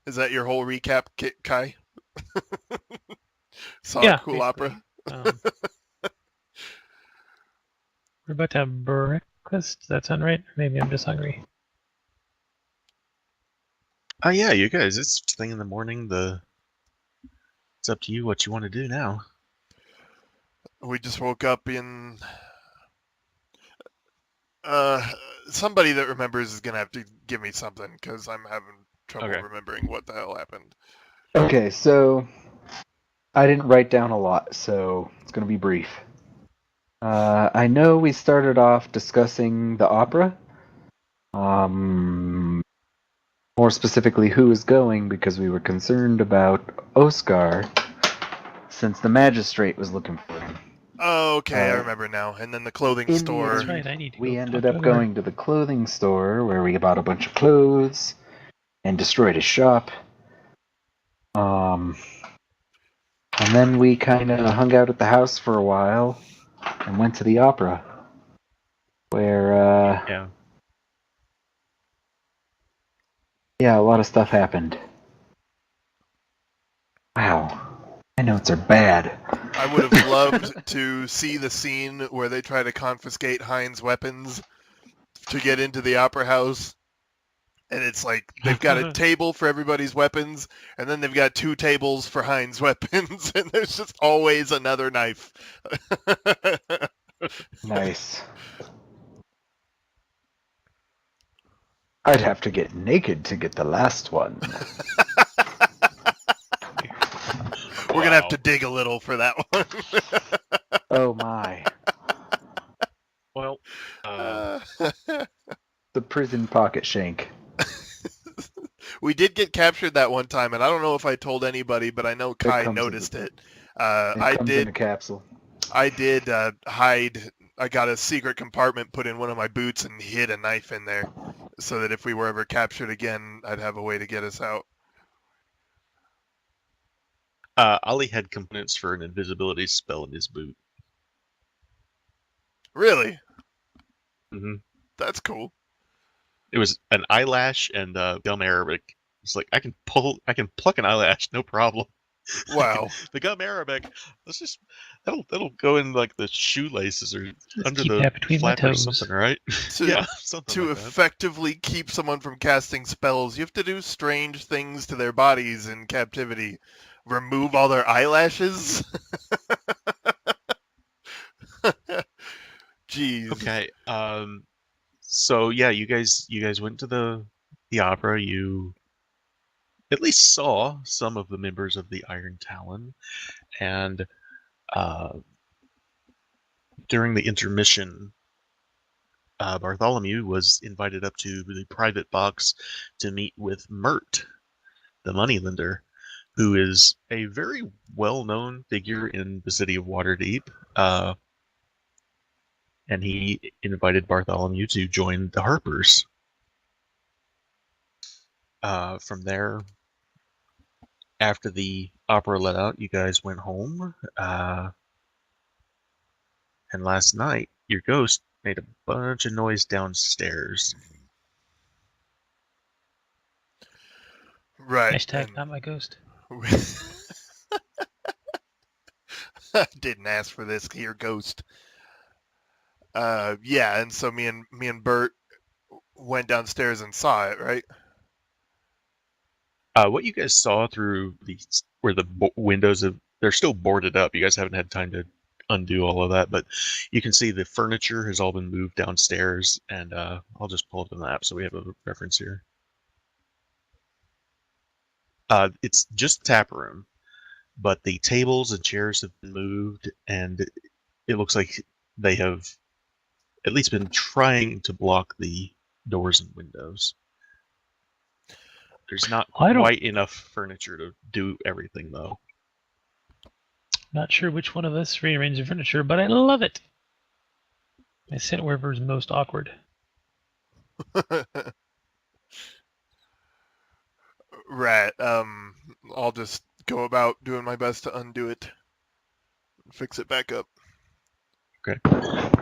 Is that your whole recap, Kai? Saw a Yeah, cool basically. opera? We're about to have breakfast. Does that sound right? Maybe I'm just hungry. Oh yeah, you guys. It's thing in the morning. It's up to you what you want to do now. We just woke up in. Somebody that remembers is gonna have to give me something because I'm having trouble Okay. remembering what the hell happened. Okay, so I didn't write down a lot, so it's going to be brief. I know we started off discussing the opera. More specifically, who is going because we were concerned about Oscar since the magistrate was looking for him. Oh, okay, I remember now. And then the clothing In store. That's right. I need to we go ended talk to up her. going to the clothing store where we bought a bunch of clothes and destroyed his shop. And then we kind of hung out at the house for a while and went to the opera, where yeah, a lot of stuff happened. Wow, my notes are bad. I would have loved to see the scene where they try to confiscate Heinz weapons to get into the opera house. And it's like they've got a table for everybody's weapons, and then they've got 2 tables for Heinz weapons, and there's just always another knife. Nice. I'd have to get naked to get the last one. We're going to have to dig a little for that one. Oh my. Well, The prison pocket shank. We did get captured that one time, and I don't know if I told anybody, but I know Kai noticed it. It comes in a capsule. I did hide. I got a secret compartment put in one of my boots and hid a knife in there, so that if we were ever captured again, I'd have a way to get us out. Ollie had components for an invisibility spell in his boot. Really? Mm-hmm. That's cool. It was an eyelash and gum arabic. It's like I can pluck an eyelash, no problem. Wow. The gum arabic, that'll go in like the shoelaces or Just under keep the that between flap my or toes. something, right? Yeah, something to like that. effectively keep someone from casting spells, you have to do strange things to their bodies in captivity. Remove all their eyelashes? Jeez. Okay. So yeah, you guys went to the opera. You at least saw some of the members of the Iron Talon, and during the intermission, Bartholomew was invited up to the private box to meet with Mert, the moneylender, who is a very well-known figure in the city of Waterdeep. And he invited Bartholomew to join the Harpers. From there, after the opera let out, you guys went home. And last night, your ghost made a bunch of noise downstairs. Right. Hashtag not my ghost. Didn't ask for this here, ghost. Yeah, and so me and Bert went downstairs and saw it, right? What you guys saw through where the windows they're still boarded up. You guys haven't had time to undo all of that, but you can see the furniture has all been moved downstairs, and I'll just pull up the map so we have a reference here. It's just tap room, but the tables and chairs have been moved, and it looks like they have at least been trying to block the doors and windows. There's not quite enough furniture to do everything, though. Not sure which one of us rearranged the furniture, but I love it. I sit wherever is most awkward. Right. I'll just go about doing my best to undo it, fix it back up. Okay.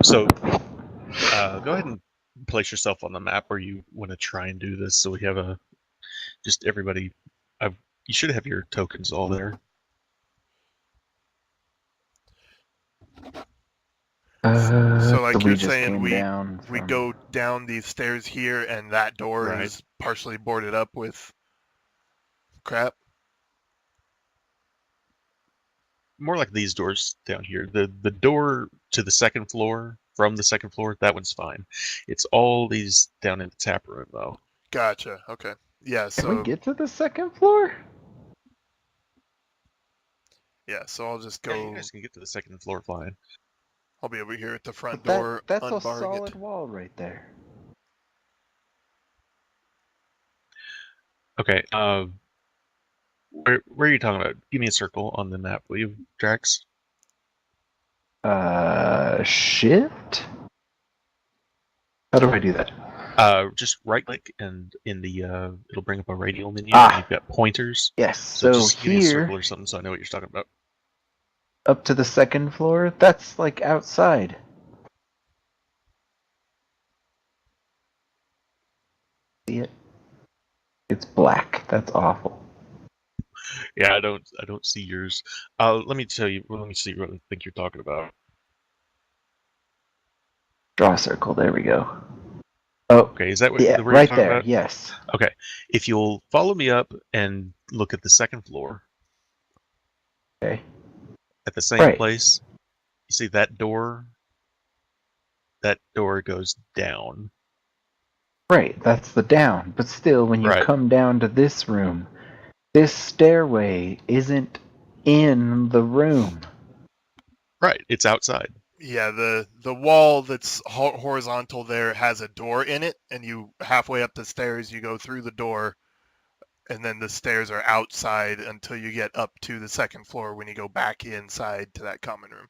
So, go ahead and place yourself on the map where you want to try and do this, so we have just everybody You should have your tokens all there. So like we you're just saying came we down we from- go down these stairs here and that door Right. is partially boarded up with crap. More like these doors down here. The door to the second floor, from the second floor, that one's fine. It's all these down in the tap room, though. Gotcha. Okay. Yeah, Can we so get to the second floor? yeah, so I'll just Yeah, you go guys can get to the second floor fine. I'll be over here at the front But door that's a unbarring solid it. wall right there. Okay, where are you talking about? Give me a circle on the map, will you, Drax? Shift? How do I do that? Just right click and in the it'll bring up a radial menu Ah. and you've got pointers. Yes, So, so just give me a circle here, or something so I know what you're talking about. up to the second floor, that's like outside. See it? It's black. That's awful. Yeah, I don't see yours. Let me tell you. Let me see what I think you're talking about. Draw a circle. There we go. Oh, Okay, is that what yeah, the word right you're talking there. about? Yes. Okay, if you'll follow me up and look at the second floor Okay. at the same Right. place, you see that door? That door goes down. Right. That's the down. But still, when you Right. come down to this room, this stairway isn't in the room. Right, it's outside. Yeah, the wall that's horizontal there has a door in it, and you halfway up the stairs you go through the door, and then the stairs are outside until you get up to the second floor when you go back inside to that common room.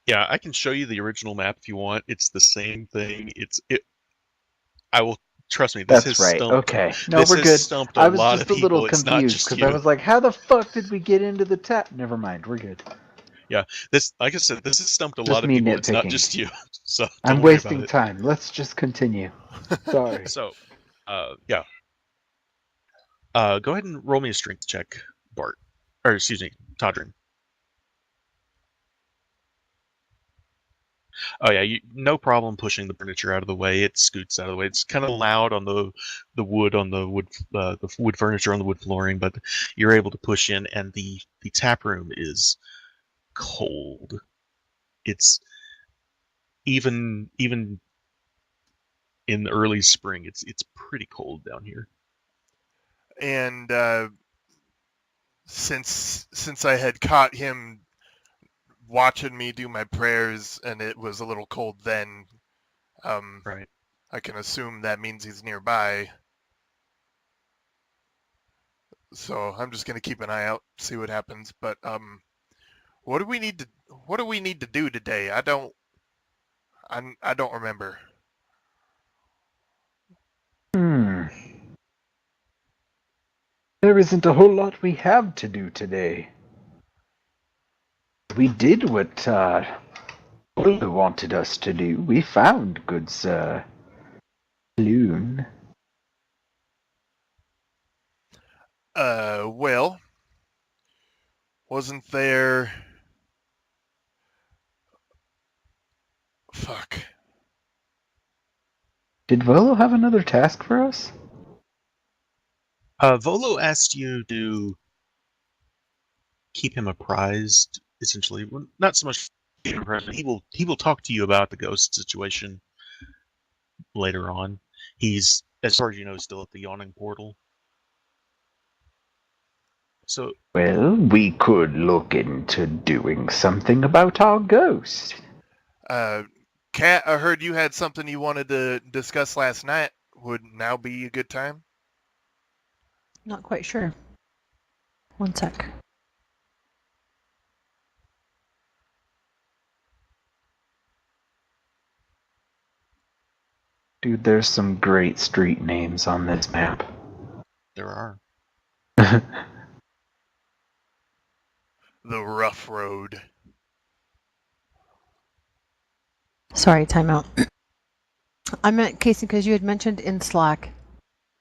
Yeah, I can show you the original map if you want. It's the same thing. I will trust me. This That's has right. stumped. Okay. No, This we're has good. stumped a I was lot just of a little people. It's not confused just because I you. was like, how the fuck did we get into the tap? Never mind. We're good. This, like I said, this has stumped a Just lot of me people. It's not nitpicking. just you. So I'm don't worry about wasting it. time. Let's just continue. Sorry. So, yeah. Go ahead and roll me a strength check, Bart. Or excuse me, Todrin. Oh yeah, no problem pushing the furniture out of the way. It scoots out of the way. It's kind of loud on the wood the wood furniture on the wood flooring, but you're able to push in, and the tap room is cold. It's even in the early spring. It's pretty cold down here. And since I had caught him watching me do my prayers and it was a little cold then, Right. I can assume that means he's nearby. So I'm just gonna keep an eye out, see what happens. But what do we need to do today? I don't remember. There isn't a whole lot we have to do today. We did what Ulu wanted us to do. We found good Sir Loon. Well, wasn't there? Fuck. Did Volo have another task for us? Volo asked you to keep him apprised, essentially. Well, not so much keep him apprised, but he will talk to you about the ghost situation later on. He's, as far as you know, still at the yawning portal. So, Well, we could look into doing something about our ghost. Kat, I heard you had something you wanted to discuss last night. Would now be a good time? Not quite sure. One sec. Dude, there's some great street names on this map. there are. The rough road. Sorry, timeout. I meant, Casey, because you had mentioned in Slack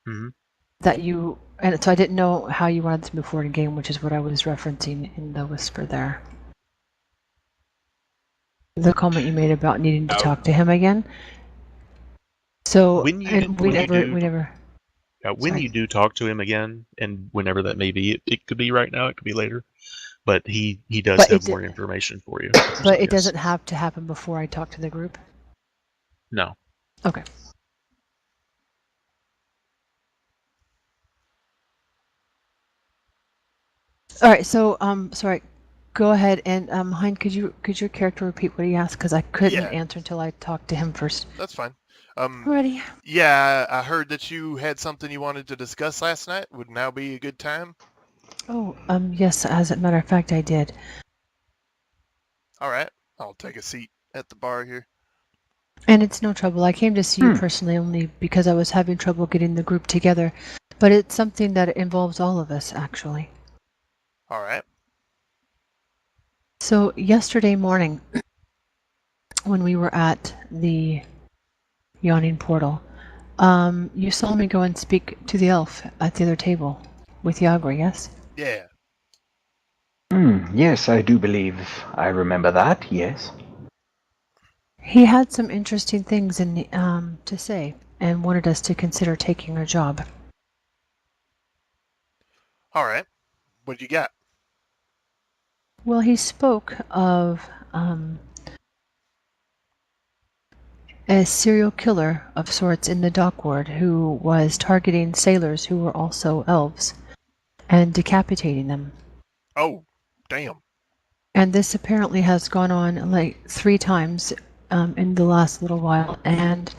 Mhm. that you, and so I didn't know how you wanted to move forward in game, which is what I was referencing in the whisper there. The comment you made about needing to talk to him again. So, When you and we never. when Sorry. you do talk to him again, and whenever that may be, it could be right now, it could be later, but he does But have more information for you. But So, it yes. doesn't have to happen before I talk to the group. No. Okay. All right. So, sorry. Go ahead and Hein, could your character repeat what he asked? Because I couldn't Yeah. answer until I talked to him first. That's fine. Ready? Yeah, I heard that you had something you wanted to discuss last night. Would now be a good time? Oh, yes. As a matter of fact, I did. All right. I'll take a seat at the bar here. And it's no trouble. I came to see you personally only because I was having trouble getting the group together. But it's something that involves all of us, actually. All right. So yesterday morning, when we were at the yawning portal, you saw me go and speak to the elf at the other table with Yagra, yes? Yeah. Yes, I do believe I remember that, yes. He had some interesting things to say and wanted us to consider taking a job. All right. What you got? Well, he spoke of a serial killer of sorts in the dock ward who was targeting sailors who were also elves and decapitating them. Oh, damn. And this apparently has gone on like 3 times in the last little while, and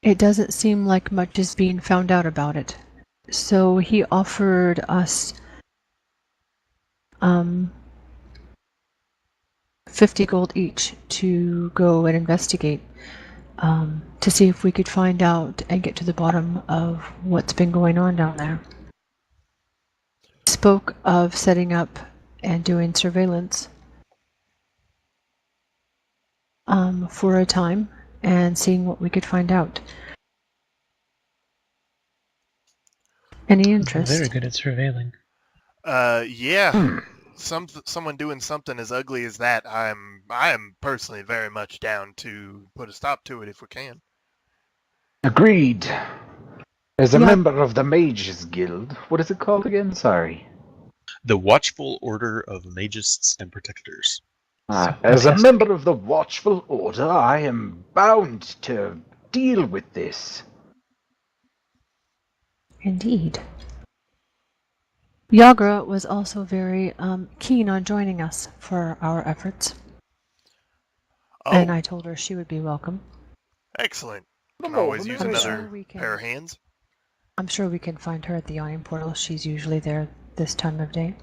it doesn't seem like much is being found out about it. So he offered us 50 gold each to go and investigate, to see if we could find out and get to the bottom of what's been going on down there. Spoke of setting up and doing surveillance for a time and seeing what we could find out. Any interest? Very good at surveilling. Yeah. Someone doing something as ugly as that, I am personally very much down to put a stop to it if we can. Agreed. As a Yeah. member of the Mages Guild, what is it called again? Sorry. The Watchful Order of Magists and Protectors. As a member of the Watchful Order, I am bound to deal with this. Indeed. Yagra was also very keen on joining us for our efforts, Oh, and I told her she would be welcome. excellent. Can always use I'm another sure we can. pair of hands. I'm sure we can find her at the yawning portal. She's usually there this time of day.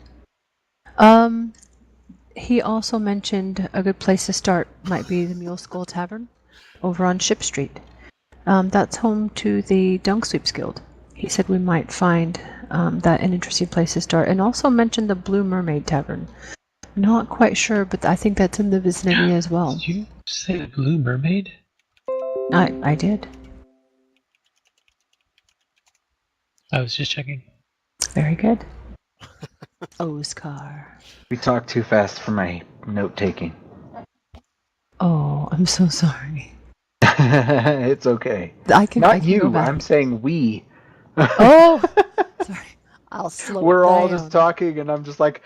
He also mentioned a good place to start might be the Mule Skull Tavern over on Ship Street. That's home to the Dunk Sweeps Guild. He said we might find that an interesting place to start, and also mentioned the Blue Mermaid Tavern. Not quite sure, but I think that's in the vicinity as well. Did you say the Blue Mermaid? I did. I was just checking. Very good. Oscar. We talk too fast for my note-taking. Oh, I'm so sorry. It's okay. I can Not go you, back. I'm saying we. Oh! Sorry. I'll slow it We're all down. just talking, and I'm just like...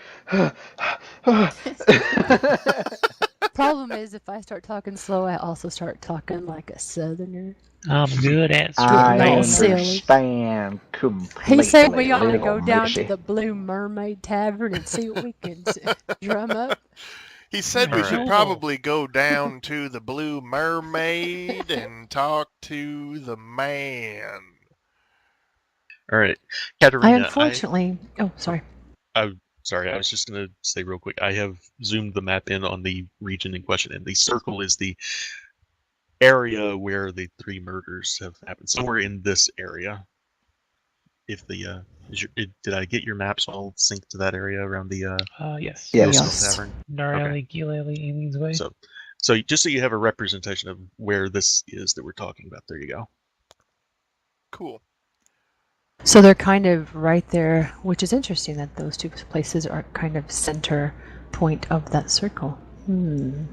Problem is, if I start talking slow, I also start talking like a southerner. I'm good at I Not surveilling. silly. understand completely. He said we ought to little go down to Missy. the Blue Mermaid Tavern and see what we can drum up. He said we should Alright. probably go down to the Blue Mermaid and talk to the man. All right, Katerina. Unfortunately. Oh, sorry. Sorry, I was just going to say real quick. I have zoomed the map in on the region in question, and the circle is the area where the 3 murders have happened. Somewhere in this area. If the did I get your map? So I'll sync to that area around the Yes. Yes. Skull Tavern. Narali, Gilali, Alien's Way. So just so you have a representation of where this is that we're talking about. There you go. Cool. So they're kind of right there, which is interesting that those two places are kind of center point of that circle. Hmm.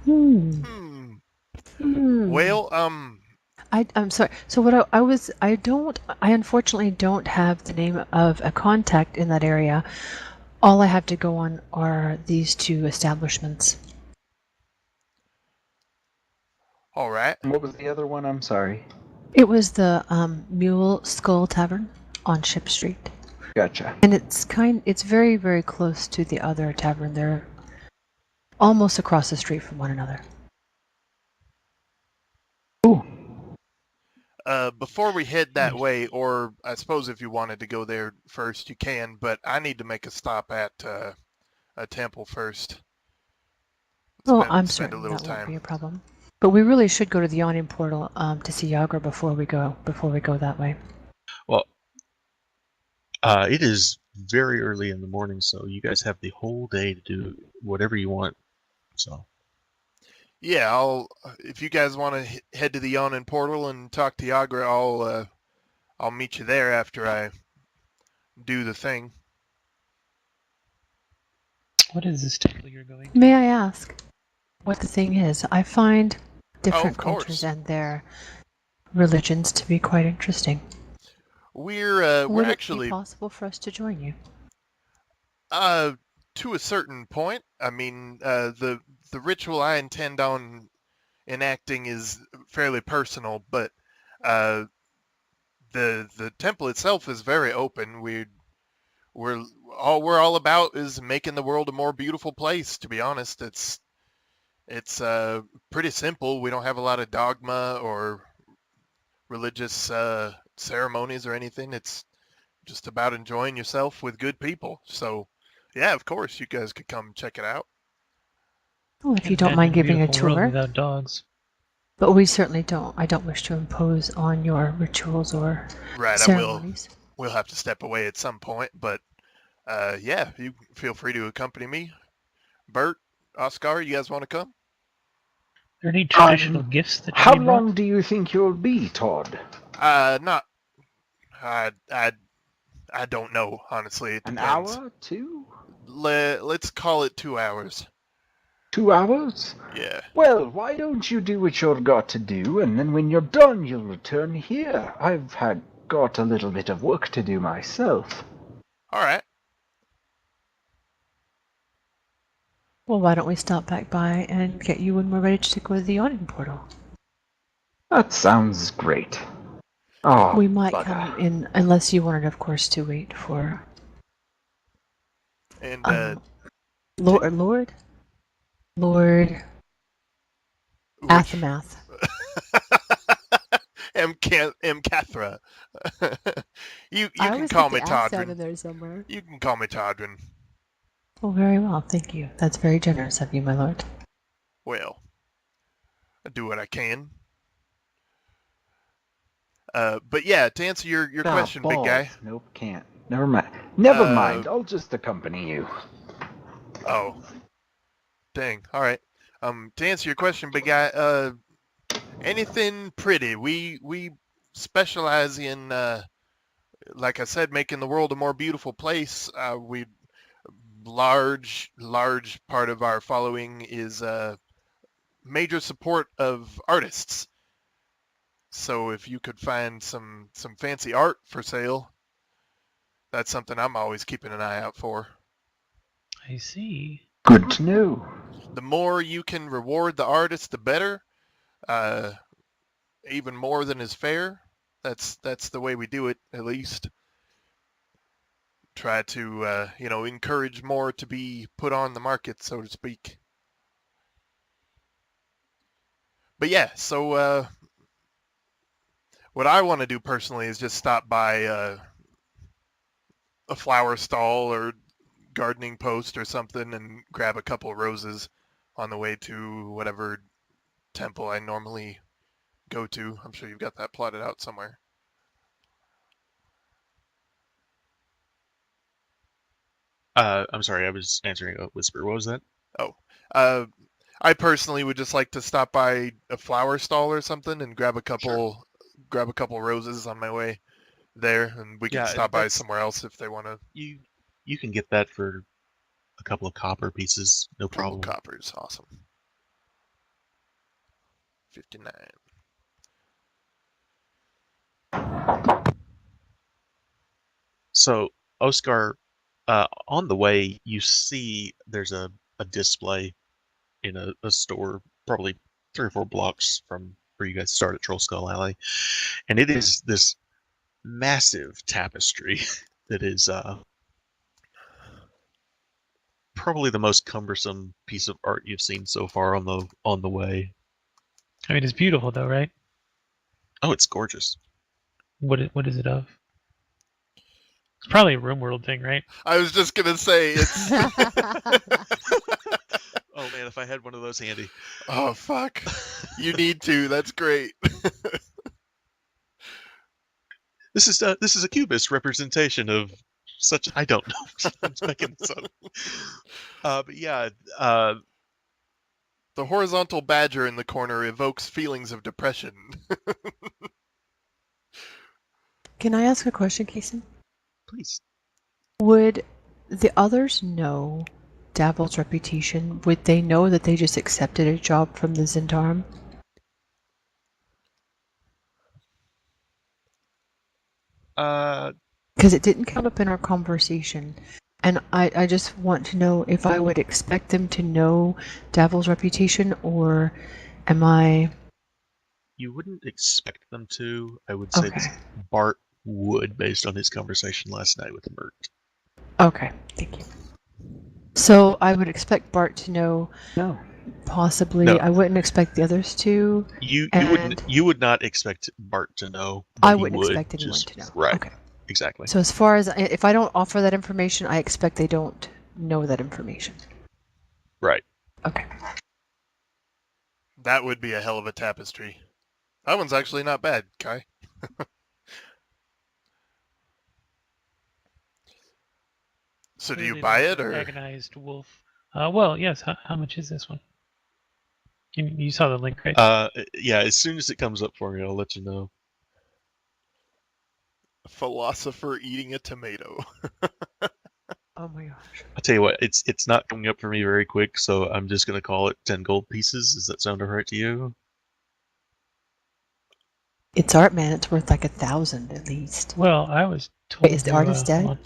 Hmm. Well, I'm sorry. So what I unfortunately don't have the name of a contact in that area. All I have to go on are these two establishments. all right. What was the other one? I'm sorry. It was the Mule Skull Tavern on Ship Street. Gotcha. And it's very, very close to the other tavern. They're almost across the street from one another. Ooh. Before we head that way, or I suppose if you wanted to go there first, you can, but I need to make a stop at a temple first. Oh, I'm spend a certain little that won't time. be a problem. But we really should go to the yawning portal to see Yagra before we go that way. Well, it is very early in the morning, so you guys have the whole day to do whatever you want. So Yeah, if you guys want to head to the Yawning Portal and talk to Yagra, I'll meet you there after I do the thing. What is this temple you're going to? May I ask what the thing is? I find different of course. cultures and their religions to be quite interesting. We're Would actually it be possible for us to join you? to a certain point. I mean, the ritual I intend on enacting is fairly personal, but the temple itself is very open. We're all about is making the world a more beautiful place. To be honest, it's pretty simple. We don't have a lot of dogma or religious ceremonies or anything. It's just about enjoying yourself with good people. So, yeah, of course, you guys could come check it out. Oh, if Can't you don't mind imagine a giving a beautiful world tour. without dogs. But we certainly don't. I don't wish to impose on your rituals or Right, ceremonies. We'll have to step away at some point, but yeah, you feel free to accompany me. Bert, Oscar, you guys want to come? Are there any traditional gifts that How can be brought? long do you think you'll be, Todd? Not. I don't know, honestly. It An depends. hour? 2? Let's call it 2 hours. 2 hours? Yeah. Well, why don't you do what you've got to do, and then when you're done, you'll return here. I've got a little bit of work to do myself. All right. Well, why don't we stop back by and get you when we're ready to go to the yawning portal? That sounds great. Oh, We might bugger. come in, unless you wanted, of course, to wait for And Lord which- Athamath. M. Cathra. you I can always call get me the ass sound Todrin. in there somewhere. You can call me Todrin. Oh, very well, thank you. That's very generous of you, my lord. Well, I do what I can. But yeah, to answer your Ah, question, big guy. balls. Nope, can't. Never mind. Never Uh, mind. I'll just accompany you. Oh, dang. All right. To answer your question, big guy. Anything pretty. We specialize in, like I said, making the world a more beautiful place. We large part of our following is major support of artists. So if you could find some fancy art for sale, that's something I'm always keeping an eye out for. I see. Good to know. The more you can reward the artist, the better. Even more than is fair. That's the way we do it, at least. Try to encourage more to be put on the market, so to speak. But yeah, so what I want to do personally is just stop by a flower stall or gardening post or something and grab a couple of roses on the way to whatever temple I normally go to. I'm sure you've got that plotted out somewhere. I'm sorry, I was answering a whisper. What was that? I personally would just like to stop by a flower stall or something and grab a couple roses on my way. there, and we can Yeah, stop by that's- somewhere else if they want to. You can get that for a couple of copper pieces, no Problem. problem. Coppers, awesome. 59. So, Oscar, on the way, you see there's a display in a store, probably 3 or 4 blocks from where you guys start at Troll Skull Alley, and it is this massive tapestry that is probably the most cumbersome piece of art you've seen so far on the way. I mean, it's beautiful though, right? Oh, it's gorgeous. What is it of? It's probably a RimWorld thing, right? I was just gonna say it's. Oh man, if I had one of those handy. Oh fuck! You need to. That's great. This is a cubist representation of such. I don't know. I'm making this up. But yeah, The horizontal badger in the corner evokes feelings of depression. Can I ask a question, Kason? please. Would the others know Davil's reputation? Would they know that they just accepted a job from the Zentarum? Because it didn't come up in our conversation. And I just want to know if I would expect them to know Davil's reputation, or am I... You wouldn't expect them to. I would say that Bart would, based on his conversation last night with Mert. Okay, thank you. So I would expect Bart to know, No. possibly. No. I wouldn't expect the others to. You would not expect Bart to know. But I he wouldn't would, expect anyone just- to know. Right. Okay. Exactly. So as far as, if I don't offer that information, I expect they don't know that information. Right. Okay. That would be a hell of a tapestry. That one's actually not bad, Kai. So do you Clearly buy the it, or? agonized wolf? Well, yes. How much is this one? You saw the link, right? Yeah. As soon as it comes up for me, I'll let you know. Philosopher eating a tomato. Oh my gosh. I'll tell you what. It's not coming up for me very quick, so I'm just gonna call it 10 gold pieces. Does that sound alright to you? It's art, man. It's worth like 1,000 at least. Well, I was told. Wait, is the to, artist dead? hold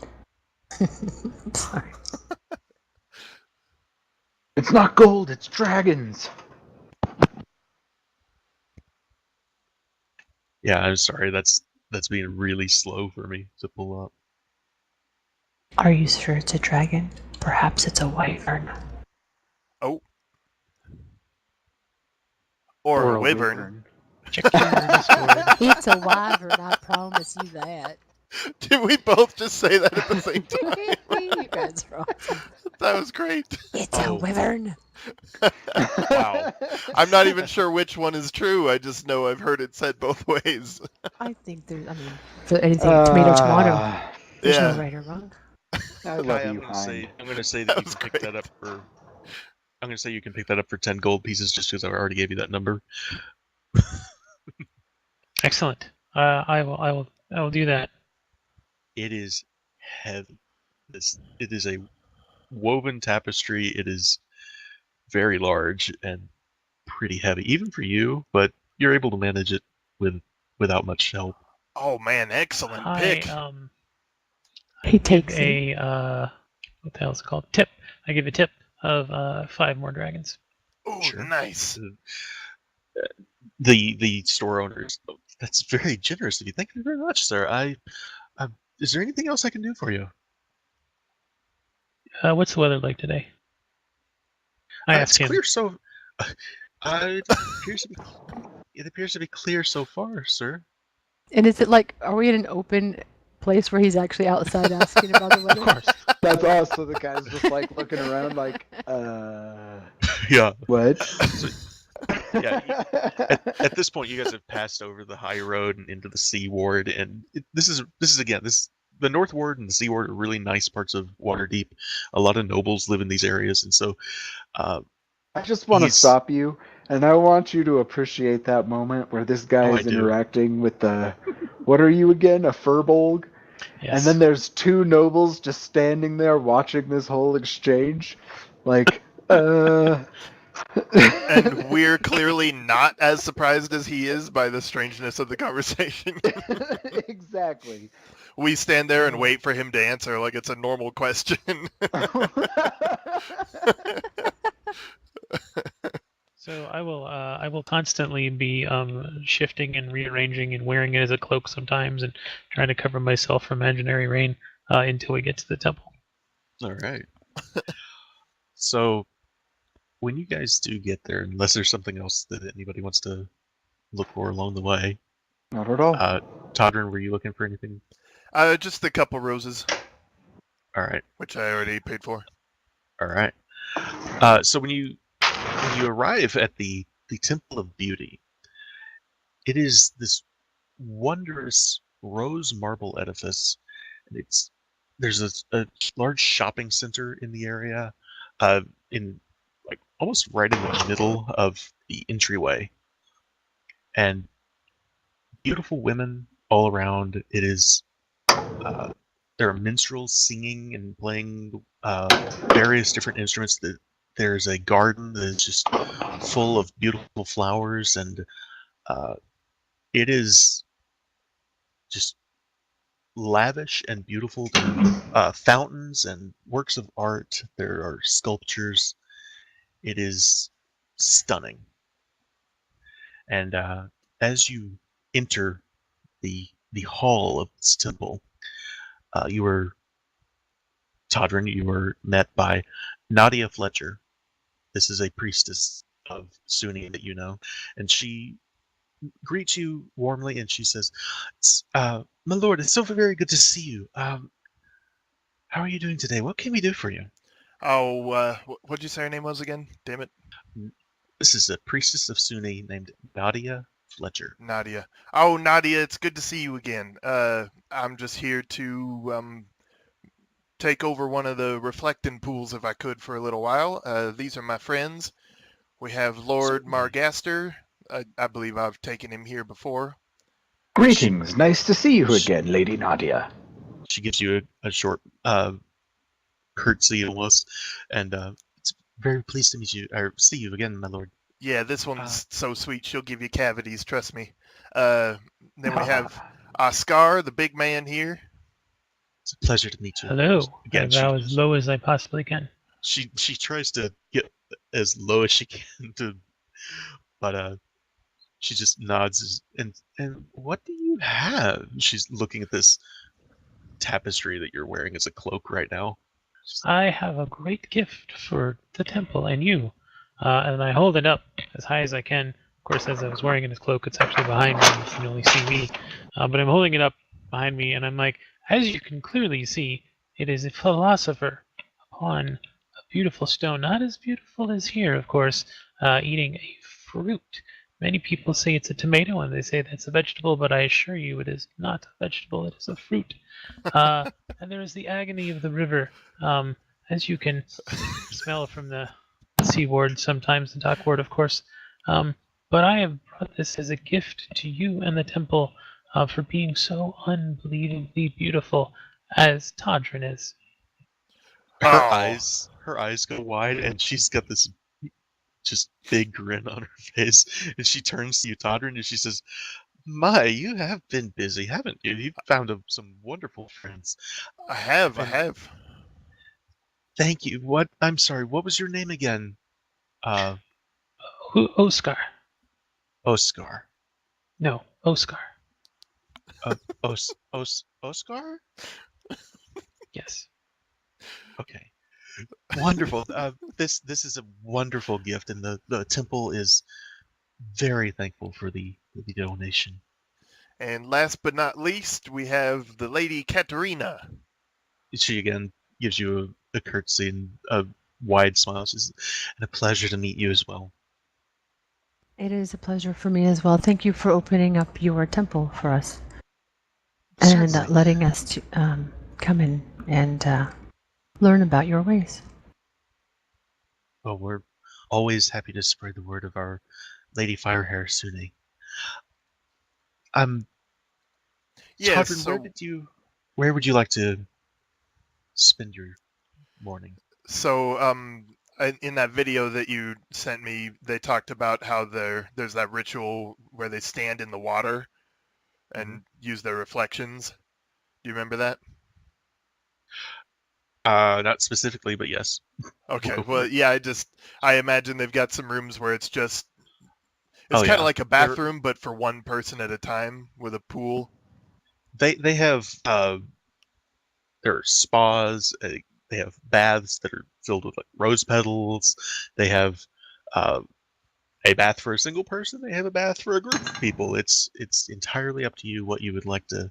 on. Sorry. It's not gold, it's dragons. Yeah. I'm sorry. That's being really slow for me to pull up. Are you sure it's a dragon? Perhaps it's a wyvern. Oh. Or a wyvern. Check your Discord. It's a wyvern, I promise you that. Did we both just say that at the same time? You guys are awesome. That was great. It's a Oh. wyvern. Wow. I'm not even sure which one is true. I just know I've heard it said both ways. I think there's, I mean, for anything, tomato, tomato. There's Yeah. no right or wrong. I love Kai, you, Hein. I'm gonna say That that you was can pick great. that up for. I'm gonna say you can pick that up for 10 gold pieces, just because I already gave you that number. Excellent. I will do that. It is heavy. It is a woven tapestry. It is very large and pretty heavy, even for you. But you're able to manage it without much help. Oh man, excellent I pick. He give takes it. a what the hell is it called? Tip. I give a tip of 5 more dragons. Oh, Sure. nice. The store owners. That's very generous of you. Thank you very much, sir. Is there anything else I can do for you? What's the weather like today? I It's ask him. clear so. It appears to be clear so far, sir. And is it like, are we in an open place where he's actually outside asking about the Of weather? course. That's also the guy's just like looking around like, Yeah. what? Yeah. At this point, you guys have passed over the high road and into the sea ward, and this is again the North Ward and the Sea Ward are really nice parts of Waterdeep. A lot of nobles live in these areas, and so I I just want to He's- stop you, and I want you to appreciate that moment where this guy Oh, I is do. interacting with the. What are you again? A furbolg? Yes. And then there's two nobles just standing there watching this whole exchange. Like, And we're clearly not as surprised as he is by the strangeness of the conversation. Exactly. We stand there and wait for him to answer like it's a normal question. So I will constantly be shifting and rearranging and wearing it as a cloak sometimes and trying to cover myself from imaginary rain until we get to the temple. All right. So, when you guys do get there, unless there's something else that anybody wants to look for along the way, Not at all. Todrin, were you looking for anything? Just a couple roses, All right. which I already paid for. All right. So when you arrive at the Temple of Beauty, it is this wondrous rose marble edifice, and there's a large shopping center in the area, in like almost right in the middle of the entryway, and beautiful women all around. It is there are minstrels singing and playing various different instruments. There's a garden that is just full of beautiful flowers, and it is just lavish and beautiful. There are fountains and works of art. There are sculptures. It is stunning. And as you enter the hall of this temple, you were met by Nadia Fletcher. This is a priestess of Sunni that you know, and she greets you warmly, and she says, "My lord, it's so very good to see you. How are you doing today? What can we do for you?" Oh, what'd you say her name was again? Damn it. This is a priestess of Sunni named Nadia Fletcher. Nadia. Oh, Nadia, it's good to see you again. I'm just here to take over one of the reflecting pools if I could for a little while. These are my friends. We have Lord Certainly. Margaster. I believe I've taken him here before. Greetings. Nice to see you again, Lady Nadia. She gives you a short curtsy almost, and it's very pleased to meet you, or see you again, my lord. Yeah, this one's so sweet, she'll give you cavities, trust me. Then we have Oscar, the big man here. It's a pleasure to meet you. Hello. Again, I bow as low as I possibly can. she tries to get as low as she can but she just nods and what do you have? She's looking at this tapestry that you're wearing as a cloak right now. I have a great gift for the temple and you. And I hold it up as high as I can. Of course, as I was wearing it as cloak, it's actually behind me. You can only see me. But I'm holding it up behind me, and I'm like, as you can clearly see, it is a philosopher upon a beautiful stone. Not as beautiful as here, of course, eating a fruit. Many people say it's a tomato, and they say that's a vegetable, but I assure you it is not a vegetable, it is a fruit. And there is the agony of the river, as you can smell from the seaward, sometimes the dockward, of course. But I have brought this as a gift to you and the temple for being so unbelievably beautiful as Todrin is. Her Oh. eyes go wide, and she's got this just big grin on her face, and she turns to you, Todrin, and she says, "My, you have been busy, haven't you? You've found some wonderful friends." I have. Thank you. I'm sorry, what was your name again? Oscar. Oscar. No, Oscar. Oscar? Yes. Okay. Wonderful. This is a wonderful gift, and the temple is very thankful for the donation. And last but not least, we have the Lady Katerina. She again gives you a curtsy and a wide smile. She says, "And a pleasure to meet you as well." It is a pleasure for me as well. Thank you for opening up your temple for us and Certainly. letting us to, come in and learn about your ways. Well, Always happy to spread the word of our Lady Firehair Sune. Todrin, Yes. So where would you like to spend your morning? In that video that you sent me, they talked about how there's that ritual where they stand in the water and use their reflections. Do you remember that? Not specifically, but yes. Okay. Go for Well, it. yeah. I imagine they've got some rooms where it's Oh kind of yeah. like a bathroom, but for one person at a time with a pool. They have there are spas. They have baths that are filled with like rose petals. They have uh, a bath for a single person. They have a bath for a group of people. It's entirely up to you what you would like to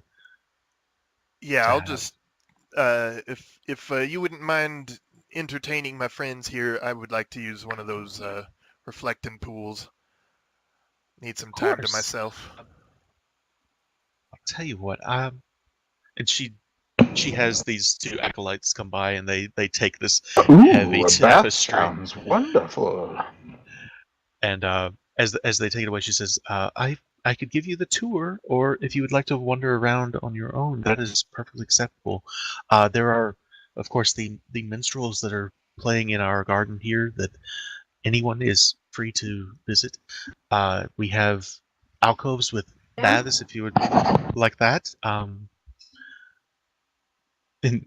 Yeah, I'll have. just if you wouldn't mind entertaining my friends here, I would like to use one of those reflecting pools. Need some Of time to course. myself. I'll tell you what. And she has these two acolytes come by, and they take this heavy Ooh, a bath tapestry, sounds wonderful. and as they take it away, she says, I could give you the tour, or if you would like to wander around on your own, that is perfectly acceptable. There are, of course, the minstrels that are playing in our garden here that anyone is free to visit. We have alcoves with baths if you would like that. And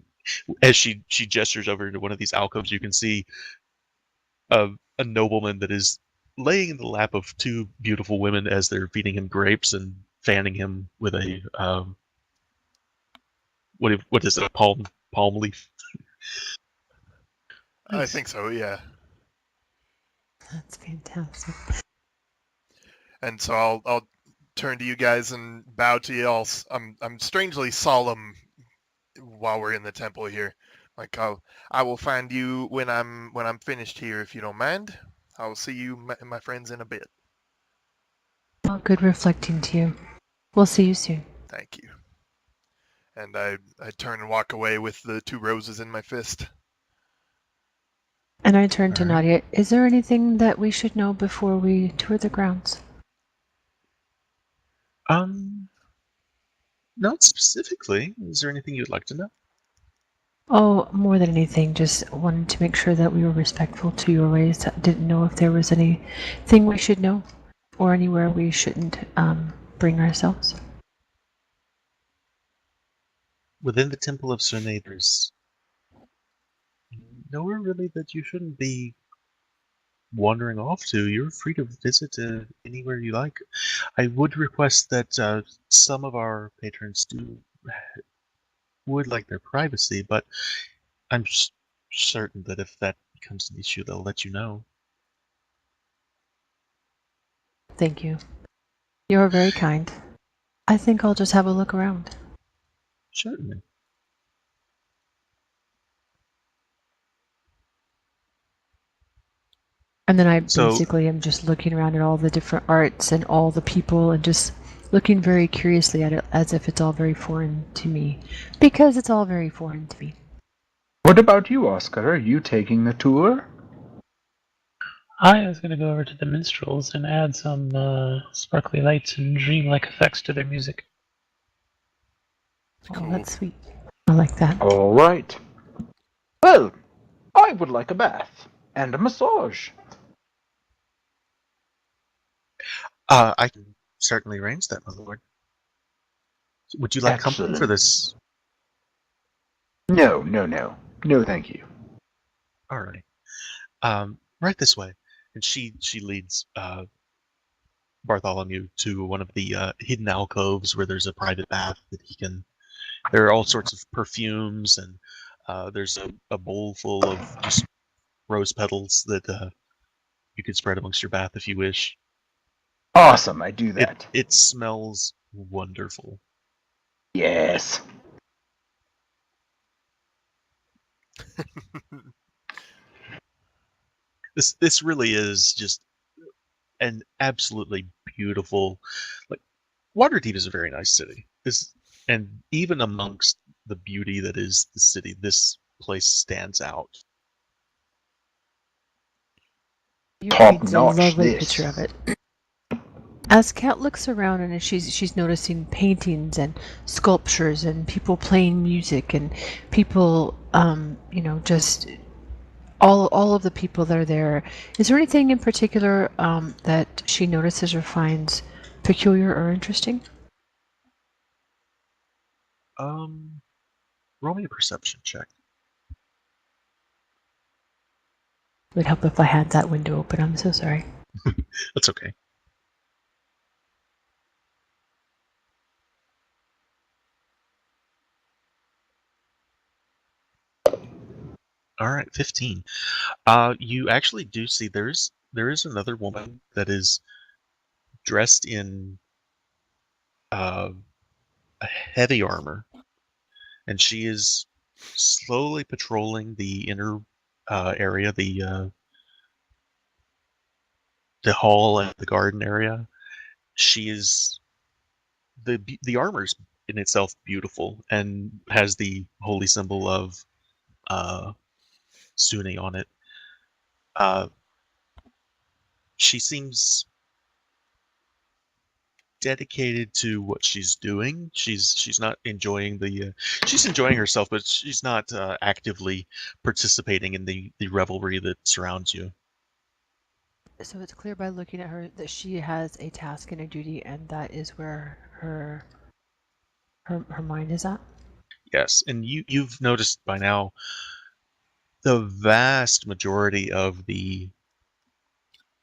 as she gestures over into one of these alcoves, you can see a nobleman that is laying in the lap of two beautiful women as they're feeding him grapes and fanning him with a what is it, a palm leaf. I think so. Yeah. That's fantastic. And so I'll turn to you guys and bow to you all. I'm strangely solemn while we're in the temple here. Like I will find you when I'm finished here, if you don't mind. I will see you, my friends, in a bit. Well, good reflecting to you. We'll see you soon. Thank you. And I turn and walk away with the two roses in my fist. And I turn to All right. Nadia. Is there anything that we should know before we tour the grounds? Not specifically. Is there anything you'd like to know? Oh, more than anything, just wanted to make sure that we were respectful to your ways. Didn't know if there was anything we should know or anywhere we shouldn't bring ourselves. Within the Temple of Sune, there's nowhere really that you shouldn't be wandering off to. You're free to visit anywhere you like. I would request that some of our patrons would like their privacy, but I'm certain that if that becomes an issue, they'll let you know. Thank you. You're very kind. I think I'll just have a look around. Certainly. And then I So- basically am just looking around at all the different arts and all the people and just looking very curiously at it as if it's all very foreign to me. Because it's all very foreign to me. What about you, Oscar? Are you taking the tour? I was going to go over to the minstrels and add some sparkly lights and dreamlike effects to their music. Oh, Cool. that's sweet. I like that. All right. Well, I would like a bath and a massage. I can certainly arrange that, my lord. Would you like company for Excellent. this? No, no, thank you. All right. Right this way. And she leads Bartholomew to one of the hidden alcoves where there's a private bath that he can. There are all sorts of perfumes, and there's a bowl full of just rose petals that you could spread amongst your bath if you wish. Awesome, I do that. It smells wonderful. Yes. This really is just an absolutely beautiful. Like, Waterdeep is a very nice city. And even amongst the beauty that is the city, this place stands out. You Top paint a notch, lovely this. picture of it. As Kat looks around and she's noticing paintings and sculptures and people playing music and people, just all of the people that are there. Is there anything in particular that she notices or finds peculiar or interesting? Roll me a perception check. It would help if I had that window open. I'm so sorry. That's okay. All right, 15. You actually do see there is another woman that is dressed in a heavy armor, and she is slowly patrolling the inner area, the hall and the garden area. She is the armor's in itself beautiful and has the holy symbol of Sunni on it. She seems dedicated to what she's doing. She's not enjoying she's enjoying herself, but she's not actively participating in the revelry that surrounds you. So it's clear by looking at her that she has a task and a duty, and that is where her mind is at. Yes, and you've noticed by now the vast majority of the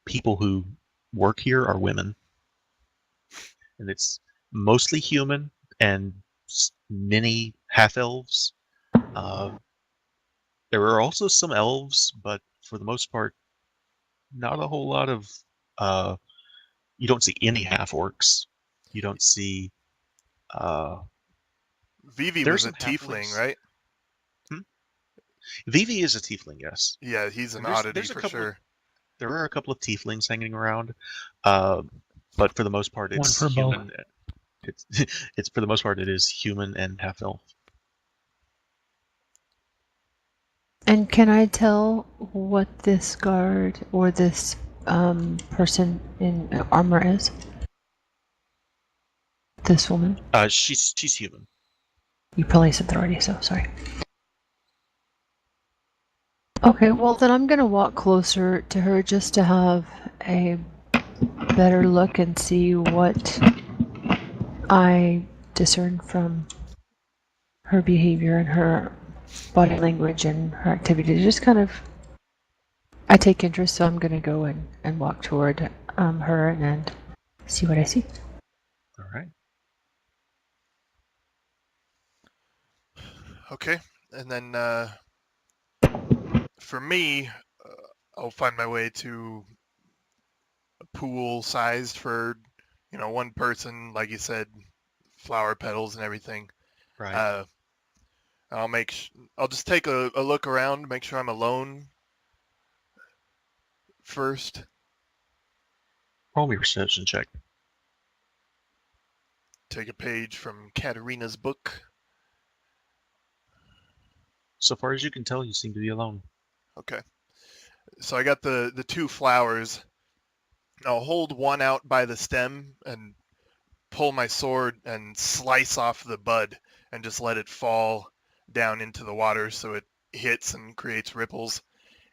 people who work here are women, and it's mostly human and many half elves. There are also some elves, but for the most part, not a whole lot of. You don't see any half orcs. You don't see. Vivi There's was a some tiefling, halflings. right? Vivi is a tiefling, yes. Yeah, he's an And oddity there's a for couple sure. there are a couple of tieflings hanging around, but for the most part, One it's for both. human. It's it's for the most part, it is human and half elf. And can I tell what this guard or this person in armor is? This woman? She's human. You probably said that already, so sorry. Okay, well then I'm gonna walk closer to her just to have a better look and see what I discern from her behavior and her body language and her activity. Just kind of, I take interest, so I'm gonna go and walk toward her and see what I see. All right. Okay, and then for me, I'll find my way to a pool sized for, one person, like you said, flower petals and everything. Right. I'll just take a look around, make sure I'm alone first. Roll me a perception check. Take a page from Katarina's book. So far as you can tell, you seem to be alone. Okay. So I got the two flowers. I'll hold one out by the stem and pull my sword and slice off the bud and just let it fall down into the water so it hits and creates ripples,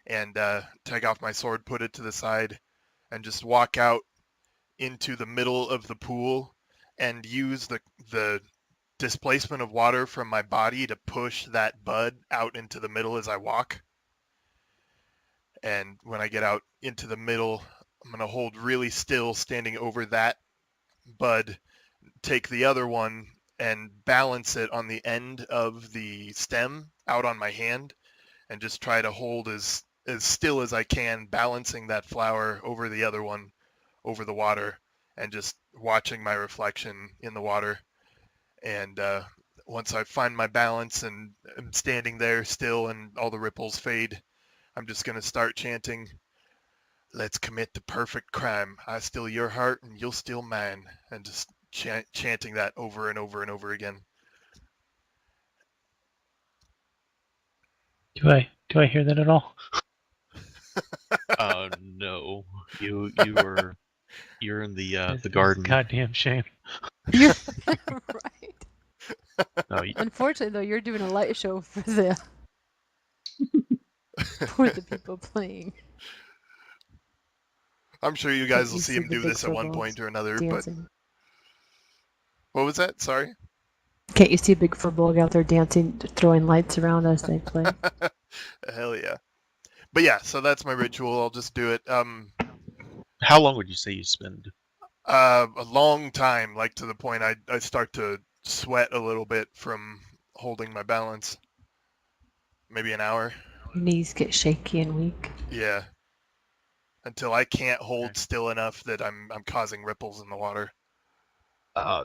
and take off my sword, put it to the side, and just walk out into the middle of the pool and use the displacement of water from my body to push that bud out into the middle as I walk. And when I get out into the middle, I'm going to hold really still standing over that bud, take the other one and balance it on the end of the stem out on my hand, and just try to hold as still as I can, balancing that flower over the other one over the water, and just watching my reflection in the water. And once I find my balance and I'm standing there still and all the ripples fade, I'm just going to start chanting, "Let's commit the perfect crime. I steal your heart and you'll steal mine." And just chanting that over and over and over again. Do I hear that at all? No. You're in the This is a garden. goddamn shame. You're right. No, Unfortunately, though, you're doing a light show for the for the people playing. I'm sure you Can't guys will you see see him the do big this at one furballs point or another. But dancing? what was that? Sorry. Can't you see a big furball out there dancing, throwing lights around as they play? Hell yeah. But yeah, so that's my ritual. I'll just do it. how long would you say you spend? A long time, like to the point I start to sweat a little bit from holding my balance. Maybe an hour. Your knees get shaky and weak. Yeah. Until I can't hold Okay. still enough that I'm causing ripples in the water.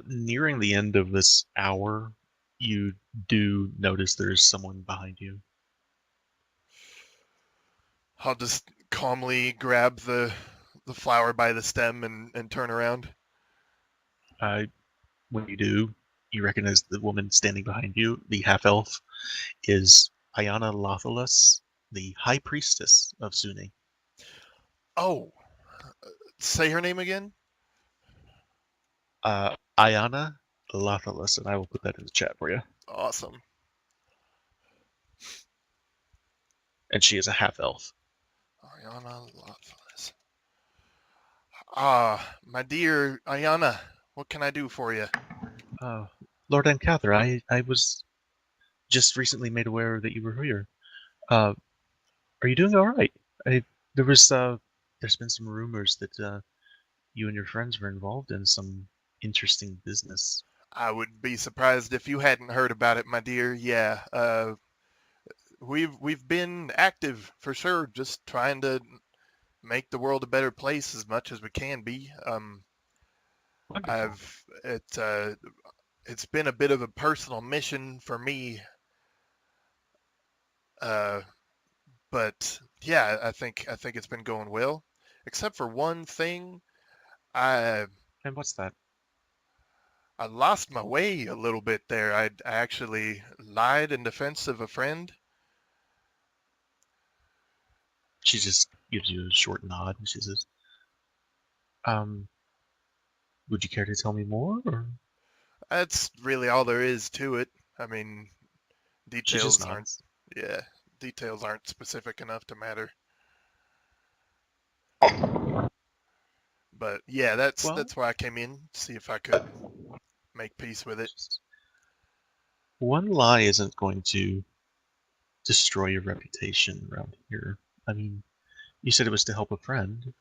Nearing the end of this hour, you do notice there's someone behind you. I'll just calmly grab the flower by the stem and turn around. When you do, you recognize the woman standing behind you, the half-elf, is Ayana Lothalus, the High Priestess of Suni. Oh, say her name again? Ayana Lothalus, and I will put that in the chat for you. Awesome. And she is a half-elf. Ayana Lothalis. Ah, my dear Ayana, what can I do for you? Lord Ancather, I was just recently made aware that you were here. Are you doing all right? There's been some rumors that you and your friends were involved in some interesting business. I would be surprised if you hadn't heard about it, my dear. Yeah, we've been active for sure, just trying to make the world a better place as much as we can be. Wonderful. It's been a bit of a personal mission for me, but yeah, I think it's been going well, except for one thing. I And what's that? I lost my way a little bit there. I actually lied in defense of a friend. She just gives you a short nod and she says, um, would you care to tell me more? Or That's really all there is to it. I mean, she just details aren't, nods. yeah, details aren't specific enough to matter. But yeah, Well, that's why I came in, see if I could make peace with it. one lie isn't going to destroy your reputation around here. I mean, you said it was to help a friend.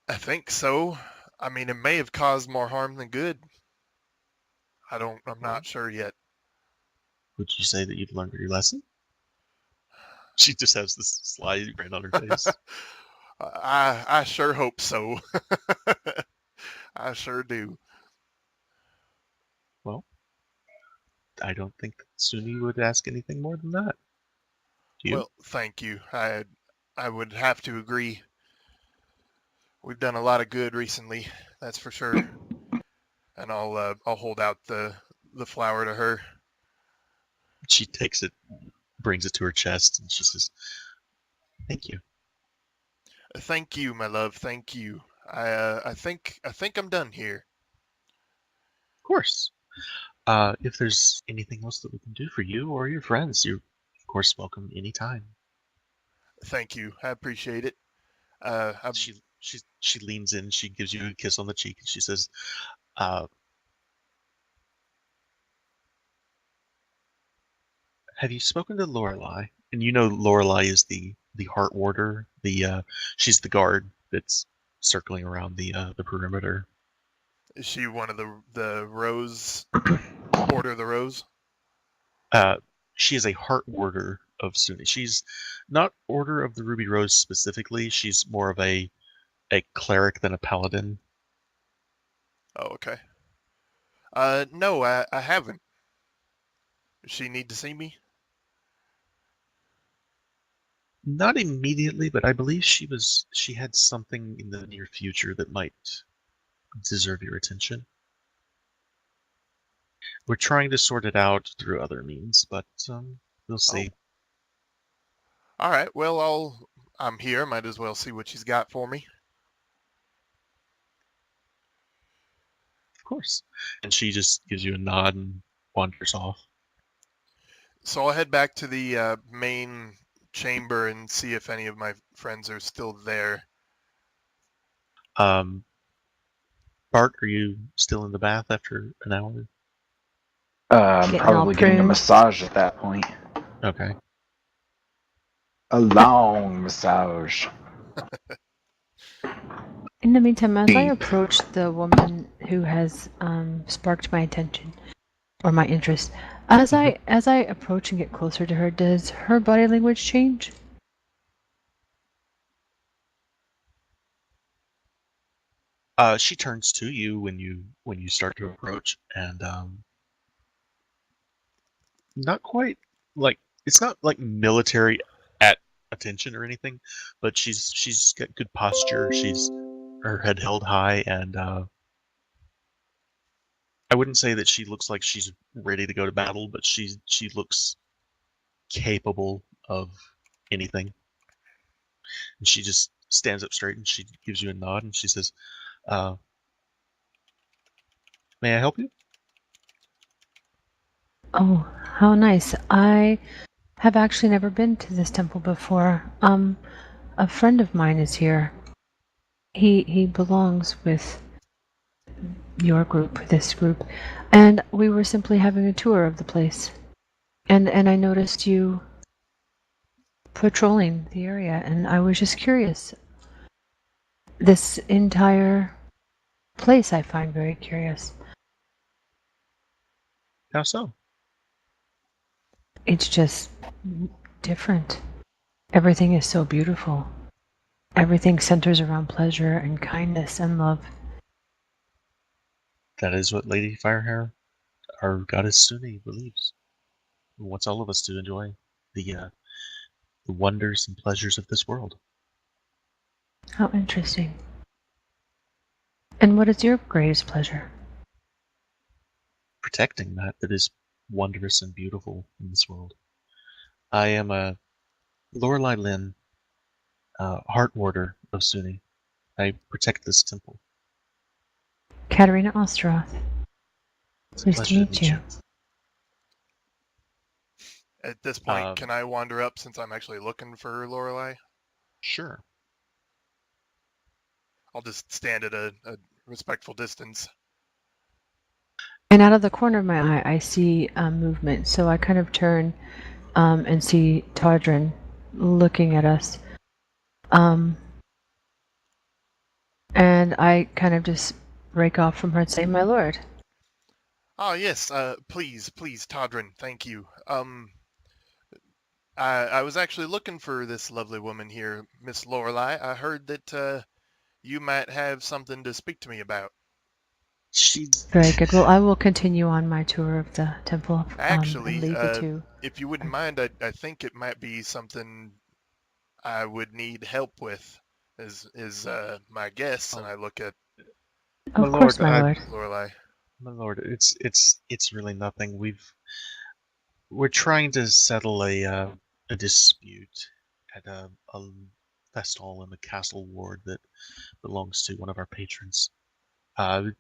I think so. I mean, it may have caused more harm than good. I'm Well, not sure yet. would you say that you've learned your lesson? She just has this sly grin on her face. I sure hope so. I sure do. Well, I don't think Suni would ask anything more than that. Do you? Well, thank you. I would have to agree. We've done a lot of good recently, that's for sure. And I'll hold out the flower to her. She takes it, brings it to her chest, and she says, "Thank you." Thank you, my love. Thank you. I think I'm done here. Of course. If there's anything else that we can do for you or your friends, you're of course welcome anytime. Thank you. I appreciate it. I'm, She leans in, she gives you a kiss on the cheek, and she says, uh, "Have you spoken to Lorelei?" And you know Lorelei is the heart warder. She's the guard that's circling around the perimeter. is she one of the Rose Order of the Rose? Uh, she is a heart warder of Suni. She's not Order of the Ruby Rose specifically. She's more of a cleric than a paladin. Oh, okay. No, I haven't. Does she need to see me? Not immediately, but I believe she had something in the near future that might deserve your attention. We're trying to sort it out through other means, but we'll see. All right. Well, I'm here. Might as well see what she's got for me. Of course. And she just gives you a nod and wanders off. So I'll head back to the main chamber and see if any of my friends are still there. Bart, are you still in the bath after an hour? I'm Getting all probably getting a pruned. massage at that point. Okay. A long massage. In the meantime, as I Deep. approach the woman who has sparked my attention or my interest, as I approach and get closer to her, does her body language change? She turns to you when you start to approach, and not quite like it's not like military at attention or anything, but she's got good posture. She's her head held high, and I wouldn't say that she looks like she's ready to go to battle, but she looks capable of anything. And she just stands up straight and she gives you a nod and she says, "May I help you?" Oh, how nice. I have actually never been to this temple before. A friend of mine is here. He belongs with your group, this group, and we were simply having a tour of the place. And I noticed you patrolling the area, and I was just curious. This entire place I find very curious. How so? It's just different. Everything is so beautiful. Everything centers around pleasure and kindness and love. That is what Lady Firehair, our goddess Suni, believes. And wants all of us to enjoy the wonders and pleasures of this world. How interesting. And what is your greatest pleasure? Protecting that is wondrous and beautiful in this world. I am a Lorelei Lynn, heart warder of Suni. I protect this temple. Katerina Osteroth. It's a Pleased pleasure to meet you. At this point, can I wander up since I'm actually looking for Lorelei? Sure. I'll just stand at a respectful distance. And out of the corner of my eye, I see movement. So I kind of turn and see Todrin looking at us. And I kind of just break off from her and say, "My lord." Oh, yes, please, Todrin, thank you. I was actually looking for this lovely woman here, Miss Lorelei. I heard that you might have something to speak to me about. Very good. Well, I will continue on my tour of the temple Actually, and leave the two. if you wouldn't mind, I think it might be something I would need help with, is my guess, and I look at Of course, my lord. Lorelei. My lord, it's really nothing. We're trying to settle a dispute at a fest hall in the castle ward that belongs to one of our patrons. It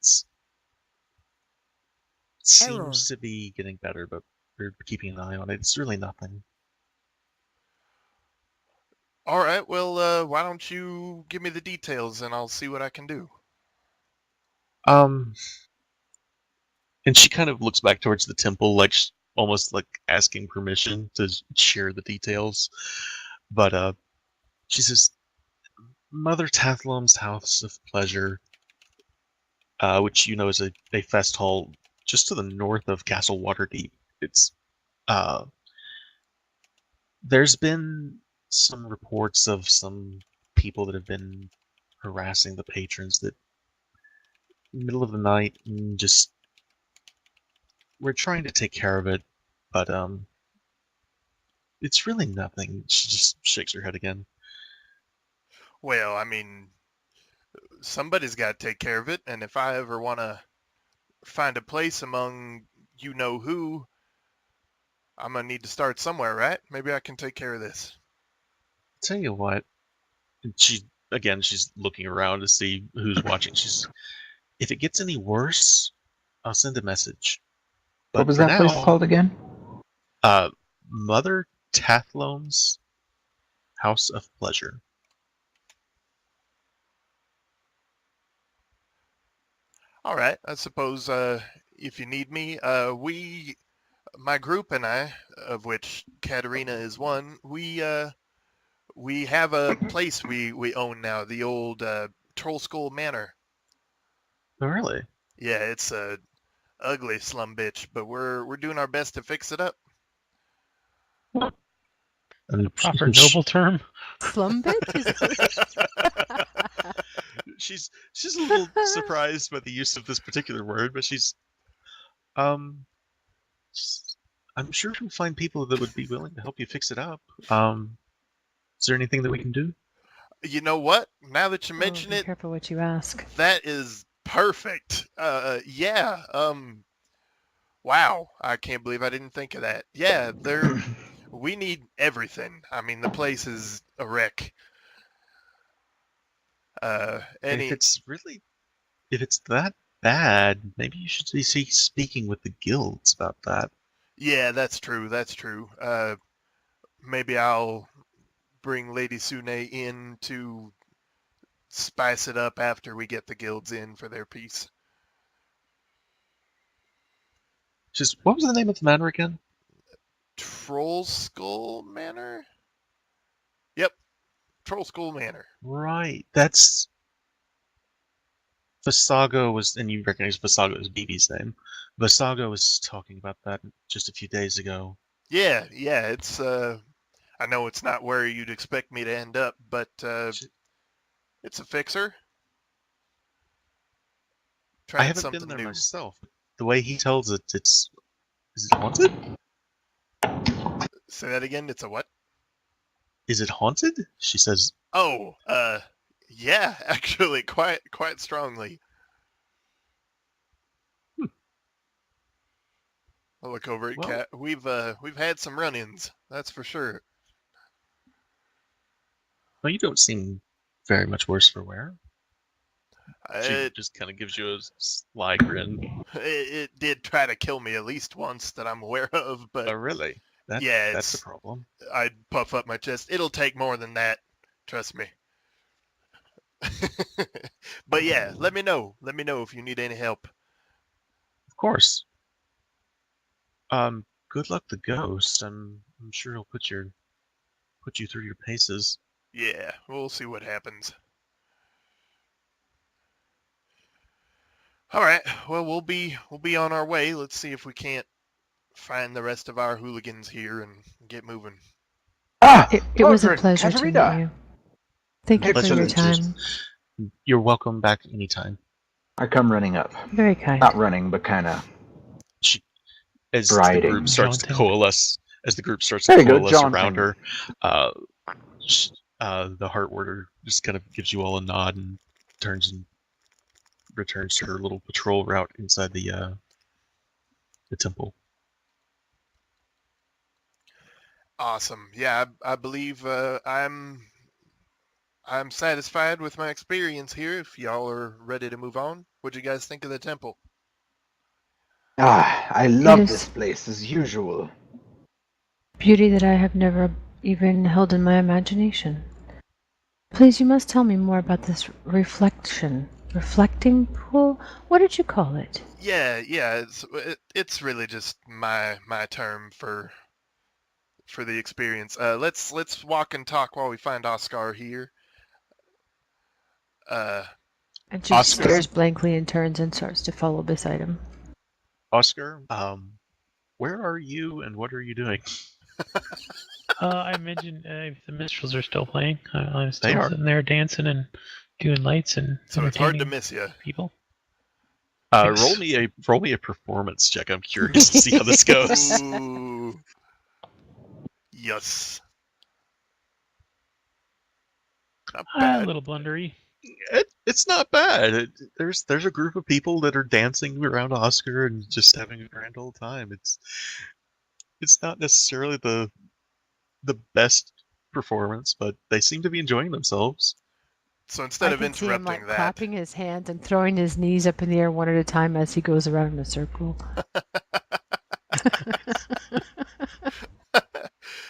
seems to be getting better, but we're keeping an eye on it. It's really nothing. All right, well, why don't you give me the details and I'll see what I can do. And she kind of looks back towards the temple, like almost like asking permission to share the details. But she says, Mother Tathlum's House of Pleasure, which you know is a fest hall just to the north of Castle Waterdeep. It's there's been some reports of some people that have been harassing the patrons that middle of the night and just we're trying to take care of it, but it's really nothing. She just shakes her head again. Well, I mean, somebody's got to take care of it, and if I ever want to find a place among you-know-who, I'm going to need to start somewhere, right? Maybe I can take care of this. Tell you what, She's looking around to see who's watching. If it gets any worse, I'll send a message. But What was for that place now, called again? Mother Tathlone's House of Pleasure. All right. I suppose if you need me, my group and I, of which Katerina is one, we have a place we own now, the old Troll Skull Manor. Oh, really? Yeah, it's a ugly slum bitch, but we're doing our best to fix it up. And Proper noble term. Slum bitch? Is that she's a little surprised by the use of this particular word, but um I'm sure you'll find people that would be willing to help you fix it up. Is there anything that we can do? You know what? Now that you Oh, mention be it, careful what you ask. that is perfect. Yeah. Wow. I can't believe I didn't think of that. Yeah, we need everything. I mean, the place is a wreck. If it's that bad, maybe you should be speaking with the guilds about that. Yeah, that's true. That's true. Maybe I'll bring Lady Sune in to spice it up after we get the guilds in for their piece. Just what was the name of the manor again? Troll Skull Manor? Yep, Troll Skull Manor. Right, that's Visago was, and you recognize Visago as BB's name. Visago was talking about that just a few days ago. Yeah, it's I know it's not where you'd expect me to end up, but it's a fixer. I Trying haven't something been there new. myself. The way he tells it, is it haunted? Say that again. It's a what? Is it haunted? She says. Oh, yeah, actually, quite strongly. I'll look over at Well, Kat. We've had some run-ins, that's for sure. well, you don't seem very much worse for wear. She It, just kind of gives you a sly grin. it did try to kill me at least once that I'm aware of, but Oh, really? yeah, That's a problem. I'd puff up my chest. It'll take more than that, trust me. But yeah, let me know. Let me know if you need any help. Of course. Good luck the ghost. I'm sure he'll put you through your paces. Yeah, we'll see what happens. All right. Well, we'll be on our way. Let's see if we can't find the rest of our hooligans here and get moving. Ah, It was a Margaret, pleasure to Katerina. meet you. Thank you for your Excellent. time. You're welcome back anytime. I come running up. Very kind. Not running, but kind of As Striding. the group starts to Jaunting. coalesce, There you go, around jaunting. her, the heart warder just kind of gives you all a nod and turns and returns to her little patrol route inside the temple. Awesome. Yeah, I believe I'm satisfied with my experience here. If y'all are ready to move on, what'd you guys think of the temple? Ah, I love this place as usual. Beauty that I have never even held in my imagination. Please, you must tell me more about this reflecting pool? What did you call it? Yeah, it's really just my term for the experience. Let's walk and talk while we find Oscar here. And she Oscar? stares blankly and turns and starts to follow beside him. Oscar, where are you and what are you doing? I mentioned the minstrels are still playing. I'm They still are. sitting there dancing and doing lights and So it's hard to entertaining miss you. people. Yes. Roll me a performance check. I'm curious to see how this goes. Ooh. Yes. Not A bad. little blundery. It's not bad. There's a group of people that are dancing around Oscar and just having a grand old time. It's not necessarily the best performance, but they seem to be enjoying themselves. So instead I of can see him interrupting like that, clapping his hands and throwing his knees up in the air one at a time as he goes around in a circle.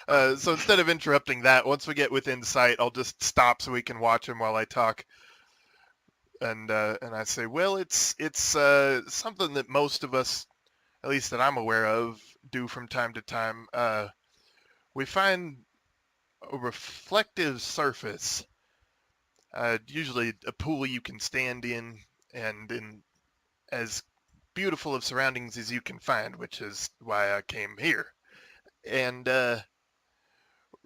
so instead of interrupting that, once we get within sight, I'll just stop so we can watch him while I talk. And I say, well, it's something that most of us, at least that I'm aware of, do from time to time. We find a reflective surface, usually a pool you can stand in, and in as beautiful of surroundings as you can find, which is why I came here. And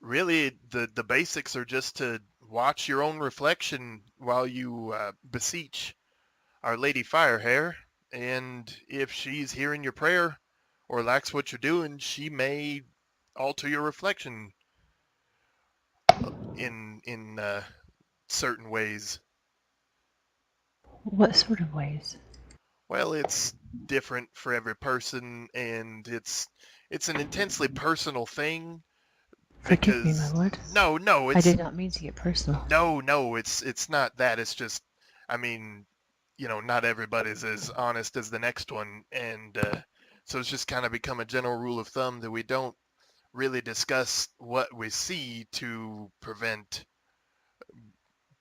really, the basics are just to watch your own reflection while you beseech Our Lady Firehair, and if she's hearing your prayer or likes what you're doing, she may alter your reflection in certain ways. What sort of ways? Well, it's different for every person, and it's an intensely personal thing Forgive me, my because lord. no, I did not mean to get personal. no, it's not that. It's just, I mean, not everybody's as honest as the next one, and so it's just kind of become a general rule of thumb that we don't really discuss what we see to prevent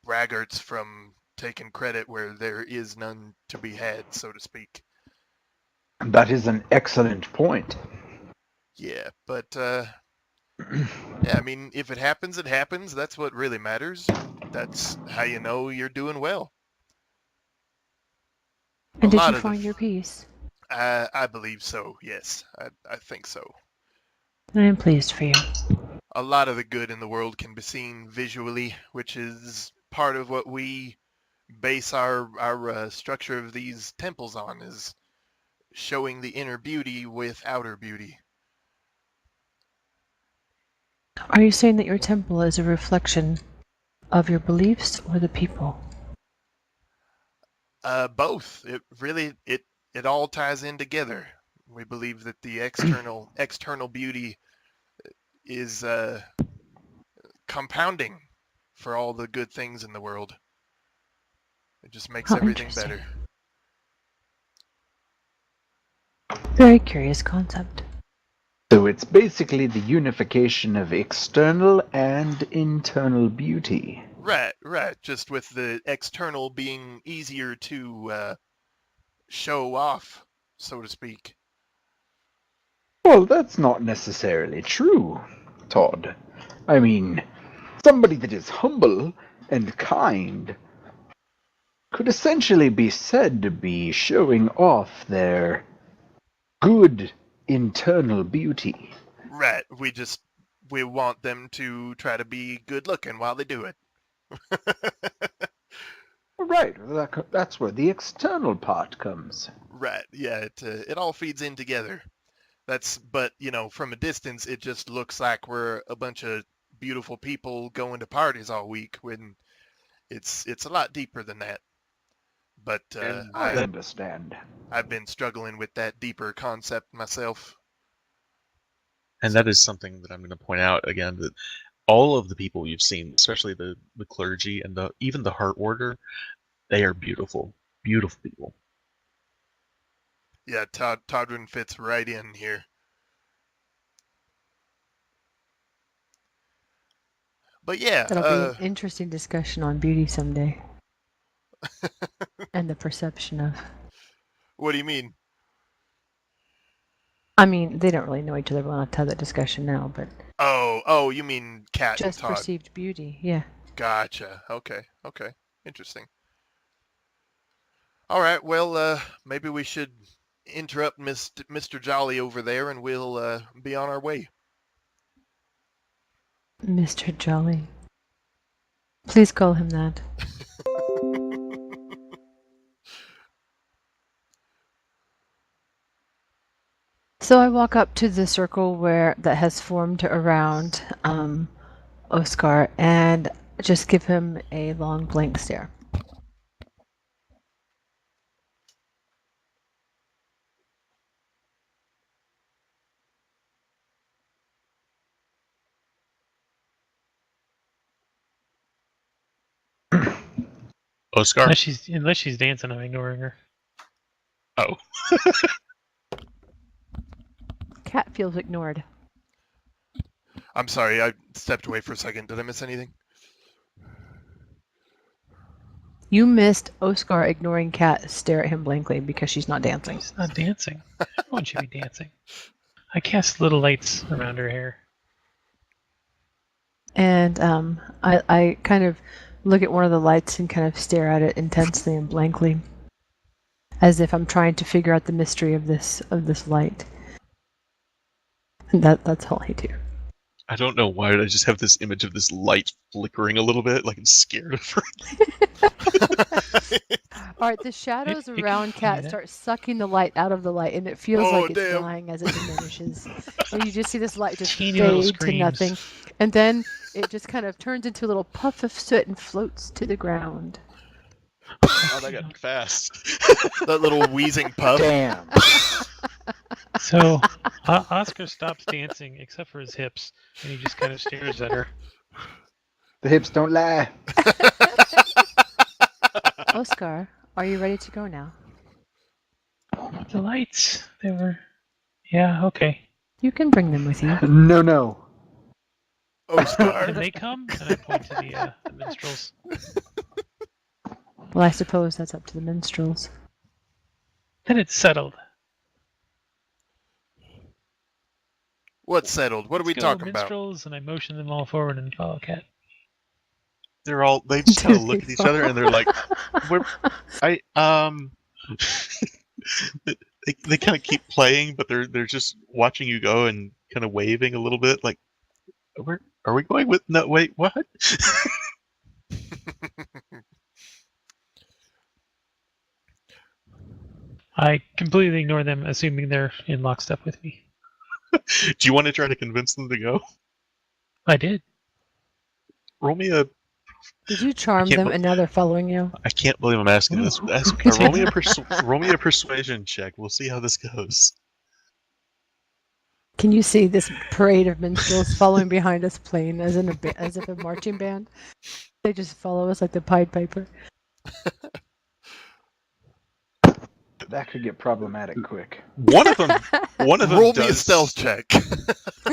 braggarts from taking credit where there is none to be had, so to speak. That is an excellent point. Yeah, but yeah, I mean, if it happens, it happens. That's what really matters. That's how you know you're doing well. And A did you lot of the find your peace? I believe so, yes. I think so. I am pleased for you. A lot of the good in the world can be seen visually, which is part of what we base our structure of these temples on, is showing the inner beauty with outer beauty. Are you saying that your temple is a reflection of your beliefs or the people? Both. It really it all ties in together. We believe that the external beauty is compounding for all the good things in the world. It just makes How everything interesting. better. Very curious concept. So it's basically the unification of external and internal beauty. Right. Just with the external being easier to show off, so to speak. Well, that's not necessarily true, Todd. I mean, somebody that is humble and kind could essentially be said to be showing off their good internal beauty. Right. We want them to try to be good looking while they do it. Right, that's where the external part comes. Right. Yeah. It all feeds in together. But from a distance, it just looks like we're a bunch of beautiful people going to parties all week when it's a lot deeper than that. But And I that understand. I've been struggling with that deeper concept myself. and that is something that I'm going to point out again, that all of the people you've seen, especially the clergy and even the heart order, they are beautiful, beautiful people. Yeah, Todrin fits right in here. But yeah, That'll be an interesting discussion on beauty someday. And the perception of. what do you mean? I mean, they don't really know each other well enough to have that discussion now, but Oh, you mean Cat and just Todd? perceived beauty, yeah. Gotcha. Okay. Interesting. All right. Well, maybe we should interrupt Mr. Jolly over there, and we'll be on our way. Mr. Jolly. Please call him that. So I walk up to the circle that has formed around Oscar and just give him a long blank stare. Oscar? Unless she's dancing, I'm ignoring her. Oh. Cat feels ignored. I'm sorry, I stepped away for a second. Did I miss anything? You missed Oscar ignoring Cat stare at him blankly because she's not dancing. She's not dancing. Everyone should be dancing. I cast little lights around her hair. And I kind of look at one of the lights and kind of stare at it intensely and blankly, as if I'm trying to figure out the mystery of this light. And that's all I do. I don't know why, I just have this image of this light flickering a little bit, like I'm scared of her. All right, the shadows It around can Cat do that. start sucking the light out of the light, and it feels Oh, like it's damn. dying as it diminishes. And you just see this light just Teeny little fade to screams. nothing, and then it just kind of turns into a little puff of soot and floats to the ground. Oh, that got fast. That little wheezing puff. Damn. So Oscar stops dancing except for his hips, and he just kind of stares at her. The hips don't lie. Oscar, are you ready to go now? The lights, they were... Yeah, okay. You can bring them with you. No. Oh, Can Scar. they come? And I point to the minstrels. Well, I suppose that's up to the minstrels. Then it's settled. What's settled? What are we Let's go, talking about? minstrels, and I motion them all forward and follow Cat. They just kind of look at each other and they're like, they kind of keep playing, but they're just watching you go and kind of waving a little bit, like, are we going with, no, wait, what? I completely ignore them, assuming they're in lockstep with me. Do you want to try to convince them to go? I did. Roll me a, Did you charm can't them bel- and now they're following you? I can't believe I'm asking this. Ooh, who can say Roll me that? roll me a persuasion check. We'll see how this goes. Can you see this parade of minstrels following behind us playing as if a marching band? They just follow us like the Pied Piper. That could get problematic quick. One of them Roll me a does, stealth check.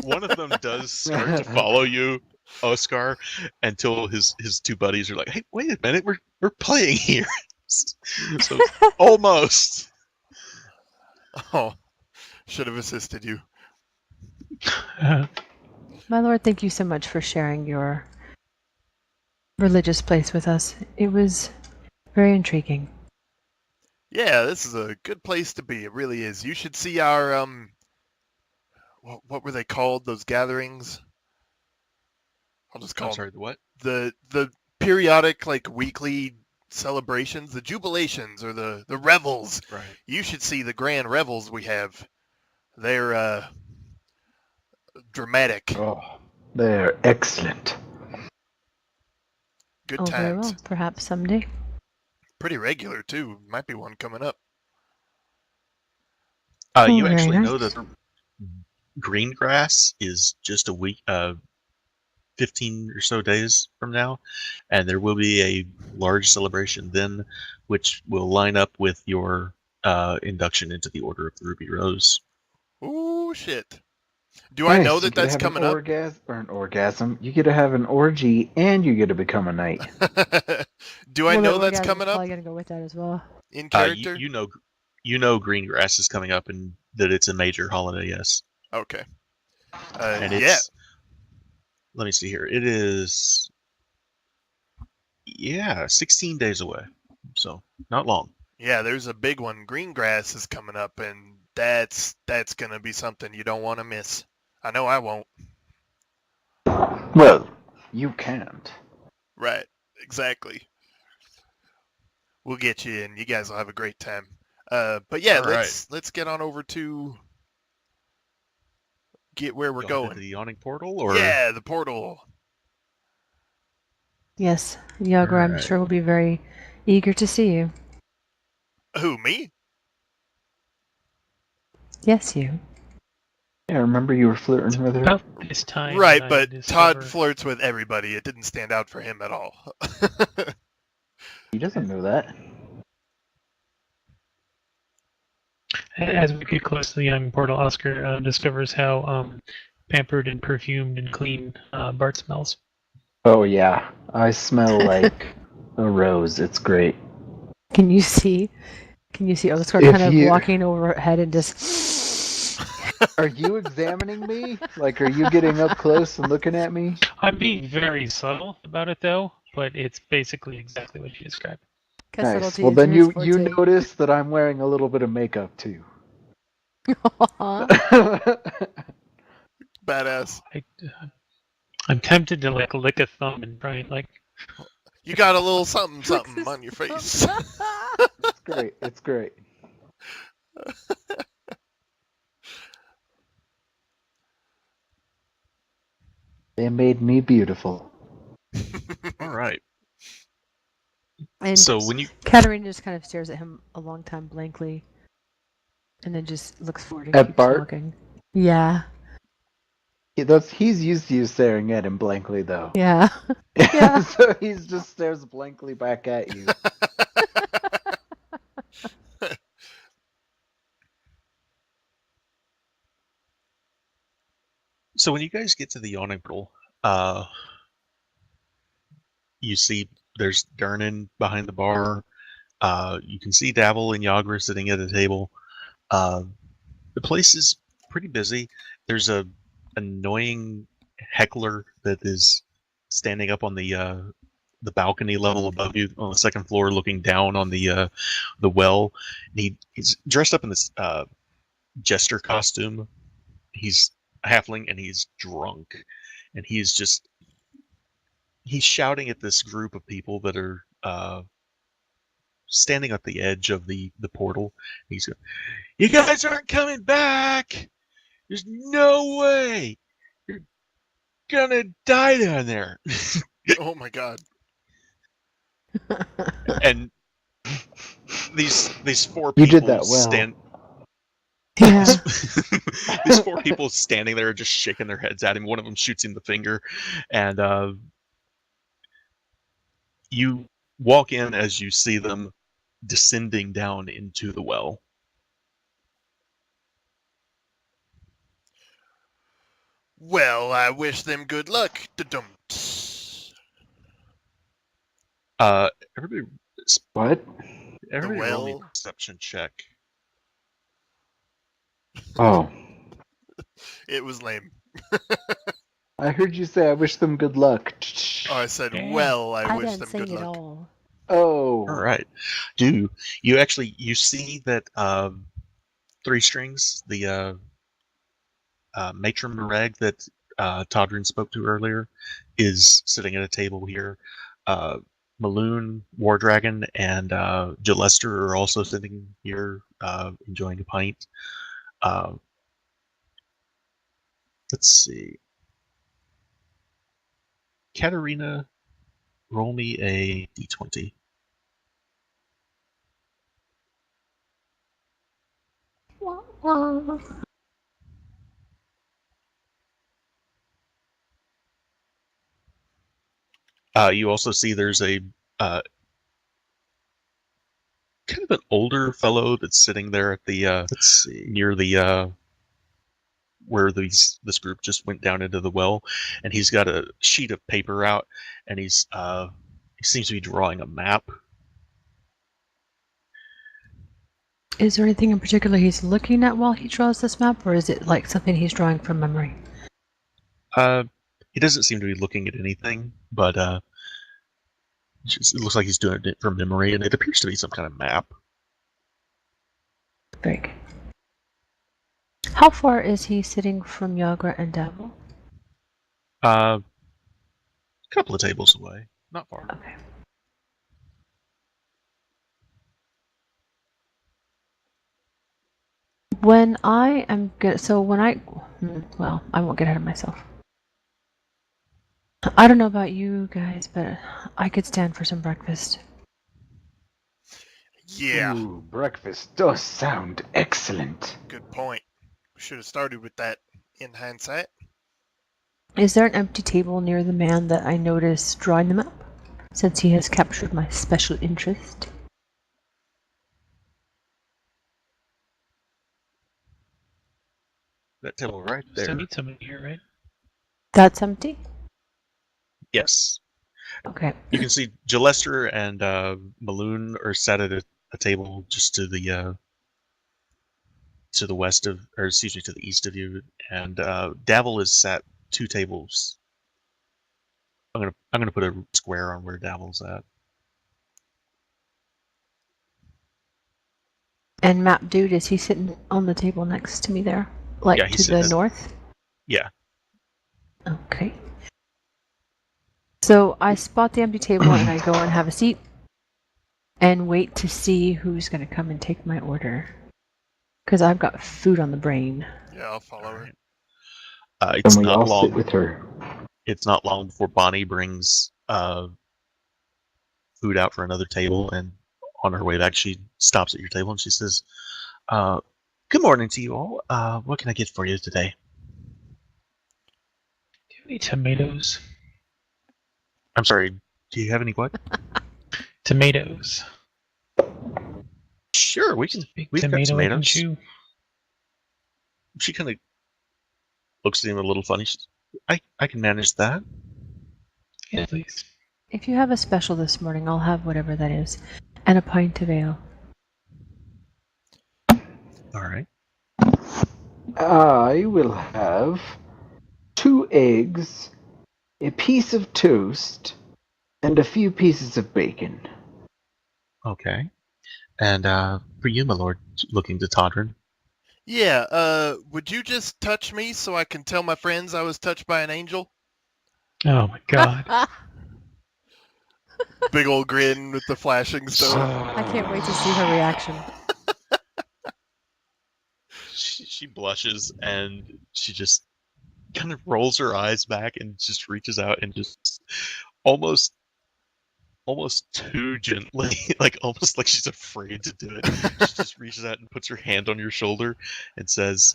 One of them does start to follow you, Oscar, until his two buddies are like, "Hey, wait a minute, we're playing here." So almost. Oh, should have assisted you. My lord, thank you so much for sharing your religious place with us. It was very intriguing. Yeah, this is a good place to be. It really is. You should see our what were they called? Those gatherings? I'll just call I'm them sorry, the what? the periodic, like, weekly celebrations, the jubilations or the revels. Right. You should see the grand revels we have. They're dramatic. Oh, they're excellent. Good Oh, very times. well. Perhaps someday. Pretty regular too. Might be one coming up. You very actually nice. know that green grass is just a week, 15 or so days from now, and there will be a large celebration then, which will line up with your induction into the Order of the Ruby Rose. Ooh, shit. Do I Nice, know you that get to that's have coming an up? an orgasm. You get to have an orgy, and you get to become a knight. Do I Well, know the that's orgasm's coming up probably gonna go with that as well. in character? You know green grass is coming up and that it's a major holiday. Yes. Okay. And Yeah. it's, let me see here. It is, 16 days away. So not long. Yeah, there's a big one. Green grass is coming up, and that's gonna be something you don't want to miss. I know I won't. Well, you can't. Right. Exactly. We'll get you in. You guys will have a great time. But yeah, All right. let's get on over to get where we're Go going. into the yawning portal, or Yeah, the portal. Yes, Yager, I'm Alright. sure will be very eager to see you. Who, me? Yes, you. Yeah, remember you were flirting with her? About this time. Right, I but discover- Todd flirts with everybody. It didn't stand out for him at all. He doesn't know that. As we get close to the young portal, Oscar discovers how pampered and perfumed and clean Bart smells. Oh yeah, I smell like a rose. It's great. Can you see Oscar If kind of you- walking overhead and just... Are you examining me? Like, are you getting up close and looking at me? I'm being very subtle about it, though, but it's basically exactly what you described. Guess Nice. subtlety Well, is then his you forte. notice that I'm wearing a little bit of makeup too. Badass. I'm tempted to like lick a thumb and try and like. You got a little something on your face. It's great. It's great. They made me beautiful. All right. And So when you Katarina just kind of stares at him a long time blankly, and then just looks forward and At keeps Bart? walking. Yeah. He's used to you staring at him blankly, though. Yeah. Yeah. So he just stares blankly back at you. So when you guys get to the yawning portal, you see there's Dernan behind the bar. You can see Davil and Yagra sitting at a table. The place is pretty busy. There's a annoying heckler that is standing up on the balcony level above you on the second floor, looking down on the well. And he's dressed up in this jester costume. He's a halfling and he's drunk, and he's shouting at this group of people that are standing at the edge of the portal. He's going, "You guys aren't coming back! There's no way! You're gonna die down there!" Oh my god. And these four You people did that well. stand. Yeah. These four people standing there just shaking their heads at him. One of them shoots him the finger, and you walk in as you see them descending down into the well. Well, I wish them good luck. Da-dum. Everybody, What? roll me a well. perception check. Oh. It was lame. I heard you say I wish them good luck. Oh, I said, Damn. well, I I wish didn't them sing good it luck. all. Oh. All right. You see that Three Strings, the matron Mareg that Todrin spoke to earlier, is sitting at a table here. Maloon, War Dragon, and Gillester are also sitting here enjoying a pint. Let's see. Katarina, roll me a d20. You also see there's a kind of an older fellow that's sitting there at the let's see, near the where this group just went down into the well, and he's got a sheet of paper out, and he seems to be drawing a map. Is there anything in particular he's looking at while he draws this map, or is it like something he's drawing from memory? He doesn't seem to be looking at anything, but it looks like he's doing it from memory, and it appears to be some kind of map. Very good. How far is he sitting from Yagra and Davil? A couple of tables away, not far. Okay. When I am good, so when I won't get ahead of myself. I don't know about you guys, but I could stand for some breakfast. Yeah, Ooh, breakfast does sound excellent. good point. We should have started with that in hindsight. Is there an empty table near the man that I noticed drawing the map? since he has captured my special interest. That table right Still there. need somebody here, right? That's empty? Yes. Okay. You can see Gillester and Maloon are sat at a table just to the west of, or excuse me, to the east of you, and Davil is sat 2 tables. I'm gonna put a square on where Davil's at. And Map Dude, is he sitting on the table next to me there? Like Yeah, he's to sitting the at- north? Yeah. Okay. So I spot the empty table and I go and have a seat and wait to see who's going to come and take my order. Because I've got food on the brain. Yeah, I'll follow her. It's And we not all long. sit with her. It's not long before Bonnie brings food out for another table, and on her way back, she stops at your table and she says, "Good morning to you all. What can I get for you today?" Do you have any tomatoes? I'm sorry. Do you have any what? Tomatoes. Sure, we've Just a big got tomato I can tomatoes. chew. She kind of looks at him a little funny. She says, I can manage that. Yeah, please. If you have a special this morning, I'll have whatever that is. And a pint of ale. All right. I will have 2 eggs, a piece of toast, and a few pieces of bacon. Okay. And for you, my lord, looking to Todrin. Yeah, would you just touch me so I can tell my friends I was touched by an angel? Oh my god. Big old grin with the flashing stone. I can't wait to see her reaction. She blushes and she just kind of rolls her eyes back and just reaches out and just almost too gently, like almost like she's afraid to do it. She just reaches out and puts her hand on your shoulder and says,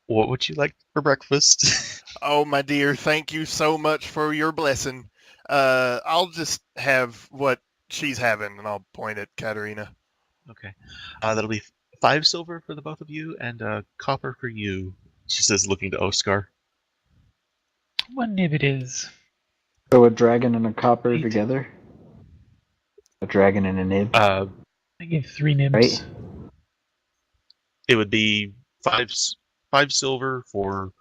"What would you like for breakfast?" Oh, my dear, thank you so much for your blessing. I'll just have what she's having, and I'll point at Katerina. Okay. That'll be 5 silver for the both of you and copper for you, she says, looking to Oscar. What nib it is. So a dragon and a copper Eight. together? A dragon and a nib, Uh, I give 3 nibs. right? it would be 5 silver for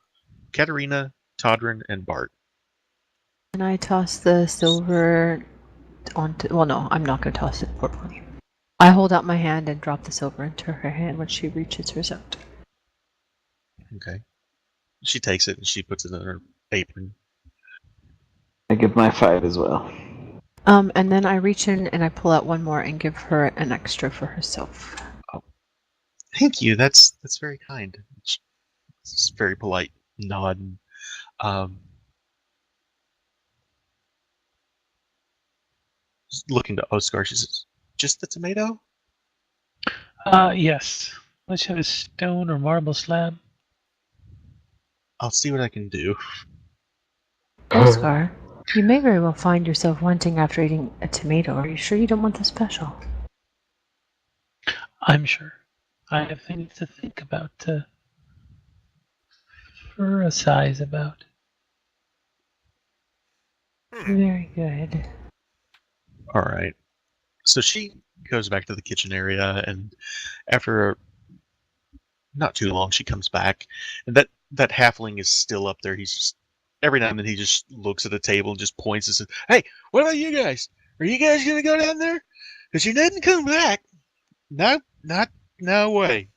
Katerina, Todrin, and Bart. And I toss the silver onto. Well, no, I'm not going to toss it. Poor Bonnie. I hold out my hand and drop the silver into her hand when she reaches hers out. Okay. She takes it and she puts it in her apron. I give my 5 as well. And then I reach in and I pull out one more and give her an extra for herself. Thank you. That's very kind. It's very polite nod. Looking to Oscar, she says, "Just the tomato?" Yes. Let's have a stone or marble slab. I'll see what I can do. Oscar, you may very well find yourself wanting after eating a tomato. Are you sure you don't want the special? I'm sure. I have things to think about, to fantasize about. Very good. All right. So she goes back to the kitchen area, and after not too long, she comes back, and that halfling is still up there. He's just every now and then he just looks at the table and just points and says, "Hey, what about you guys? Are you guys gonna go down there? Because you didn't come back. No way."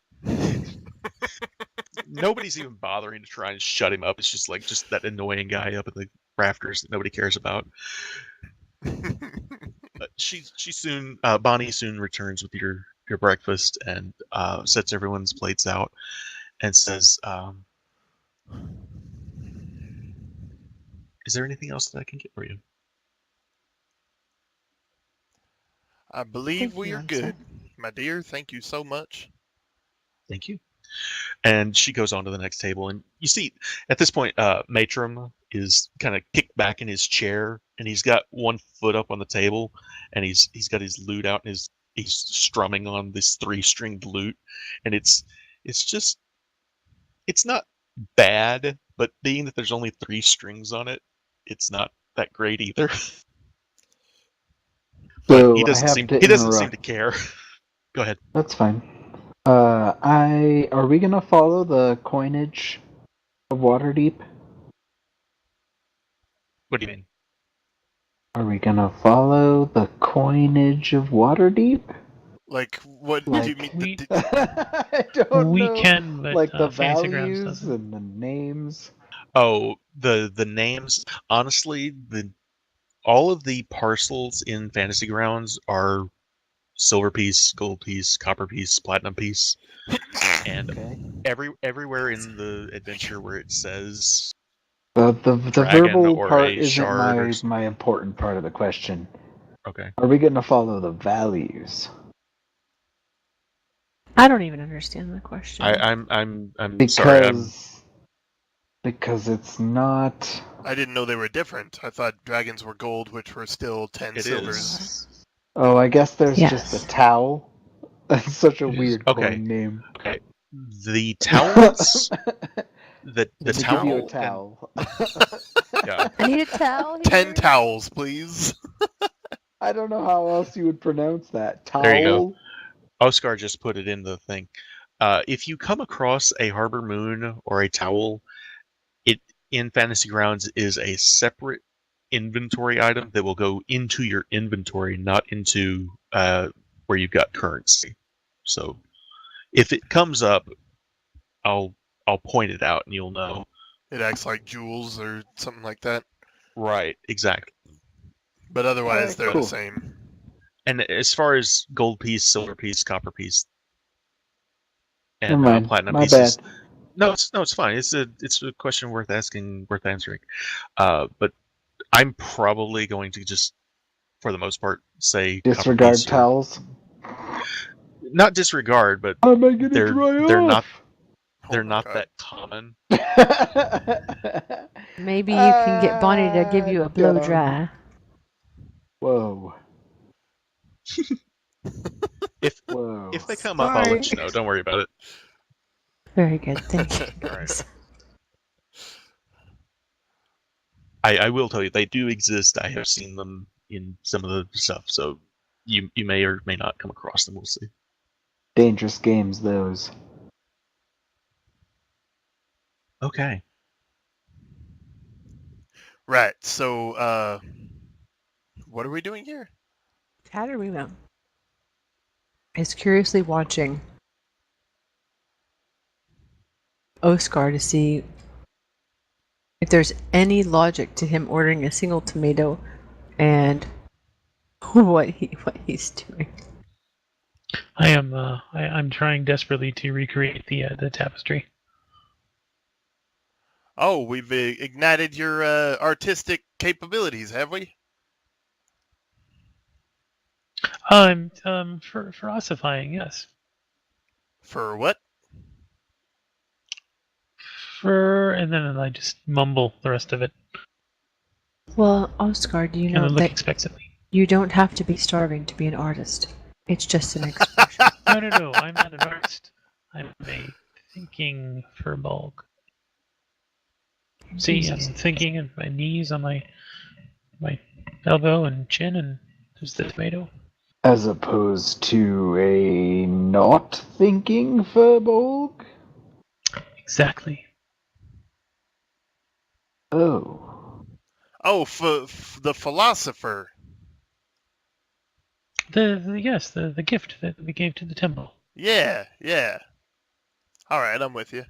Nobody's even bothering to try and shut him up. It's just like just that annoying guy up in the rafters that nobody cares about. Bonnie soon returns with your breakfast and sets everyone's plates out and says, "Is there anything else that I can get for you?" I believe Thank we you, are I'm good. My dear, thank you so much. Thank you. And she goes on to the next table, and you see at this point, Matrim is kind of kicked back in his chair, and he's got one foot up on the table, and he's got his lute out, and he's strumming on this 3-stringed lute, and it's just it's not bad, but being that there's only 3 strings on it, it's not that great either. But So he I doesn't have seem to he doesn't seem interrupt. to care. Go ahead. That's fine. Are we gonna follow the coinage of Waterdeep? What do you mean? Are we gonna follow the coinage of Waterdeep? Like, what do Like you mean? we- I don't we know. can, but Like the Fantasy Grounds values doesn't. and the names. Oh, the names. Honestly, all of the parcels in Fantasy Grounds are silver piece, gold piece, copper piece, platinum piece, and Okay. everywhere in the adventure where it says The dragon verbal or part a isn't shard or my important part of the question. okay. Are we gonna follow the values? I don't even understand the question. I'm sorry. Because it's not. I didn't know they were different. I thought dragons were gold, which were still 10 It silvers. is. Oh, I guess there's just Yes. a towel. That's such a It is- weird Okay. coin name. Okay. The towels. the Let me towel. give you a and- towel. yeah. I need a towel here. 10 towels, please. I don't know how else you would pronounce that. Towel. There you go. Oscar just put it in the thing. If you come across a harbor moon or a towel, it in Fantasy Grounds is a separate inventory item that will go into your inventory, not into where you've got currency. So if it comes up, I'll point it out and you'll know. It acts like jewels or something like that. Right, exactly. But otherwise, Alright, they're cool. the same. And as far as gold piece, silver piece, copper piece, Never and mind. platinum My pieces. bad. No, it's fine. It's a question worth asking, worth answering. But I'm probably going to just, for the most part, say copper Disregard piece or- towels. not disregard, but How am I gonna they're dry they're not off? they're Oh my not God. that common. Maybe you can get Bonnie to give you a blow Done. dry. Whoa. If Whoa. if they come up, I'll Sorry. let you know. Don't worry about it. Very good, thank you. All right. I will tell you they do exist. I have seen them in some of the stuff, so you may or may not come across them. We'll see. Dangerous games, those. Okay. Right, so, what are we doing here? Katarina is curiously watching Oscar to see if there's any logic to him ordering a single tomato and what he's doing. I'm trying desperately to recreate the tapestry. Oh, we've ignited your artistic capabilities, have we? For ossifying, yes. For what? And then I just mumble the rest of it, Well, Oscar, do you and know then look that expectantly. you don't have to be starving to be an artist? It's just an expression. No, I'm not an artist. I'm a thinking furball. See, I'm thinking, and my knees on my elbow and chin, and there's the tomato. As opposed to a not thinking Furbolg? Exactly. Oh. Oh, the philosopher. The gift that we gave to the temple. Yeah. All right, I'm with you.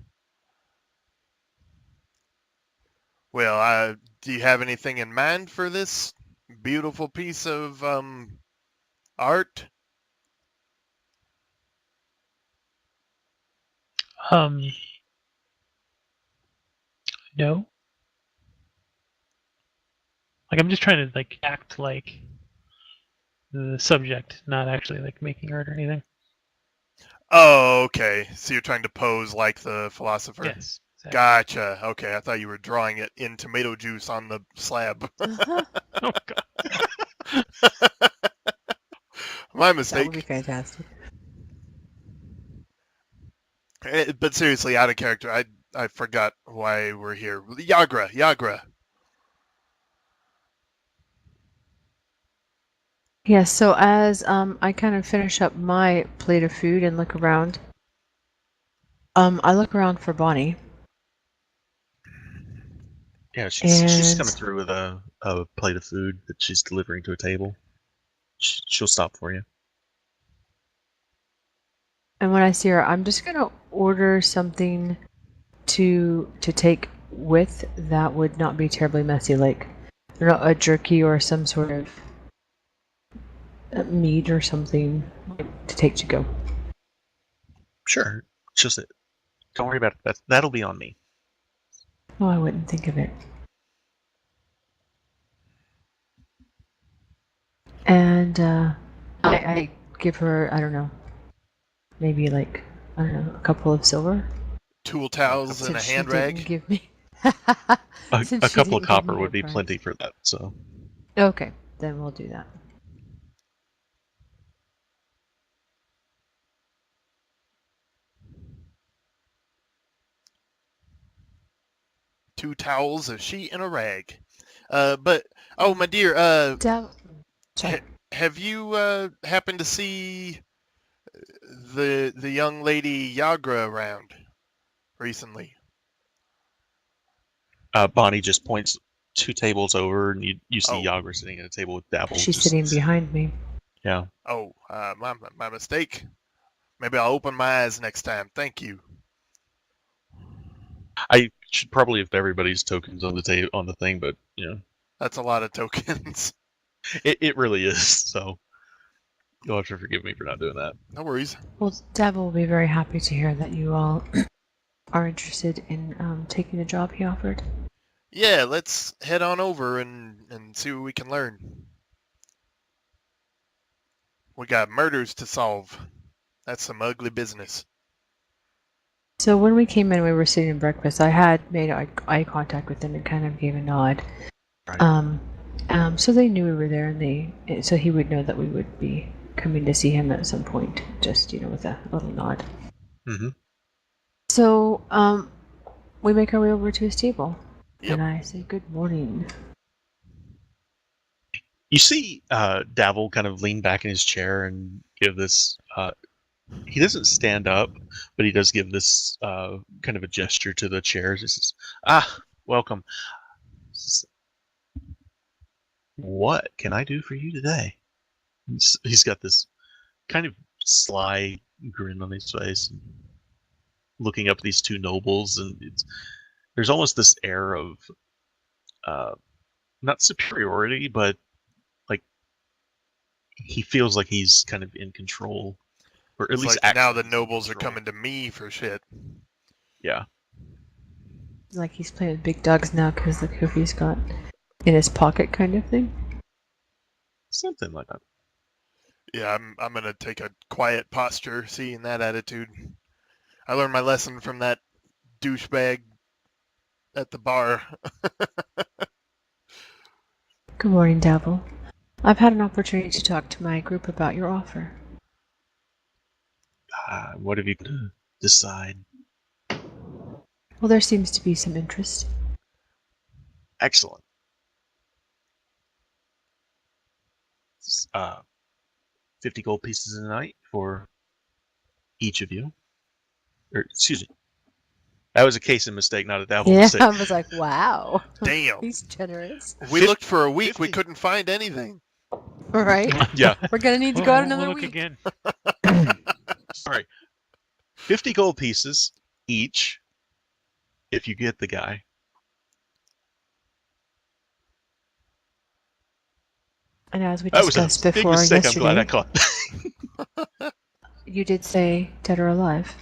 Well, do you have anything in mind for this beautiful piece of art? No. Like, I'm just trying to act like the subject, not actually making art or anything. Oh, okay. So you're trying to pose like the philosopher. Yes. Gotcha. Okay, I thought you were drawing it in tomato juice on the slab. Uh-huh. Oh god. My That would be mistake. fantastic. But seriously, out of character, I forgot why we're here. Yagra. Yes, so as I kind of finish up my plate of food and look around, I look around for Bonnie. Yeah, she's coming And through with a plate of food that she's delivering to a table. She'll stop for you. and when I see her, I'm just gonna order something to take with that would not be terribly messy, like a jerky or some sort of meat or something to take to go. Sure. Just don't worry about it. That'll be on me. Oh, I wouldn't think of it. And I give her, I don't know, maybe like, I don't know, a couple of silver. Tool towels and a Since she hand didn't rag. give me. A Since she couple of didn't give copper me would her be price. plenty for that. So Okay, then we'll do that. Two towels, a sheet, and a rag. But my dear, Sorry. have you happened to see the young lady Yagra around recently? Bonnie just points 2 tables over, and you see Oh. Yagra sitting at a table with Dabble. She's Just, sitting behind me. yeah. Oh, my mistake. Maybe I'll open my eyes next time. Thank you. I should probably have everybody's tokens on the thing, but That's a lot of tokens. it really is. So you'll have to forgive me for not doing that. No worries. Well, Deb will be very happy to hear that you all are interested in taking the job he offered. Yeah, let's head on over and see what we can learn. We got murders to solve. That's some ugly business. So when we came in, we were sitting at breakfast. I had made eye contact with them and kind of gave a nod. Right. So they knew we were there, and so he would know that we would be coming to see him at some point. Just with a little nod. Mm-hmm. So we make our way over to his table, Yep. and I say good morning. You see Davil kind of lean back in his chair and give this. He doesn't stand up, but he does give this kind of a gesture to the chairs. He says, welcome. What can I do for you today? He's got this kind of sly grin on his face, looking up at these 2 nobles, and there's almost this air of not superiority, but like he feels like he's kind of in control, or at It's least like now acts the like he's in nobles are control. coming to me for shit. Yeah. Like he's playing with big dogs now because look who he's got in his pocket, kind of thing. Something like that. Yeah, I'm gonna take a quiet posture, seeing that attitude. I learned my lesson from that douchebag at the bar. Good morning, Devil. I've had an opportunity to talk to my group about your offer. What have you to decide? Well, there seems to be some interest. Excellent. 50 gold pieces a night for each of you. Or, excuse me. That was a case of mistake, not a Davil Yeah, mistake. I was like, wow. Damn. He's generous. We looked for a week. 50. We couldn't find anything. All right. Yeah. We're going to need to go out We'll another look week. again. Sorry. 50 gold pieces each if you get the guy. And as we That was discussed a big before mistake. I'm glad I yesterday, caught. you did say dead or alive.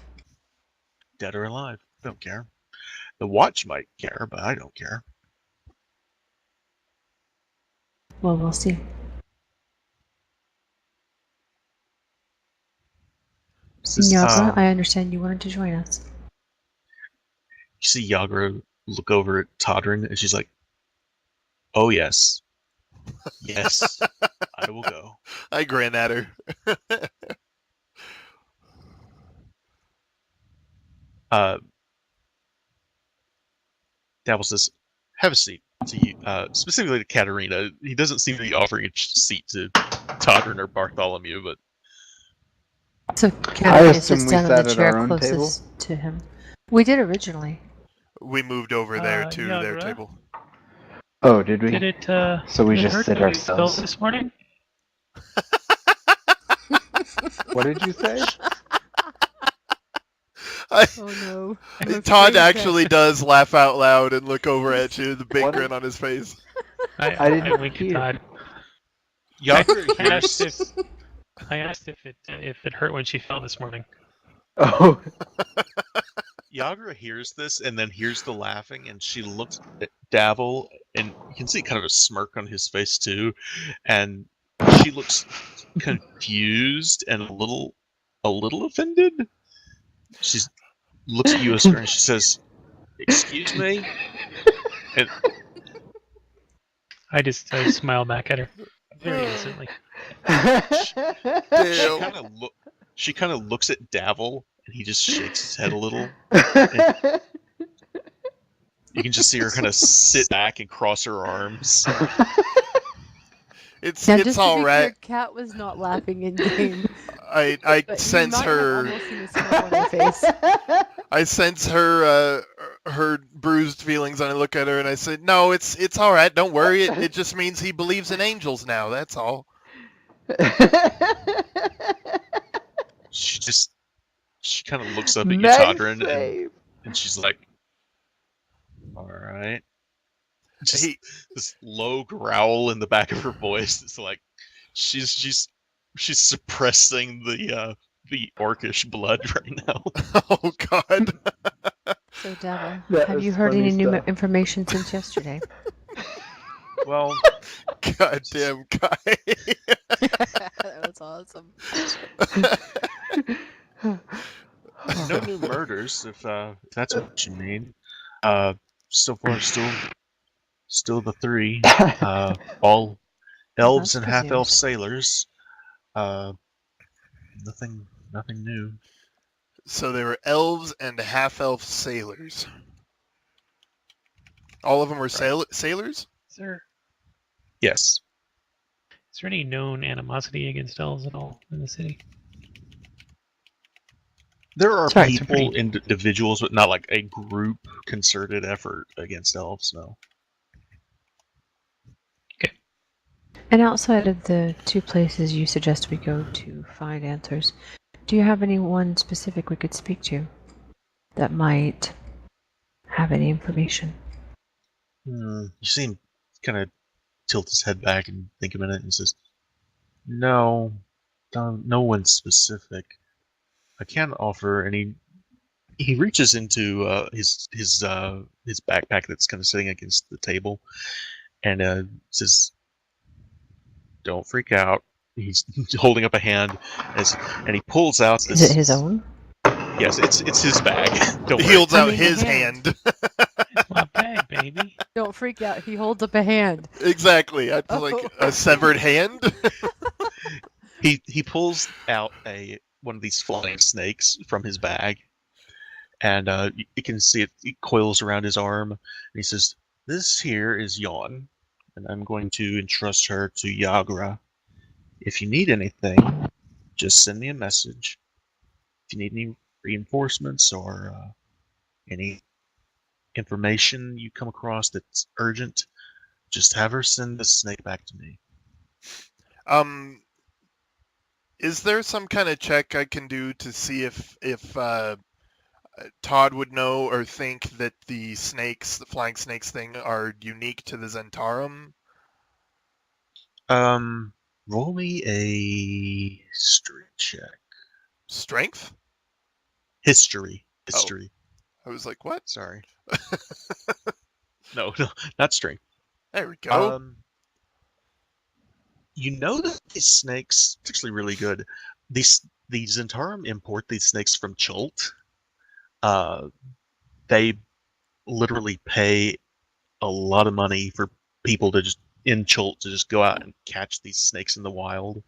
Dead or alive. Don't care. The watch might care, but I don't care. Well, we'll see. This is, Nyaga, I understand you wanted to join us. see Yagra look over at Todrin, and she's like, "Oh yes, yes, I will go." I grin at her. Davil says, "Have a seat." To you, specifically to Katerina. He doesn't seem to be offering a seat to Todrin or Bartholomew, but So Katarina assume sits we down in sat the at chair our own closest to him. We did originally. We moved over there to their Yagra? table. Oh, did we? Did it? So we did it just hurt sit when you fell ourselves. this morning? What did you say? I, Oh no. Todd actually does laugh out loud and look over at you, the big What grin is- on his face. I didn't winked at hear. Todd. Yagra I asked hears. if it hurt when she fell this morning. Oh, Yagra hears this and then hears the laughing, and she looks at Davil, and you can see kind of a smirk on his face too, and she looks confused and a little offended. She looks at you, Oscar, and she says, "Excuse me." And I just smile back at her very innocently. Damn. she kind of looks at Davil, and he just shakes his head a little. You can just see her kind of sit back and cross her arms. It's Now, it's just to all be right. clear, Kat was not laughing in game. I But sense you might her. have almost seen a smile on her face. I sense her bruised feelings, and I look at her and I said, "No, it's all right. Don't worry. It just means he believes in angels now. That's all." She kind of looks up at you, Nice Todrin, save. and she's like, "All right." Just He this low growl in the back of her voice. It's like she's suppressing the orcish blood right now. oh god. So, Davil, That have you is heard funny any new stuff. information since yesterday? Well, Goddamn guy. That was awesome. no new murders, if that's what you mean. So far, still the three. All elves that's and good half-elf news. sailors. Nothing new. So they were elves and half-elf sailors. All of them were sailors? Yes. Is there any known animosity against elves at all in the city? There are Sorry, it's a people, pretty- individuals, but not like a group concerted effort against elves, no. And outside of the two places you suggest we go to find answers, do you have anyone specific we could speak to that might have any information? You see him kind of tilt his head back and think a minute and says, "No, no one specific. I can't offer any." He reaches into his backpack that's kind of sitting against the table, and says, "Don't freak out." He's holding up a hand, and he pulls out this. Is it his own? Yes, it's his bag. Don't He worry. holds I out mean, the his hand. hand. It's my bag, baby. Don't freak out. He holds up a hand. Exactly. I'd put, like a severed hand. He pulls out one of these flying snakes from his bag, and you can see it coils around his arm. And he says, "This here is Yawn, and I'm going to entrust her to Yagra. If you need anything, just send me a message. If you need any reinforcements or any information you come across that's urgent, just have her send the snake back to me." Is there some kind of check I can do to see if Todd would know or think that the flying snakes thing, are unique to the Zentarum? Roll me a history check. Strength? History. I was like, what? Sorry. No, not strength. There we go. You know that these snakes, it's actually really good. The Zentarum import these snakes from Chult. They literally pay a lot of money for people to just in Chult to just go out and catch these snakes in the wild,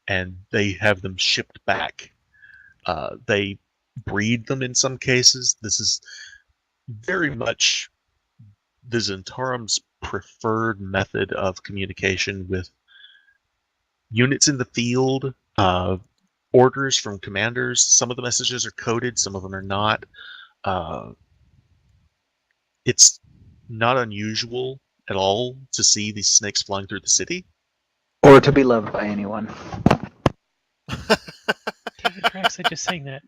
and they have them shipped back. They breed them in some cases. This is very much the Zentarim's preferred method of communication with units in the field, orders from commanders. Some of the messages are coded, some of them are not. It's not unusual at all to see these snakes flying through the city. Or to be loved by anyone. David Drax, I just saying that.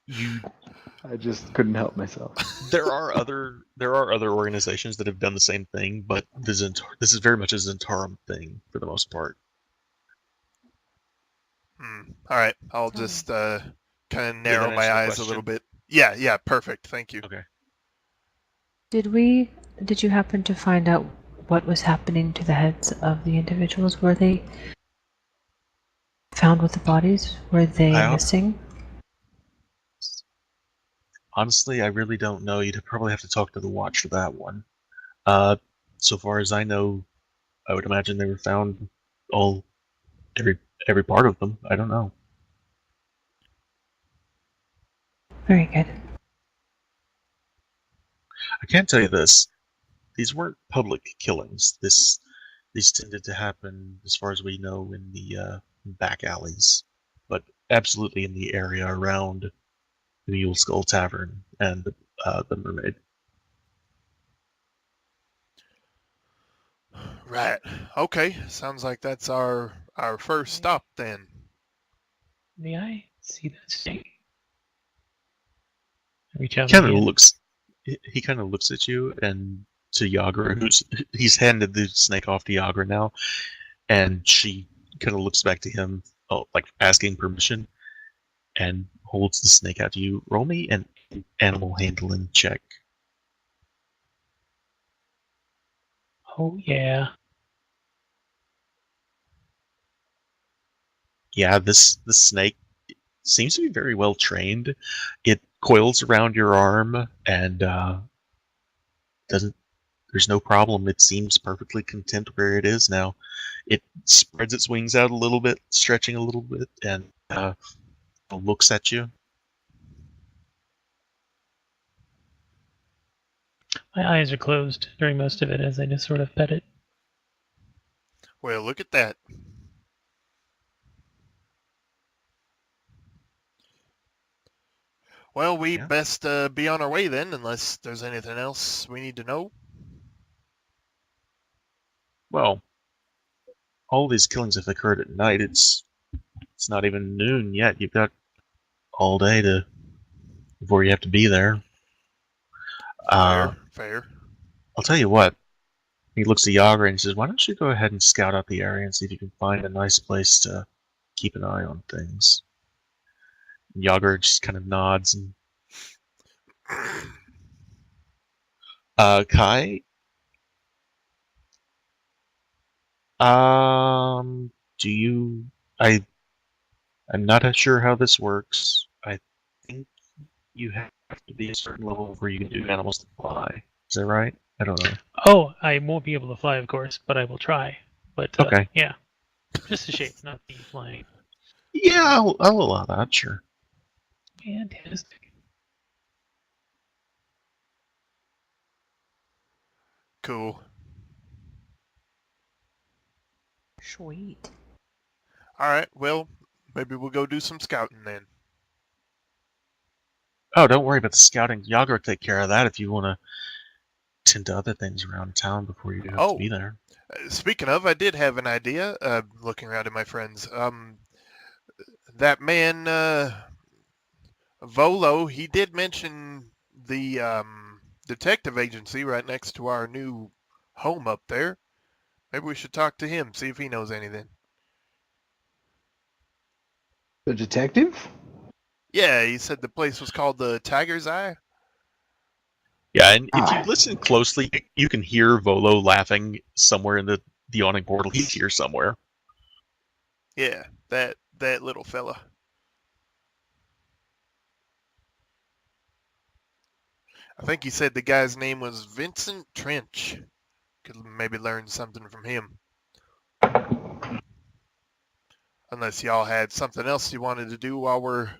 You I just couldn't help myself. there are other organizations that have done the same thing, but this is very much a Zentarum thing for the most part. All right, I'll just kind of narrow that my answer the eyes a little question? bit. Yeah, perfect. Thank you. Okay. Did you happen to find out what was happening to the heads of the individuals? Were they found with the bodies? Were they missing? Honestly, I really don't know. You'd probably have to talk to the watch for that one. So far as I know, I would imagine they were found every part of them. I don't know. Very good. I can tell you this: these weren't public killings. These tended to happen, as far as we know, in the back alleys, but absolutely in the area around the Mule Skull Tavern and the Mermaid. Right. Okay. Sounds like that's our first stop then. May I see that snake? Reach out. Kind of looks. He kind of looks at you and to Yagra, he's handed the snake off to Yagra now, and she kind of looks back to him, like asking permission, and holds the snake out to you. Roll me an animal handling check. Oh yeah. Yeah, this snake seems to be very well trained. It coils around your arm and doesn't. There's no problem. It seems perfectly content where it is now. It spreads its wings out a little bit, stretching a little bit, and looks at you. My eyes are closed during most of it as I just sort of pet it. Well, look at that. Well, we best be on our way then, unless there's anything else we need to know. Well, all these killings have occurred at night. It's not even noon yet. You've got all day before you have to be there. Fair. I'll tell you what. He looks at Yagra and he says, "Why don't you go ahead and scout out the area and see if you can find a nice place to keep an eye on things?" And Yagra just kind of nods and Kai, do you? I'm not sure how this works. I think you have to be a certain level where you can do animals to fly. Is that right? I don't know. Oh, I won't be able to fly, of course, but I will try. But okay. Yeah, just a shape, not the flying. Yeah, I'll allow that. Sure. Fantastic. Cool. Sweet. All right. Well, maybe we'll go do some scouting then. Oh, don't worry about the scouting. Yagra will take care of that if you want to tend to other things around town before you have to be there. Speaking of, I did have an idea. Looking around at my friends, that man Volo, he did mention the detective agency right next to our new home up there. Maybe we should talk to him, see if he knows anything. The detective? Yeah, he said the place was called the Tiger's Eye. Yeah, and if you listen closely, you can hear Volo laughing somewhere in the yawning portal. He's here somewhere. Yeah, that little fella. I think he said the guy's name was Vincent Trench. Could maybe learn something from him. Unless y'all had something else you wanted to do while we're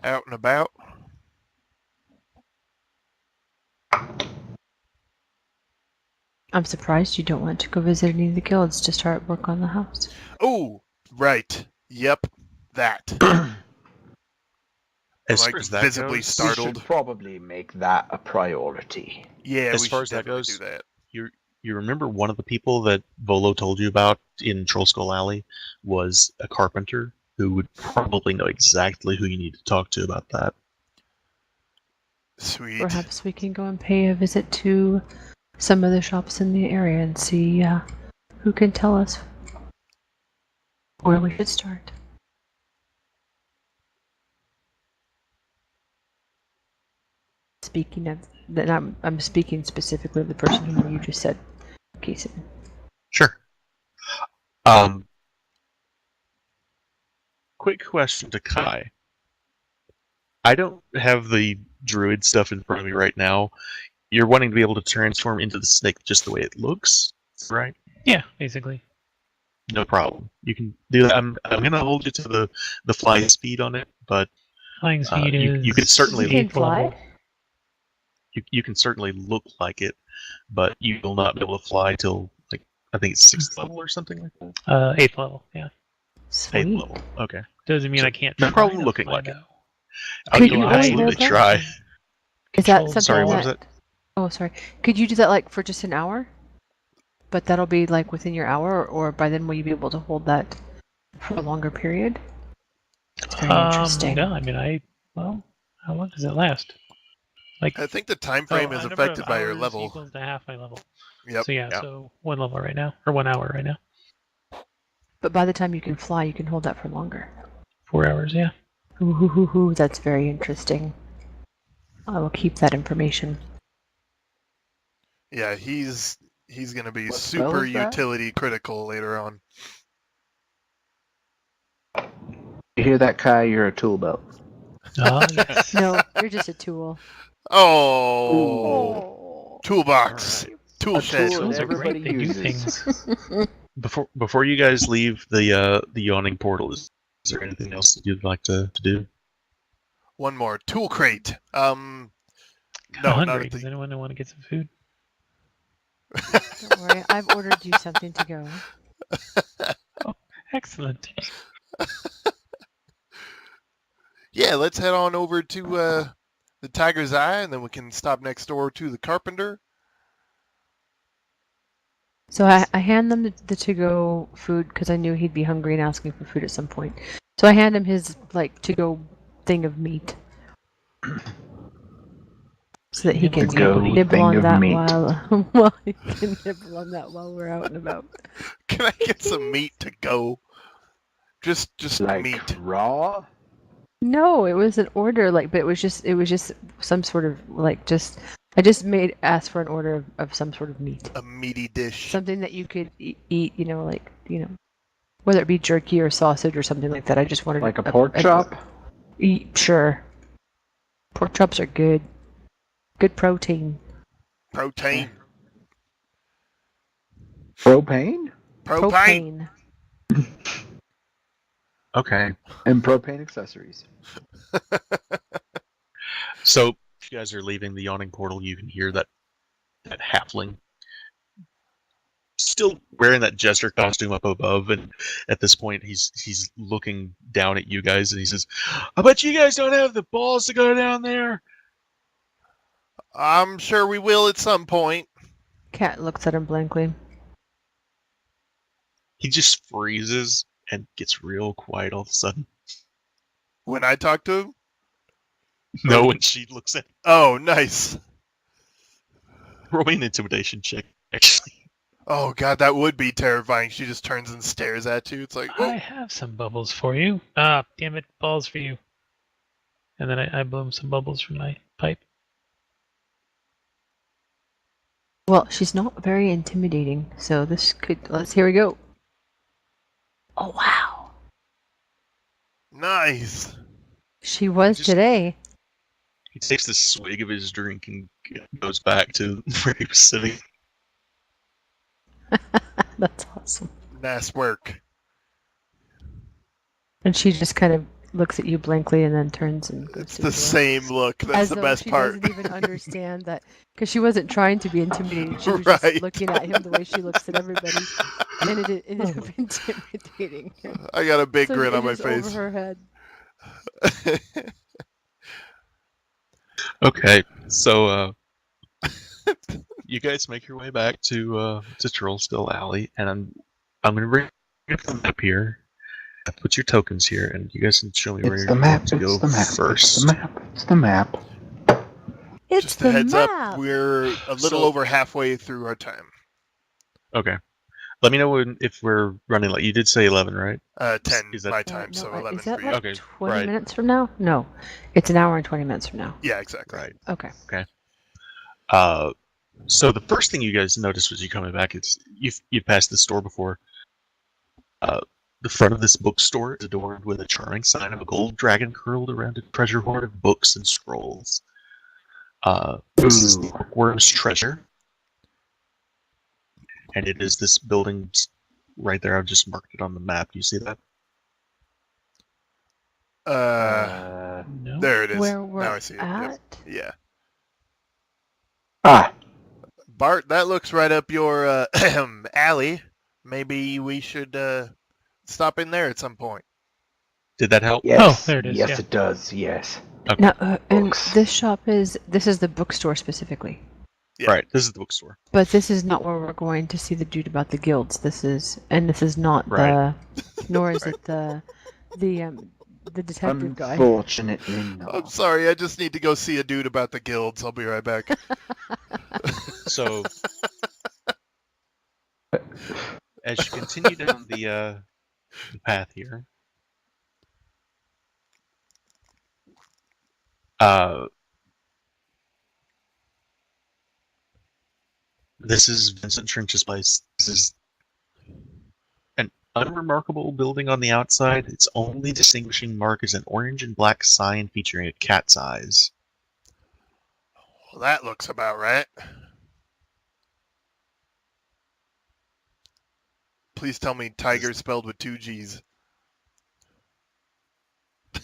out and about. I'm surprised you don't want to go visit any of the guilds to start work on the house. Oh, right. Yep, that. As Like far as that visibly goes, startled. We should probably make that a priority. Yeah, As we far should as that definitely goes, do that. you remember one of the people that Volo told you about in Troll Skull Alley was a carpenter who would probably know exactly who you need to talk to about that. Sweet. Perhaps we can go and pay a visit to some of the shops in the area and see who can tell us where we should start. Speaking of that, I'm speaking specifically of the person who you just said, Casey. Sure. Quick question to Kai. I don't have the druid stuff in front of me right now. You're wanting to be able to transform into the snake just the way it looks, right? Yeah, basically. No problem. You can do that. I'm gonna hold you to the fly speed on it, but Flying speed is you could certainly You can 8th fly? level. you can certainly look like it, but you will not be able to fly till like I think it's 6th level or something like that. 8th level, yeah. 8th Sweet. level. Okay. Doesn't mean So, I can't no try problem to looking fly, like it. though. Could You'll you absolutely hold that? try. Is that Control something Sorry, what was that? that? Oh, sorry. Could you do that like for just an hour? But that'll be like within your hour, or by then will you be able to hold that for a longer period? That's very interesting. No, I mean, well, how long does it last? Like, I think the time frame is a number of affected by your hours level. equals to half my level. Yep. So yeah, Yeah. so 1 level right now, or 1 hour right now. But by the time you can fly, you can hold that for longer. 4 hours, yeah. Ooh, that's very interesting. I will keep that information. Yeah, he's gonna be What spell super is that? utility critical later on. You hear that, Kai? You're a tool belt. Ah, yes. No, you're just a tool. Oh, toolbox, Alright. tool A shed. tool Tools are everybody great. They do uses. things. Before you guys leave the yawning portal, is there anything else that you'd like to do? One more tool crate. I'm No, hungry. not at Does the. anyone want to get some food? Don't worry, I've ordered you something to go. Excellent. Yeah, let's head on over to the Tiger's Eye, and then we can stop next door to the Carpenter. So I hand them the to-go food because I knew he'd be hungry and asking for food at some point. So I hand him his like to-go thing of meat, so that he can To-go nibble thing on of that meat. while he can nibble on that while we're out and about. Can I get some meat to go? Just Like meat. raw? No, it was an order but it was just some sort of I just asked for an order of some sort of meat. A meaty dish. Something that you could eat, whether it be jerky or sausage or something like that. I just wanted Like a pork chop? Sure. Pork chops are good. Good protein. Protein. Propane? Propane. Okay. And propane accessories. So if you guys are leaving the yawning portal, you can hear that halfling still wearing that jester costume up above, and at this point he's looking down at you guys and he says, I bet you guys don't have the balls to go down there. I'm sure we will at some point. Cat looks at him blankly. He just freezes and gets real quiet all of a sudden. When I talk to him? No, when she looks at Oh, nice. roll me an intimidation check, actually. Oh, God, that would be terrifying. She just turns and stares at you. It's like, I oh, have some bubbles for you. Ah, damn it, balls for you. And then I blow him some bubbles from my pipe. Well, she's not very intimidating, so here we go. Oh wow. nice. She was Just- today. He takes this swig of his drink and goes back to where he was sitting. That's awesome. Nice work. And she just kind of looks at you blankly and then turns and goes It's to the door. same look. That's As the though best she part. doesn't even understand that, because she wasn't trying to be intimidating. She was Right. just looking at him the way she looks at everybody, and it ended up intimidating her. I got a big So grin it on my is over face. her head. Okay, so you guys make your way back to Trollstill Alley, and I'm gonna bring up the map here. Put your tokens here, and you guys can show me where It's you're the going map. to go It's the map. first. It's the map. It's the map. It's Just the a heads map. up, we're a little So- over halfway through our time. Okay. Let me know if we're running late. You did say 11, right? 10 Is that- my time, no, so is 11 that for you. like Okay, 20 right. minutes from now? No, it's an hour and 20 minutes from now. Yeah, exactly. Right. Okay. So the first thing you guys noticed was you coming back. It's you've passed the store before. The front of this bookstore is adorned with a charming sign of a gold dragon curled around a treasure hoard of books and scrolls. This is the Bookworm's treasure, and it is this building right there. I've just marked it on the map. Do you see that? No. There it is. Where we're Now I see it. Yep. at? Yeah. Ah, Bart, that looks right up your alley. Maybe we should stop in there at some point. Did that help? yes. Oh, there it is, Yes, yeah. it does. Yes. Okay. Now, and Books. this is the bookstore specifically. Yeah. Right. This is the bookstore. But this is not where we're going to see the dude about the guilds. This is not Right. nor is it the detective guy. Unfortunately I'm not. sorry, I just need to go see a dude about the guilds. I'll be right back. So, as you continue down the path here, this is Vincent Trench's place. This is an unremarkable building on the outside. Its only distinguishing mark is an orange and black sign featuring a cat's eyes. Well, that looks about right. Please tell me tiger spelled with 2 G's.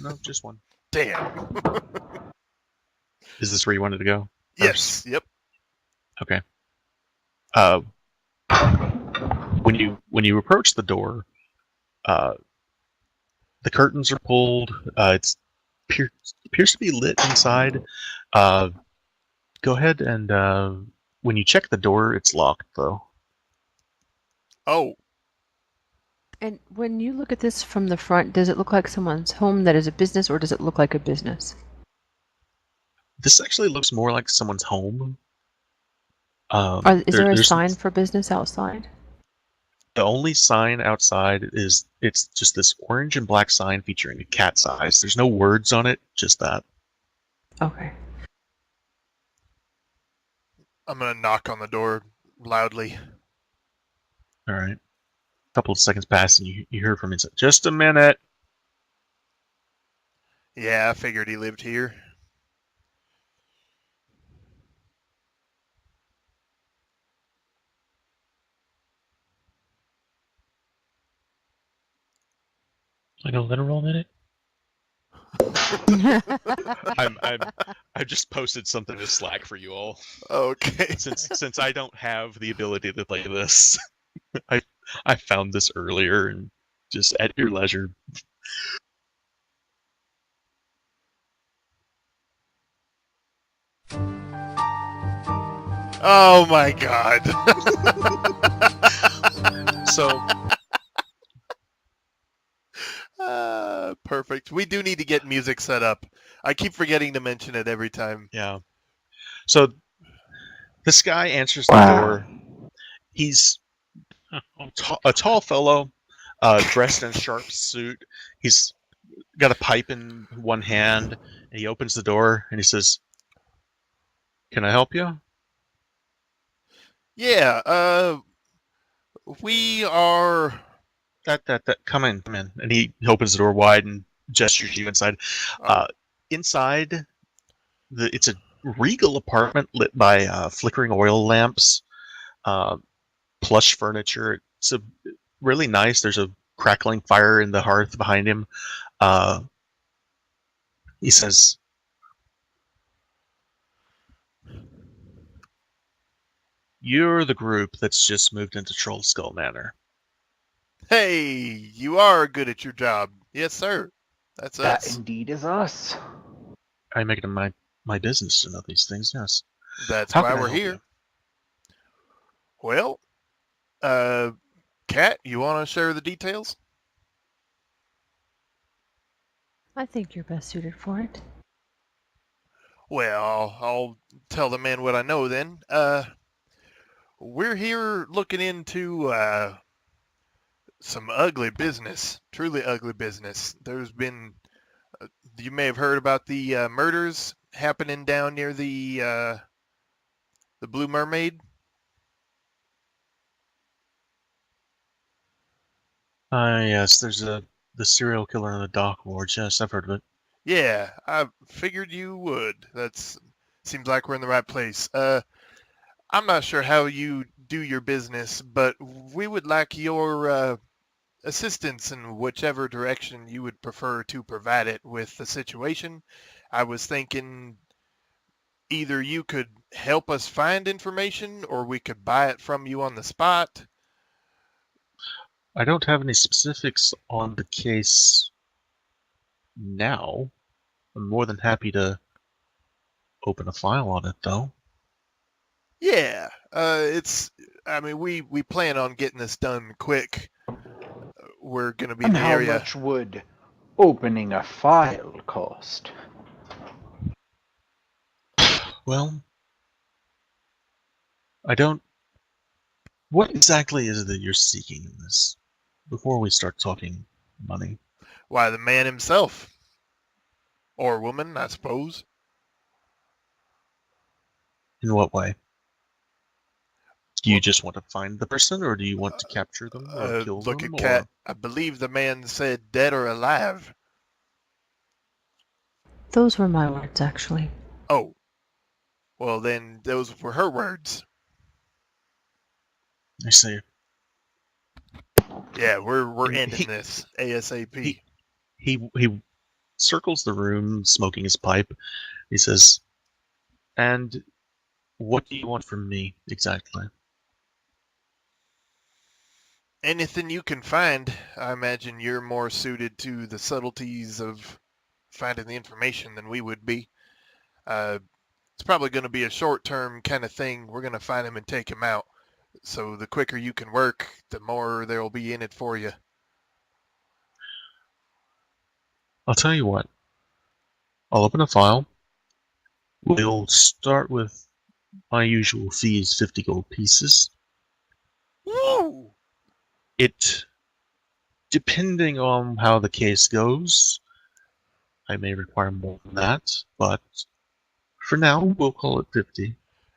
No, just one. Damn. Is this where you wanted to go? Yes. Yep. Okay. When you approach the door, the curtains are pulled. It appears to be lit inside. Go ahead and when you check the door, it's locked though. Oh, And when you look at this from the front, does it look like someone's home that is a business, or does it look like a business? This actually looks more like someone's home. Is there a there's- sign for business outside? The only sign outside is it's just this orange and black sign featuring a cat's eyes. There's no words on it, just that. Okay. I'm gonna knock on the door loudly. All right. A couple of seconds pass and you hear from inside. Just a minute. Yeah, I figured he lived here. Like a literal minute? I just posted something to Slack for you all. Okay. Since I don't have the ability to play this, I found this earlier and just at your leisure. Oh my god. So Perfect. We do need to get music set up. I keep forgetting to mention it every time. yeah. So this guy answers the Wow. door. He's a tall fellow, dressed in a sharp suit. He's got a pipe in one hand, and he opens the door and he says, "Can I help you?" Yeah, we are... That. Come in. And he opens the door wide and gestures you inside. Inside, It's a regal apartment lit by flickering oil lamps, plush furniture. It's really nice. There's a crackling fire in the hearth behind him. He says, "You're the group that's just moved into Troll Skull Manor." Hey, you are good at your job. Yes, sir. That's That us. indeed is us. I make it my business to know these things. Yes. That's How why can I we're help here. you? Well, Kat, you want to share the details? I think you're best suited for it. Well, I'll tell the man what I know then. We're here looking into some ugly business, truly ugly business. There's been, you may have heard about the murders happening down near the Blue Mermaid. Yes, there's the serial killer in the dock ward. Yes, I've heard of it. Yeah, I figured you would. That's seems like we're in the right place. I'm not sure how you do your business, but we would like your assistance in whichever direction you would prefer to provide it with the situation. I was thinking either you could help us find information or we could buy it from you on the spot. I don't have any specifics on the case now. I'm more than happy to open a file on it, though. Yeah, I mean, we plan on getting this done quick. We're going to be in And the how area. much would opening a file cost? Well, I don't. What exactly is it that you're seeking in this? Before we start talking money. Why, the man himself. Or woman, I suppose. In what way? Do you just want to find the person, or do you want to capture them, or kill Look them, at Cat. or... I believe the man said dead or alive. Those were my words, actually. Oh. Well, then those were her words. I see. Yeah, we're And ending this ASAP. He circles the room, smoking his pipe. He says, "And what do you want from me exactly?" Anything you can find. I imagine you're more suited to the subtleties of finding the information than we would be. It's probably going to be a short-term kind of thing. We're going to find him and take him out. So the quicker you can work, the more there will be in it for you. I'll tell you what. I'll open a file. We'll start with my usual fee is 50 gold pieces. Woo! It, depending on how the case goes, I may require more than that, but for now, we'll call it 50.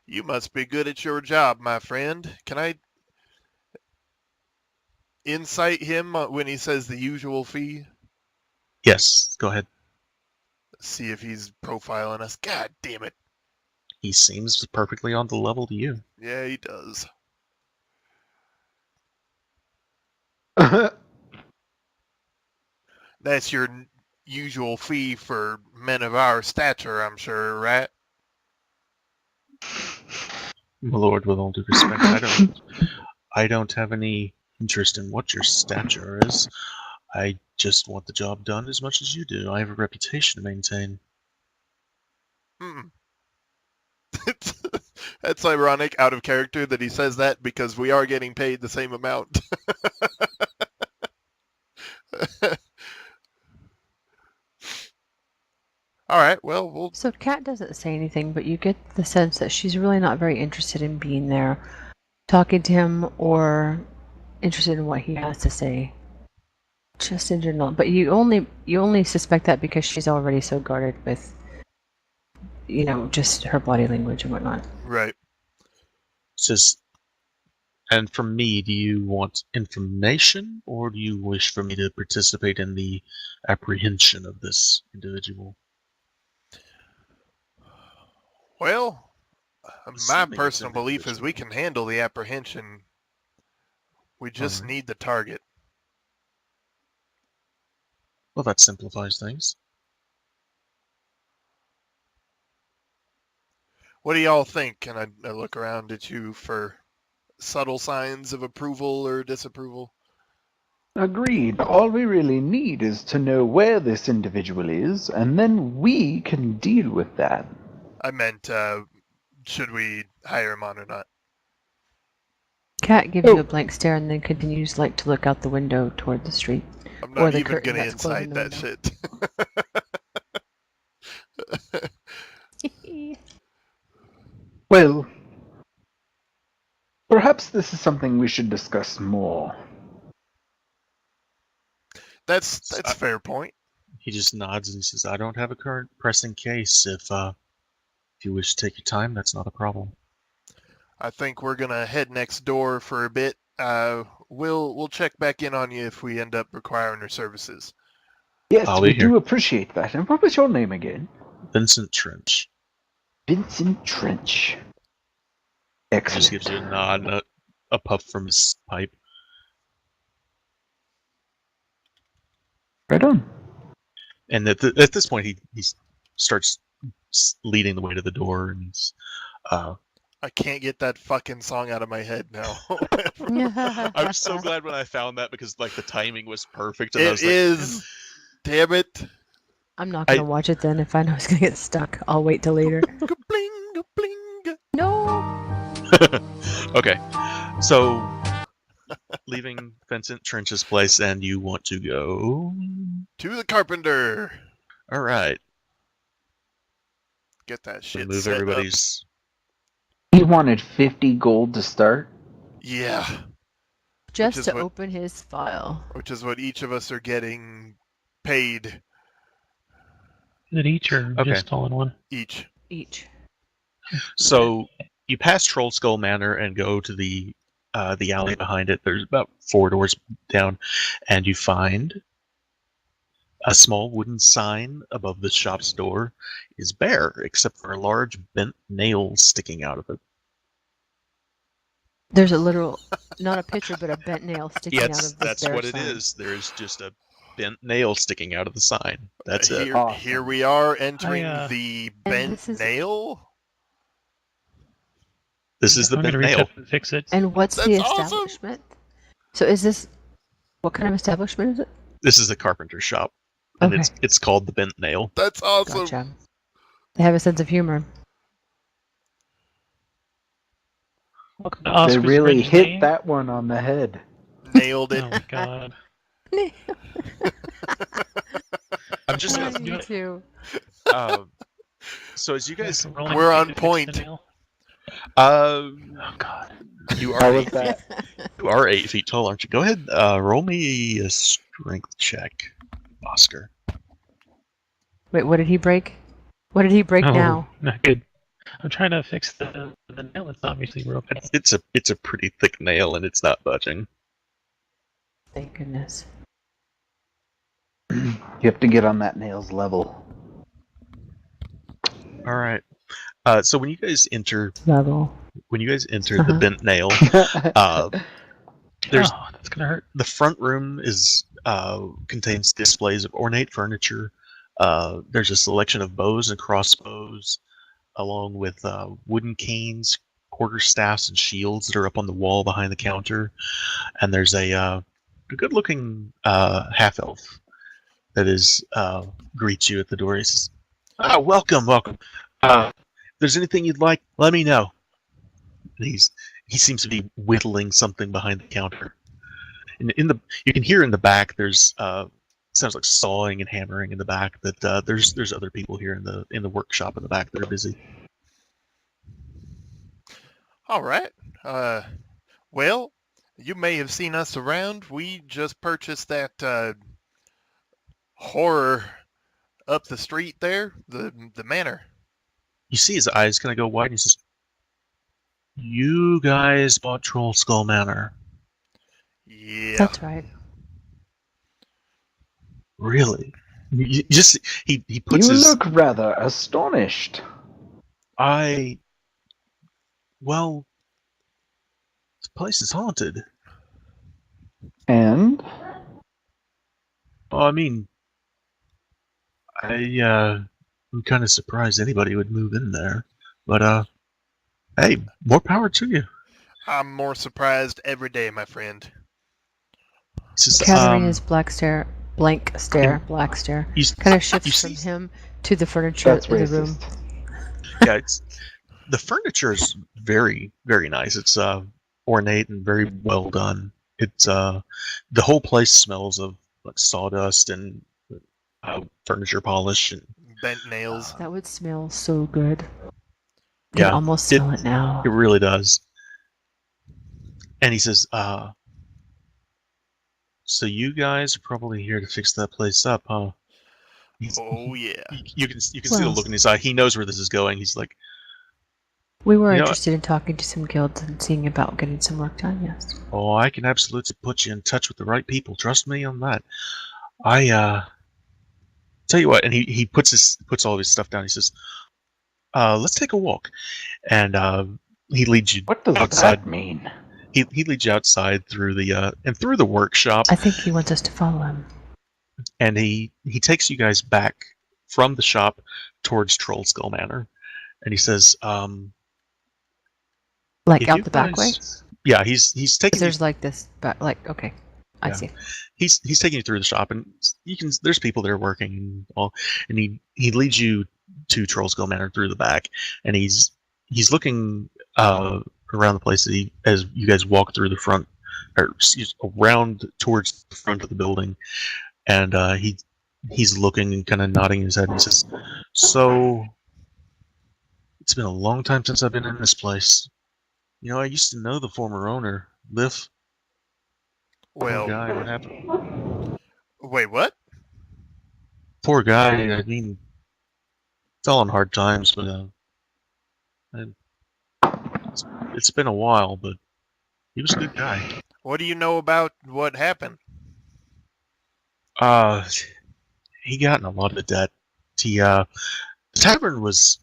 You must be good at your job, my friend. Can I insight him when he says the usual fee? Yes, go ahead. See if he's profiling us. God damn it. He seems perfectly on the level to you. Yeah, he does. That's your usual fee for men of our stature, I'm sure, right? My lord, with all due respect, I don't have any interest in what your stature is. I just want the job done as much as you do. I have a reputation to maintain. Hmm. That's ironic, out of character, that he says that because we are getting paid the same amount. All right, well, we'll... So Kat doesn't say anything, but you get the sense that she's really not very interested in being there, talking to him, or interested in what he has to say. Just in general. But you only suspect that because she's already so guarded with, just her body language and whatnot. Right. Says, and from me, do you want information, or do you wish for me to participate in the apprehension of this individual? Well, my Assuming it's personal an belief is we individual. can handle the apprehension. We just Alright. need the target. Well, that simplifies things. What do y'all think? And I look around at you for subtle signs of approval or disapproval. Agreed. All we really need is to know where this individual is, and then we can deal with that. I meant, should we hire him on or not? Cat gives Oh. you a blank stare and then continues like to look out the window toward the street. I'm Or not the even curtain gonna that's closing incite the that shit. Well, perhaps this is something we should discuss more. That's a fair point. He just nods and he says, "I don't have a current pressing case. If you wish to take your time, that's not a problem." I think we're gonna head next door for a bit. We'll check back in on you if we end up requiring your services. Yes, I'll we be here. do appreciate that. And what was your name again? Vincent Trench. Vincent Trench. He Excellent. just gives you a nod and a puff from his pipe. Right on. And at this point, he starts leading the way to the door, and he's, I can't get that fucking song out of my head now. I'm so glad when I found that because like the timing was perfect. And I It was like, is. Damn it. I'm not gonna watch it then. If I know it's gonna get stuck, I'll wait till later. Bling, bling. No. Okay, so leaving Vincent Trench's place, and you want to go. To the carpenter. All right, Get that so shit move set up. everybody's. He wanted 50 gold to start. Yeah. Just is to what- open his file. Which is what each of us are getting paid Is it each or Okay. just all in one? each. Each. So you pass Troll Skull Manor and go to the alley behind it. There's about 4 doors down, and you find a small wooden sign above the shop's door is bare, except for a large bent nail sticking out of it. There's a literal, not a picture, but a bent nail sticking out of this That's bare what it sign. is. There is just a bent nail sticking out of the sign. That's it. Here, Awesome. here we are entering the And bent this is- nail. This is the I'm bent gonna reach nail. up and fix it. And what's the That's awesome. establishment? So is this, what kind of establishment is it? This is a carpenter shop, and Okay. it's called the Bent Nail. That's awesome. Gotcha. They have a sense of humor. Welcome to They Oscar's really Ridge hit Lane. that one on the head. Nailed it. Oh my god. I'm just Yeah. gonna, Me too. so as you guys, Rolling We're feet on to fix the point. nail. uh, Oh god. you How are was 8 that? you are 8 feet tall, aren't you? Go ahead, roll me a strength check, Oscar. Wait, what did he break? What did he break Oh, now? not good. I'm trying to fix the nail. It's obviously broken. It's a pretty thick nail, and it's not budging. Thank goodness. You have to get on that nail's level. All right. So when you guys enter Level. the Uh-huh. Bent Nail, there's Oh, that's gonna hurt. the front room is contains displays of ornate furniture. There's a selection of bows and crossbows, along with wooden canes, quarterstaffs, and shields that are up on the wall behind the counter. And there's a good-looking half-elf that greets you at the door. He says, welcome. If there's anything you'd like, let me know." And he seems to be whittling something behind the counter. And you can hear in the back there's sounds like sawing and hammering in the back. That there's other people here in the workshop in the back that are busy. All right. Well, you may have seen us around. We just purchased that horror up the street there, the manor. You see his eyes kind of go wide, and he says, "You guys bought Troll Skull Manor, Yeah. That's right. really?" You just he puts You his look rather astonished. Well, the place is haunted. And Well, I mean, I'm kind of surprised anybody would move in there. But, hey, more power to you. I'm more surprised every day, my friend. He says, Katarina's black stare, black stare, you, kind of you shifts from see, him to the furniture that's in the room. racist. yeah, the furniture is very, very nice. It's ornate and very well done. It's the whole place smells of like sawdust and furniture polish and Bent nails. That would smell so good. Can yeah, almost it smell it now. it really does. And he says, so you guys are probably here to fix that place up, huh? Oh yeah. You can see the Well- look in his eye. He knows where this is going. He's like, We were You know- interested in talking to some guilds and seeing about getting some work done, yes. oh, I can absolutely put you in touch with the right people. Trust me on that. Tell you what, and he puts all of his stuff down. He says, let's take a walk. And he leads you What does outside. that mean? He leads you outside through the workshop, I think he wants us to follow him. and he takes you guys back from the shop towards Troll Skull Manor, and he says, Like if out you the back way? guys- yeah, he's 'Cause taking you, there's like this back, like, okay. I Yeah. see. he's taking you through the shop, and there's people there working and all, and he leads you to Troll Skull Manor through the back, and he's looking around the place as you guys walk through the front, or around towards the front of the building, and he's looking and kind of nodding his head, and he says, so it's been a long time since I've been in this place. You know, I used to know the former owner, Liff. Poor Well, guy, what happened? wait, what? Poor guy, I mean, fell on hard times, but it's been a while, but he was a good guy. What do you know about what happened? He got in a lot of debt. The tavern was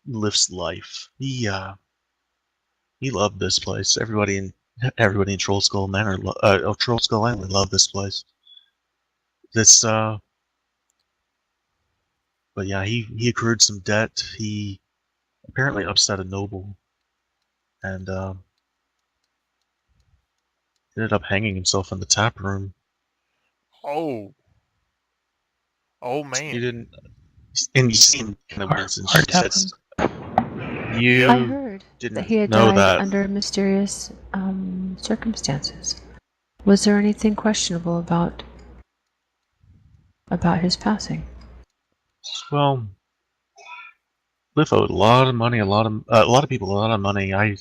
Lift's life. He loved this place. Everybody in Troll Skull Manor, Troll Skull Island loved this place. But yeah, he accrued some debt. He apparently upset a noble, and ended up hanging himself in the tap room. Oh. Oh You man. didn't, and you seem kind of wince, and Hard she tap says, I "You heard didn't that he had know died that." under mysterious circumstances. Was there anything questionable about his passing? Well, Liv owed a lot of money, a lot of people, a lot of money. I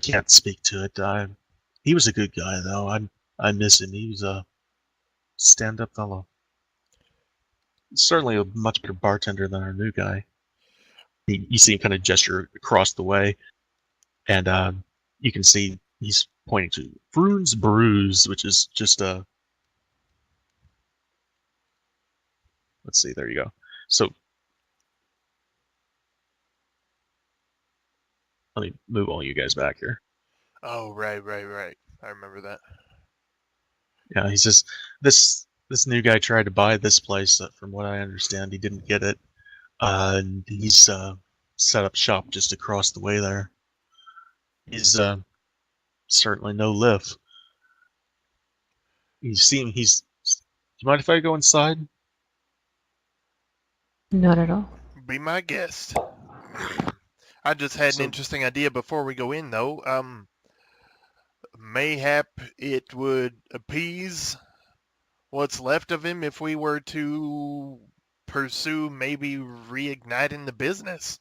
can't speak to it. He was a good guy, though. I miss him. He was a stand-up fellow. Certainly a much better bartender than our new guy. You see him kind of gesture across the way, and you can see he's pointing to Vroon's Brews, which is just a. Let's see. There you go. So let me move all you guys back here. Oh, right. I remember that. Yeah, he says this new guy tried to buy this place. From what I understand, he didn't get it, and he's set up shop just across the way there. He's certainly no Liv. You see him. Do you mind if I go inside? Not at all. Be my guest. I just had an So- interesting idea before we go in, though. Mayhap it would appease what's left of him if we were to pursue maybe reigniting the business.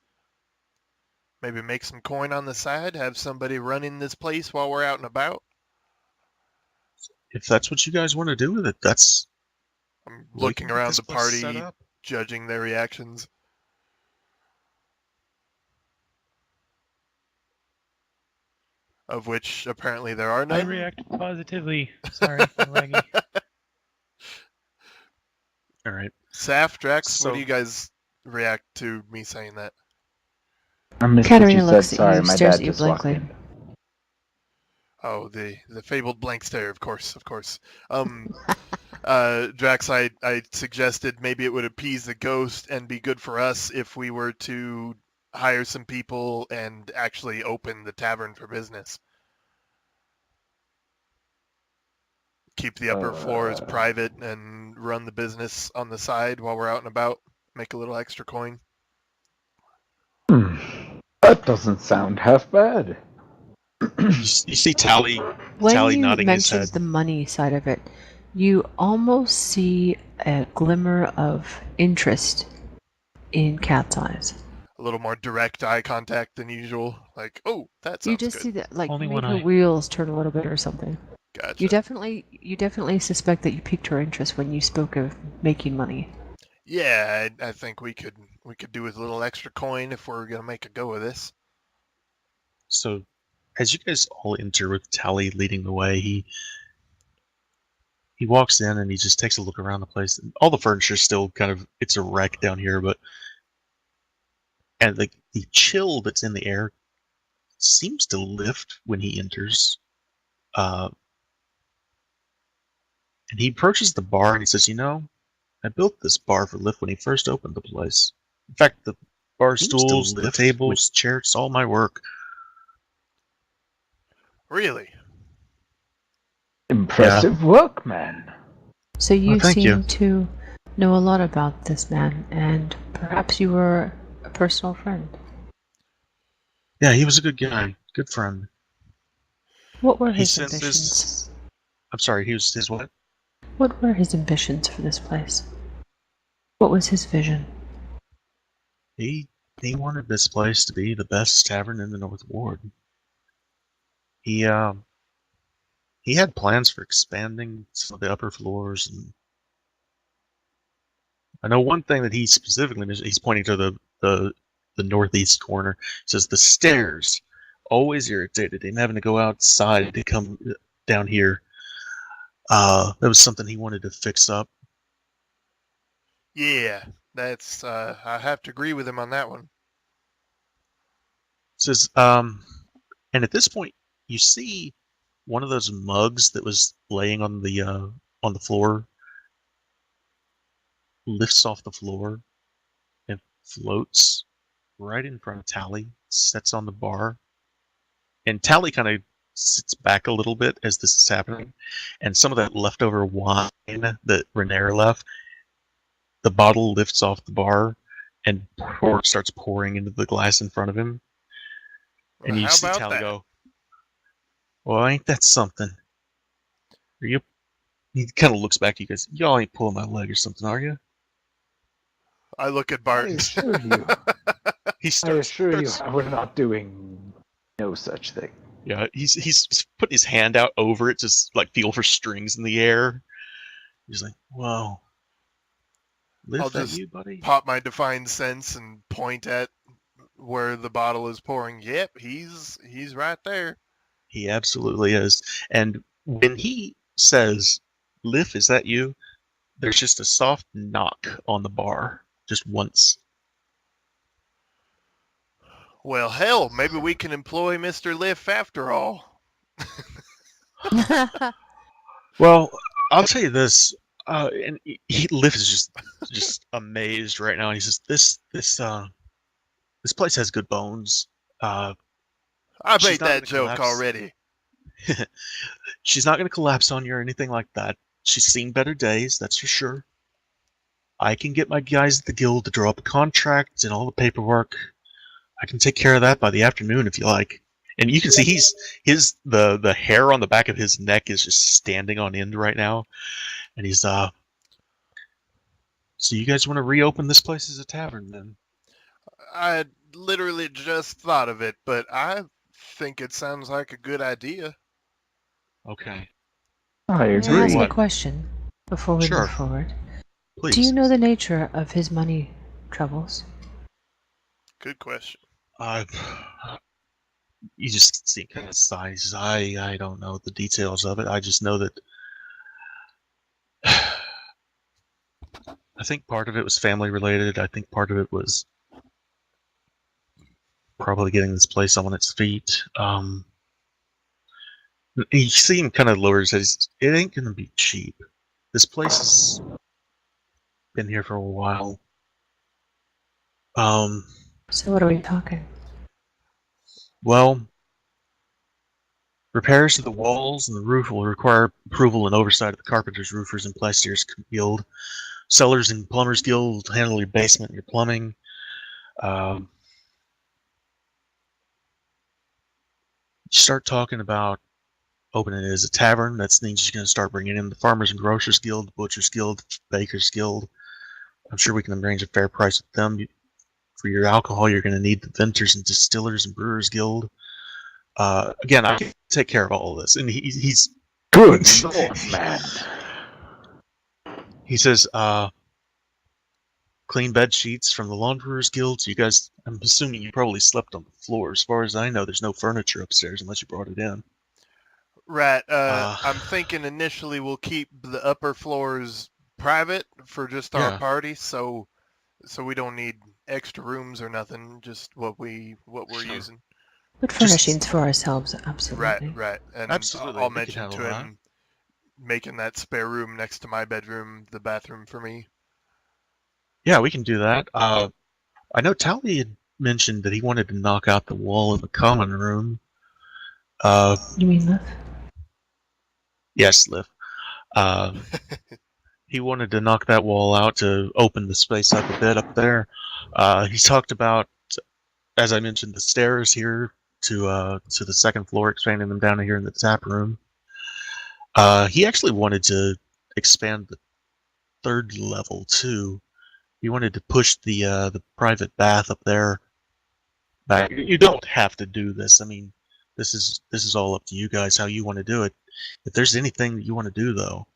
Maybe make some coin on the side, have somebody running this place while we're out and about. If that's what you guys want to do with it, that's. I'm we looking can get around this the place set party, up. judging their reactions. Of which apparently there are I none. react positively. Sorry, I'm laggy. All right. Saf, Drax, So- what do you guys react to me saying that? I missed what Katerina you looks said. at Sorry, you, my stares dad at you just walked blankly. in. Oh, the fabled blank stare, of course, of course. Drax, I suggested maybe it would appease the ghost and be good for us if we were to hire some people and actually open the tavern for business. Keep the upper floors private and run the business on the side while we're out and about. Make a little extra coin. That doesn't sound half bad. You see Tally When you nodding his mentioned head. the money side of it, you almost see a glimmer of interest in Cat's eyes. A little more direct eye contact than usual. Like, oh, that You sounds just good. see that, like, Only made one her eye. wheels turn a little bit or something. Gotcha. You definitely suspect that you piqued her interest when you spoke of making money. Yeah, I think we could do with a little extra coin if we're gonna make a go of this. So, as you guys all enter with Tally leading the way, he walks in and he just takes a look around the place. All the furniture's still kind of, it's a wreck down here, but and the chill that's in the air seems to lift when he enters. And he approaches the bar and he says, I built this bar for Lift when he first opened the place. In fact, the bar stools, the tables, chairs, it's all my work. Really? Impressive work, man. So you thank you. seem to know a lot about this man, and perhaps you were a personal friend. Yeah, he was a good guy, good friend. What were He his sent ambitions? this. I'm sorry, he was his what? What were his ambitions for this place? What was his vision? He wanted this place to be the best tavern in the North Ward. He had plans for expanding some of the upper floors, and I know one thing that he specifically mentioned. He's pointing to the northeast corner. He says the stairs always irritated him having to go outside to come down here. That was something he wanted to fix up. Yeah, that's I have to agree with him on that one. Says and at this point you see one of those mugs that was laying on the floor lifts off the floor and floats right in front of Tally, sets on the bar, and Tally kind of sits back a little bit as this is happening, and some of that leftover wine that Renair left, the bottle lifts off the bar and starts pouring into the glass in front of him, and Well, you how see about Tally that? go, "Well, ain't that something? Are you?" He kind of looks back to you guys. Y'all ain't pulling my leg or something, are you? I look at I Bart. assure you. He I starts. assure you, we're not doing no such thing. Yeah, he's putting his hand out over it to like feel for strings in the air. He's like, "Whoa, I'll lift that just you, buddy?" pop my defined sense and point at where the bottle is pouring. Yep, he's right there. He absolutely is. And when he says, "Lift, is that you?" There's just a soft knock on the bar, just once. Well, hell, maybe we can employ Mr. Liff after all. Well, I'll tell you this. And Lift is just amazed right now. He says, "This place has good bones. Uh, I she's made not that gonna joke collapse. already. She's not going to collapse on you or anything like that. She's seen better days, that's for sure. I can get my guys at the guild to draw up a contract and all the paperwork. I can take care of that by the afternoon if you like." And you can see the hair on the back of his neck is just standing on end right now. And he's so you guys want to reopen this place as a tavern then? I literally just thought of it, but I think it sounds like a good idea. Okay. I May I Tell you ask agree. a what. question before we Sure. move forward? Please. Do you know the nature of his money troubles? Good question. You just see kind of sighs. I don't know the details of it. I just know that I think part of it was family related. I think part of it was probably getting this place on its feet. You see him kind of lowers his. It ain't gonna be cheap. This place has been here for a while. So what are we talking? Well, repairs to the walls and the roof will require approval and oversight of the Carpenters, Roofers, and Plasters Guild. Cellars and Plumbers Guild will handle your basement and your plumbing. You start talking about opening it as a tavern. That means you're going to start bringing in the Farmers and Grocers Guild, the Butchers Guild, Bakers Guild. I'm sure we can arrange a fair price with them. For your alcohol, you're going to need the Vintners and Distillers and Brewers Guild. Again, I can take care of all of this. And he's Good Lord, man. He says, clean bed sheets from the Launderers Guild. So you guys, I'm assuming you probably slept on the floor. As far as I know, there's no furniture upstairs unless you brought it in. Right. I'm thinking initially we'll keep the upper floors private for just our Yeah. party, so we don't need extra rooms or nothing. Just what we're Sure. using. But furnishings for ourselves, absolutely. Right. And Absolutely, I'll we can mention handle to that. him making that spare room next to my bedroom the bathroom for me. Yeah, we can do that. I know Tally had mentioned that he wanted to knock out the wall in the common room. You mean Liv? Yes, Liv. He wanted to knock that wall out to open the space up a bit up there. He talked about, as I mentioned, the stairs here to the second floor, expanding them down here in the tap room. He actually wanted to expand the third level too. He wanted to push the private bath up there back. You don't have to do this. I mean, this is all up to you guys how you want to do it. If there's anything that you want to do, though,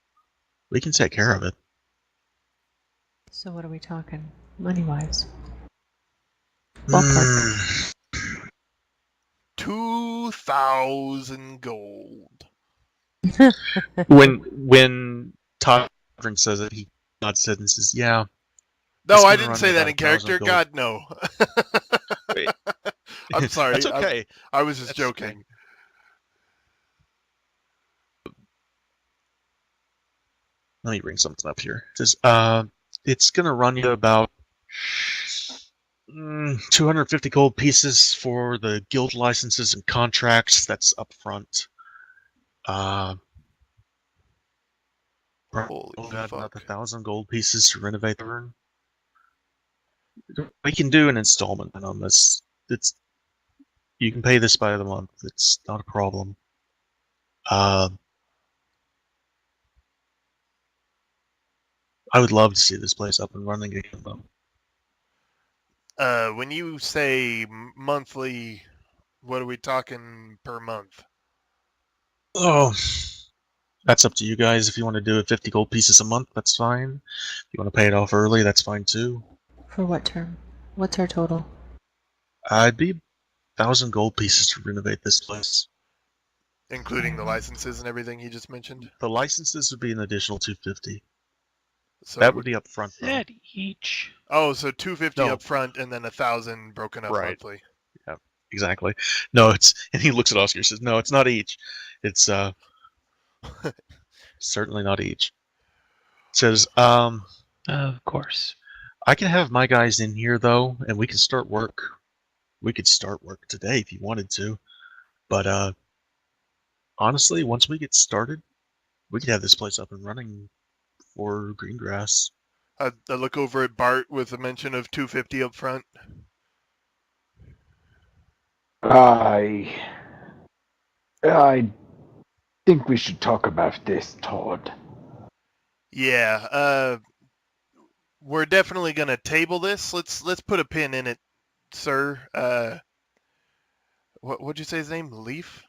we can take care of it. So what are we talking, money-wise? Ballpark. 2,000 gold. When Tavern says it, he nods and says, "Yeah." No, It's I gonna didn't run say you that about in character. 1,000 gold. God, no. Wait. I'm sorry. That's okay. I was just That's joking. okay. Let me bring something up here. It says, it's going to run you about 250 gold pieces for the guild licenses and contracts. That's up front. Holy Got fuck. another 1,000 gold pieces to renovate the room. We can do an installment on this. You can pay this by the month. It's not a problem. I would love to see this place up and running again, though. When you say monthly, what are we talking per month? Oh, that's up to you guys. If you want to do it 50 gold pieces a month, that's fine. If you want to pay it off early, that's fine too. For what term? What's our total? I'd be 1,000 gold pieces to renovate this place. Including the licenses and everything you just mentioned? The licenses would be an additional 250. So That would be up front, though. That each. Oh, so 250 No. up front and then 1,000 broken up Right. monthly. Exactly. No, it's, and he looks at Oscar and says, "No, it's not each. It's certainly not each." Says, Of course. I can have my guys in here though, and we can start work. We could start work today if you wanted to, but honestly, once we get started, we could have this place up and running for Greengrass. I look over at Bart with a mention of 250 up front. I think we should talk about this, Todd. Yeah, we're definitely gonna table this. Let's put a pin in it, sir. What'd you say his name? Leaf?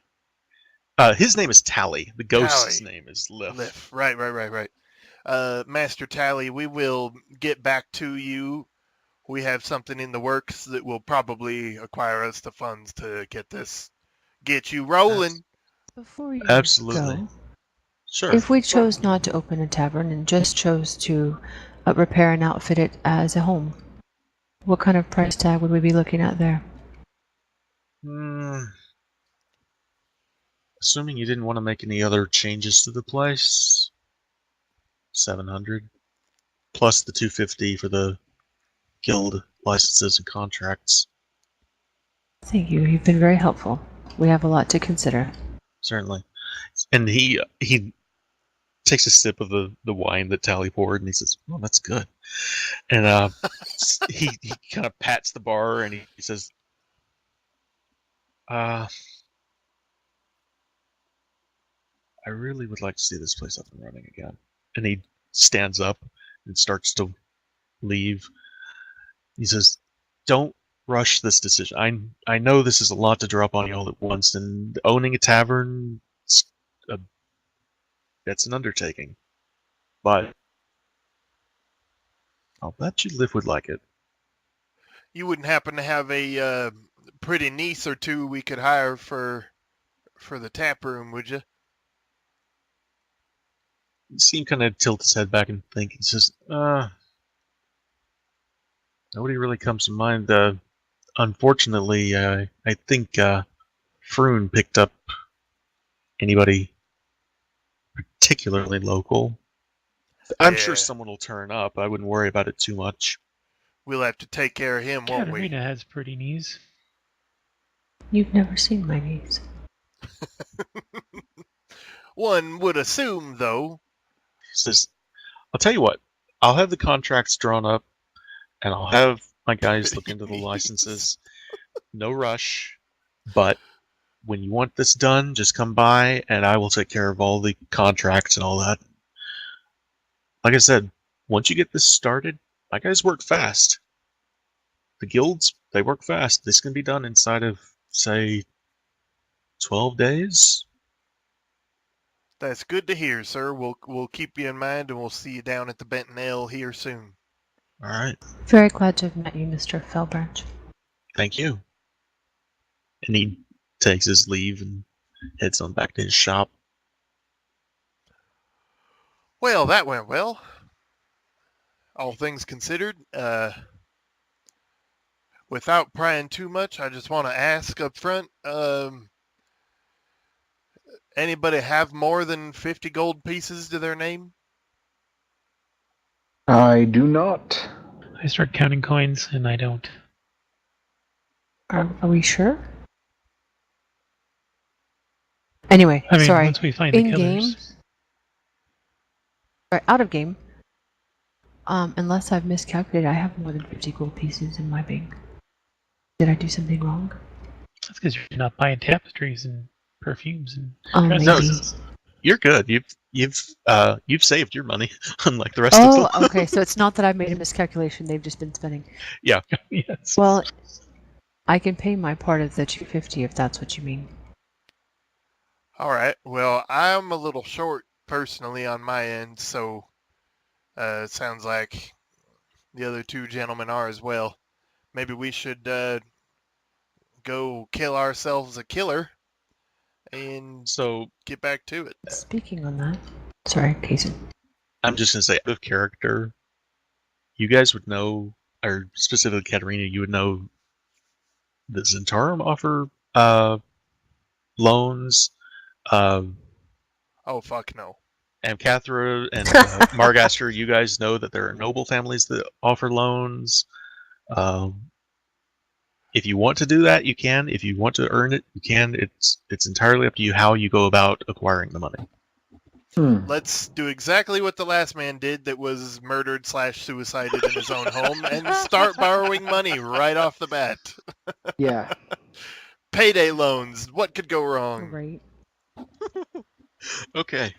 His name is Tally. The ghost's Tally. name is Liff. Liff. Right. Master Tally, we will get back to you. We have something in the works that will probably acquire us the funds to get you rolling. Before you Absolutely. go, Sure. if we chose not to open a tavern and just chose to repair and outfit it as a home, what kind of price tag would we be looking at there? Assuming you didn't want to make any other changes to the place, 700 plus the 250 for the guild licenses and contracts. Thank you. You've been very helpful. We have a lot to consider. Certainly. And he takes a sip of the wine that Tally poured, and he says, "Oh, that's good." And he kind of pats the bar, and he says, "I really would like to see this place up and running again." And he stands up and starts to leave. He says, "Don't rush this decision. I know this is a lot to drop on you all at once, and owning a tavern, that's an undertaking. But I'll bet you Liv would like it." You wouldn't happen to have a pretty niece or two we could hire for the tap room, would you? You see him kind of tilt his head back and think. He says, nobody really comes to mind. Unfortunately, I think Froon picked up anybody particularly local. I'm sure Yeah. someone will turn up. I wouldn't worry about it too much. We'll have to take care of him, won't we? Katerina has pretty knees. You've never seen my niece. One would assume, though. He says, "I'll tell you what. I'll have the contracts drawn up, and I'll have my guys look into the licenses. No rush, but when you want this done, just come by, and I will take care of all the contracts and all that. Like I said, once you get this started, my guys work fast. The guilds, they work fast. This can be done inside of, say, 12 days. That's good to hear, sir. We'll keep you in mind, and we'll see you down at the Benton Ale here soon. All right. Very glad to have met you, Mr. Fellbranch. Thank you." And he takes his leave and heads on back to his shop. Well, that went well. All things considered, without prying too much, I just want to ask up front, anybody have more than 50 gold pieces to their name? I do not. I start counting coins, and I don't. Are we sure? Anyway, I mean, sorry. once we find the In game, killers. sorry, out of game. Unless I've miscalculated, I have more than 50 gold pieces in my bank. Did I do something wrong? That's because you're not buying tapestries and perfumes and Maybe. No, you're good. You've saved your money, unlike the rest of them. Oh, okay. So it's not that I've made a miscalculation. They've just been spending. yes. Well, I can pay my part of the 250 if that's what you mean. All right. Well, I'm a little short personally on my end, so it sounds like the other two gentlemen are as well. Maybe we should go kill ourselves a killer and So get back to it. Speaking on that, sorry, Kason. I'm just gonna say, out of character, you guys would know, or specifically Katerina, you would know, the Zentarum offer loans. Oh, fuck no. And Cathra and Margaster, you guys know that there are noble families that offer loans. If you want to do that, you can. If you want to earn it, you can. It's entirely up to you how you go about acquiring the money. Let's do exactly what the last man did that was murdered/suicided in his own home and start borrowing money right off the bat. Yeah. Payday loans. What could go wrong? Right. Okay.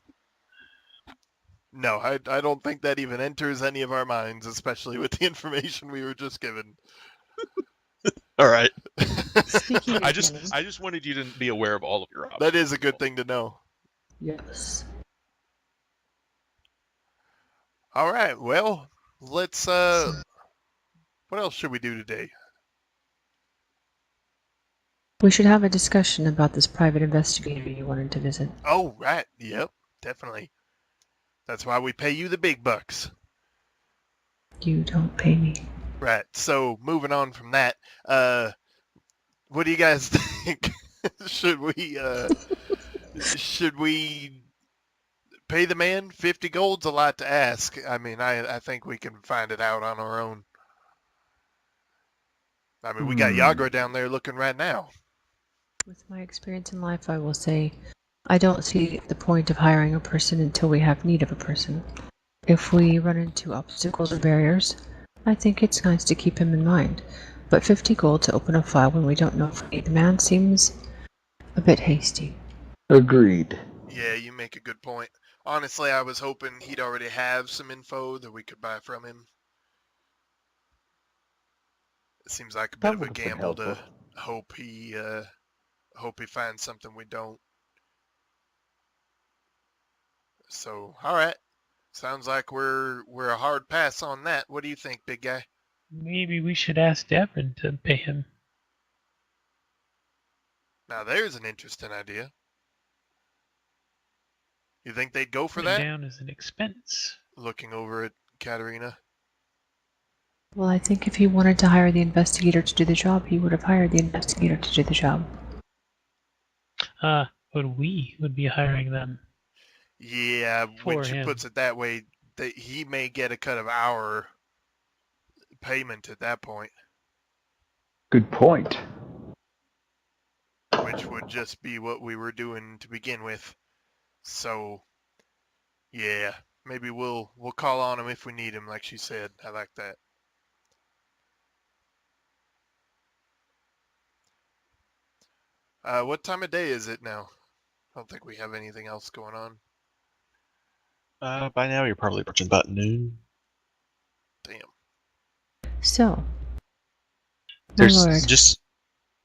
No, I don't think that even enters any of our minds, especially with the information we were just given. All right. Speaking of I money, just wanted you to be aware of all of your options. That is a good thing to know. yes. All right, well, let's, what else should we do today? We should have a discussion about this private investigator you wanted to visit. Oh, right, yep, definitely. That's why we pay you the big bucks. You don't pay me. Right, so moving on from that, What do you guys think? should we pay the man? 50 gold's a lot to ask. I mean, I think we can find it out on our own. I mean, we got Yagra down there looking right now. With my experience in life, I will say I don't see the point of hiring a person until we have need of a person. If we run into obstacles or barriers, I think it's nice to keep him in mind. But 50 gold to open a file when we don't know if we need the man seems a bit hasty. Agreed. Yeah, you make a good point. Honestly, I was hoping he'd already have some info that we could buy from him. It seems like a bit That of a would've been gamble to helpful. hope he finds something we don't. So, all right. Sounds like we're a hard pass on that. What do you think, big guy? Maybe we should ask Devon to pay him. Now there's an interesting idea. You think they'd go for Put him that? down as an expense. Looking over at Katerina. Well, I think if he wanted to hire the investigator to do the job, he would have hired the investigator to do the job. But we would be hiring them. Yeah, when For she him. puts it that way, he may get a cut of our payment at that point, Good point. which would just be what we were doing to begin with. So, yeah, maybe we'll call on him if we need him, like she said. I like that. What time of day is it now? I don't think we have anything else going on. By now, you're probably approaching about noon. Damn. So, my There's lord. just...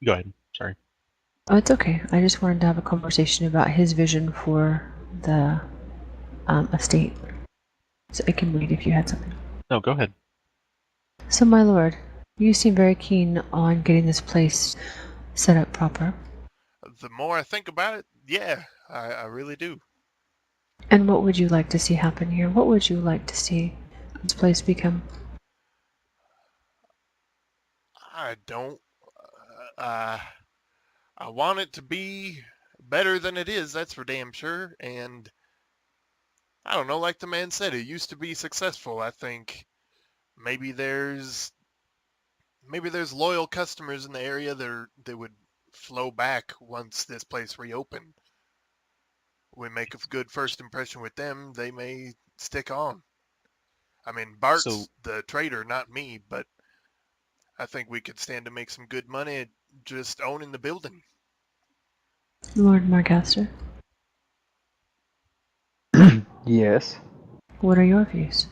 Go ahead. Sorry. Oh, it's okay. I just wanted to have a conversation about his vision for the estate. So I can read if you had something. No, go ahead. So, my lord, you seem very keen on getting this place set up proper. The more I think about it, yeah, I really do. And what would you like to see happen here? What would you like to see this place become? I don't. I want it to be better than it is, that's for damn sure. And I don't know, like the man said, it used to be successful. I think maybe there's loyal customers in the area that would flow back once this place reopened. We make a good first impression with them, they may stick on. I mean, Bart's So- the trader, not me, but I think we could stand to make some good money just owning the building. Lord Marcaster, Yes. what are your views?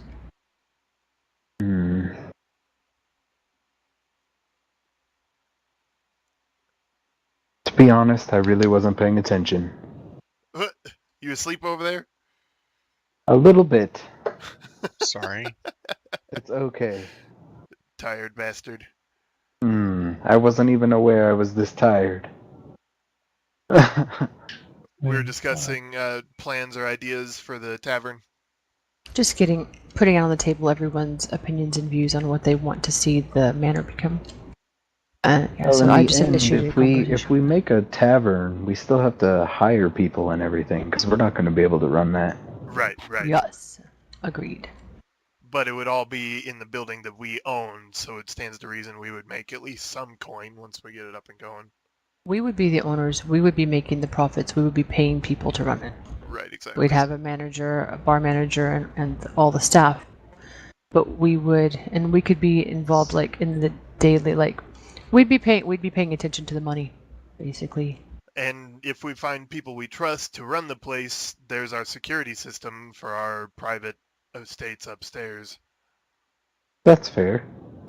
Hmm. To be honest, I really wasn't paying attention. You asleep over there? A little bit. Sorry. It's okay. Tired bastard. I wasn't even aware I was this tired. We were When, discussing plans or ideas for the tavern. Just putting out on the table everyone's opinions and views on what they want to see the manor become. Yeah, Well, so in I the just end, initiated a if we conversation. make a tavern, we still have to hire people and everything because we're not going to be able to run that. Right. Yes, agreed. But it would all be in the building that we own, so it stands to reason we would make at least some coin once we get it up and going. We would be the owners. We would be making the profits. We would be paying people to run it. Right, exactly. We'd have a manager, a bar manager, and all the staff. But we could be involved like in the daily, like we'd be paying attention to the money, basically. And if we find people we trust to run the place, there's our security system for our private estates upstairs. That's fair.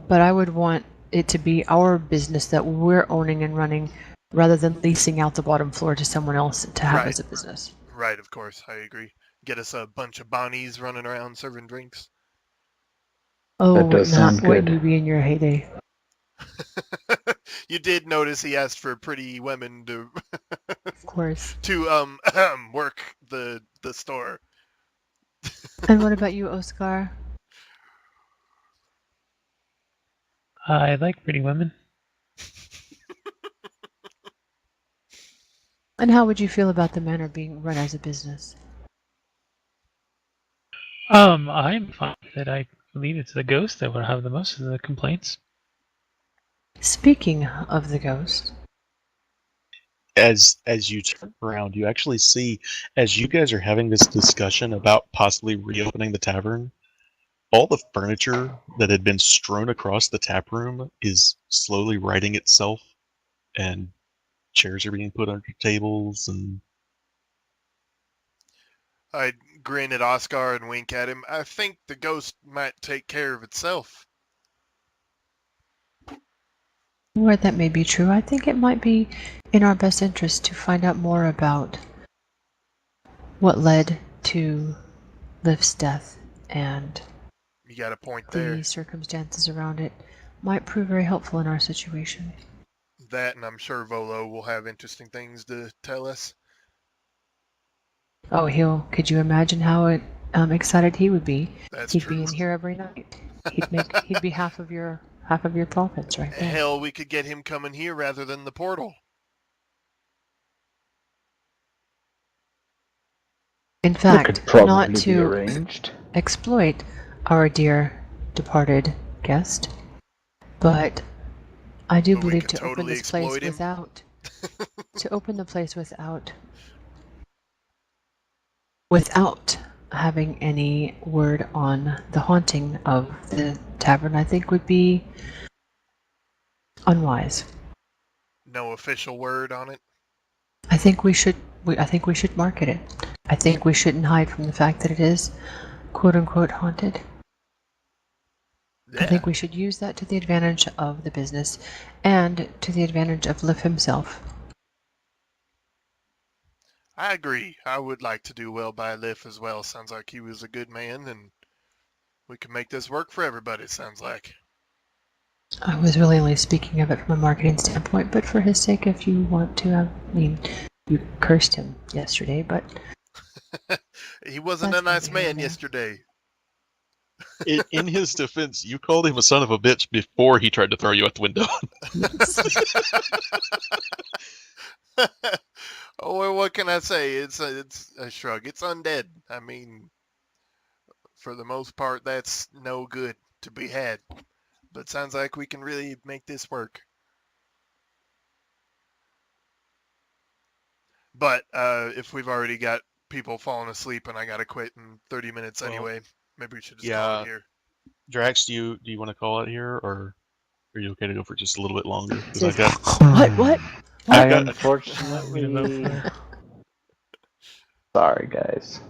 But I would want it to be our business that we're owning and running, rather than leasing out the bottom floor to someone else to have Right. as a business. Right, of course, I agree. Get us a bunch of Bonnies running around serving drinks. Oh, That does sound wouldn't good. you be in your heyday? You did notice he asked for pretty women to Of course. to work the store. And what about you, Oscar? I like pretty women. And how would you feel about the manor being run as a business? I'm fine with it. I believe it's the ghost that would have the most of the complaints. Speaking of the ghost, As you turn around, you actually see, as you guys are having this discussion about possibly reopening the tavern, all the furniture that had been strewn across the tap room is slowly righting itself, and chairs are being put under tables, and I grin at Oscar and wink at him. I think the ghost might take care of itself. where that may be true, I think it might be in our best interest to find out more about what led to Liv's death, and You got a point the there. circumstances around it might prove very helpful in our situation. That, and I'm sure Volo will have interesting things to tell us. Oh, could you imagine how excited he would be? That's He'd true. be in here every night. He'd be half of your profits right there. Hell, we could get him coming here rather than the portal. In That fact, could probably not be to arranged. exploit our dear departed guest, but I do But we believe could to open totally this place exploit him. without having any word on the haunting of the tavern, I think would be unwise. No official word on it. I think we should market it. I think we shouldn't hide from the fact that it is quote unquote haunted. Yeah. I think we should use that to the advantage of the business and to the advantage of Liv himself. I agree. I would like to do well by Liff as well. Sounds like he was a good man, and we can make this work for everybody, sounds like. I was really only speaking of it from a marketing standpoint, but for his sake, if you want to, you cursed him yesterday, but He wasn't a That's nice neither here man nor there. yesterday. in his defense, you called him a son of a bitch before he tried to throw you out the window. Oh, well, what can I say? It's a shrug. It's undead. I mean, for the most part, that's no good to be had. But sounds like we can really make this work. But if we've already got people falling asleep and I gotta quit in 30 minutes Well, anyway, maybe we should just yeah. call it here. Drax, do you want to call it here, or are you okay to go for just a little bit longer? Because Says- I got what? I got- unfortunately... Sorry, guys.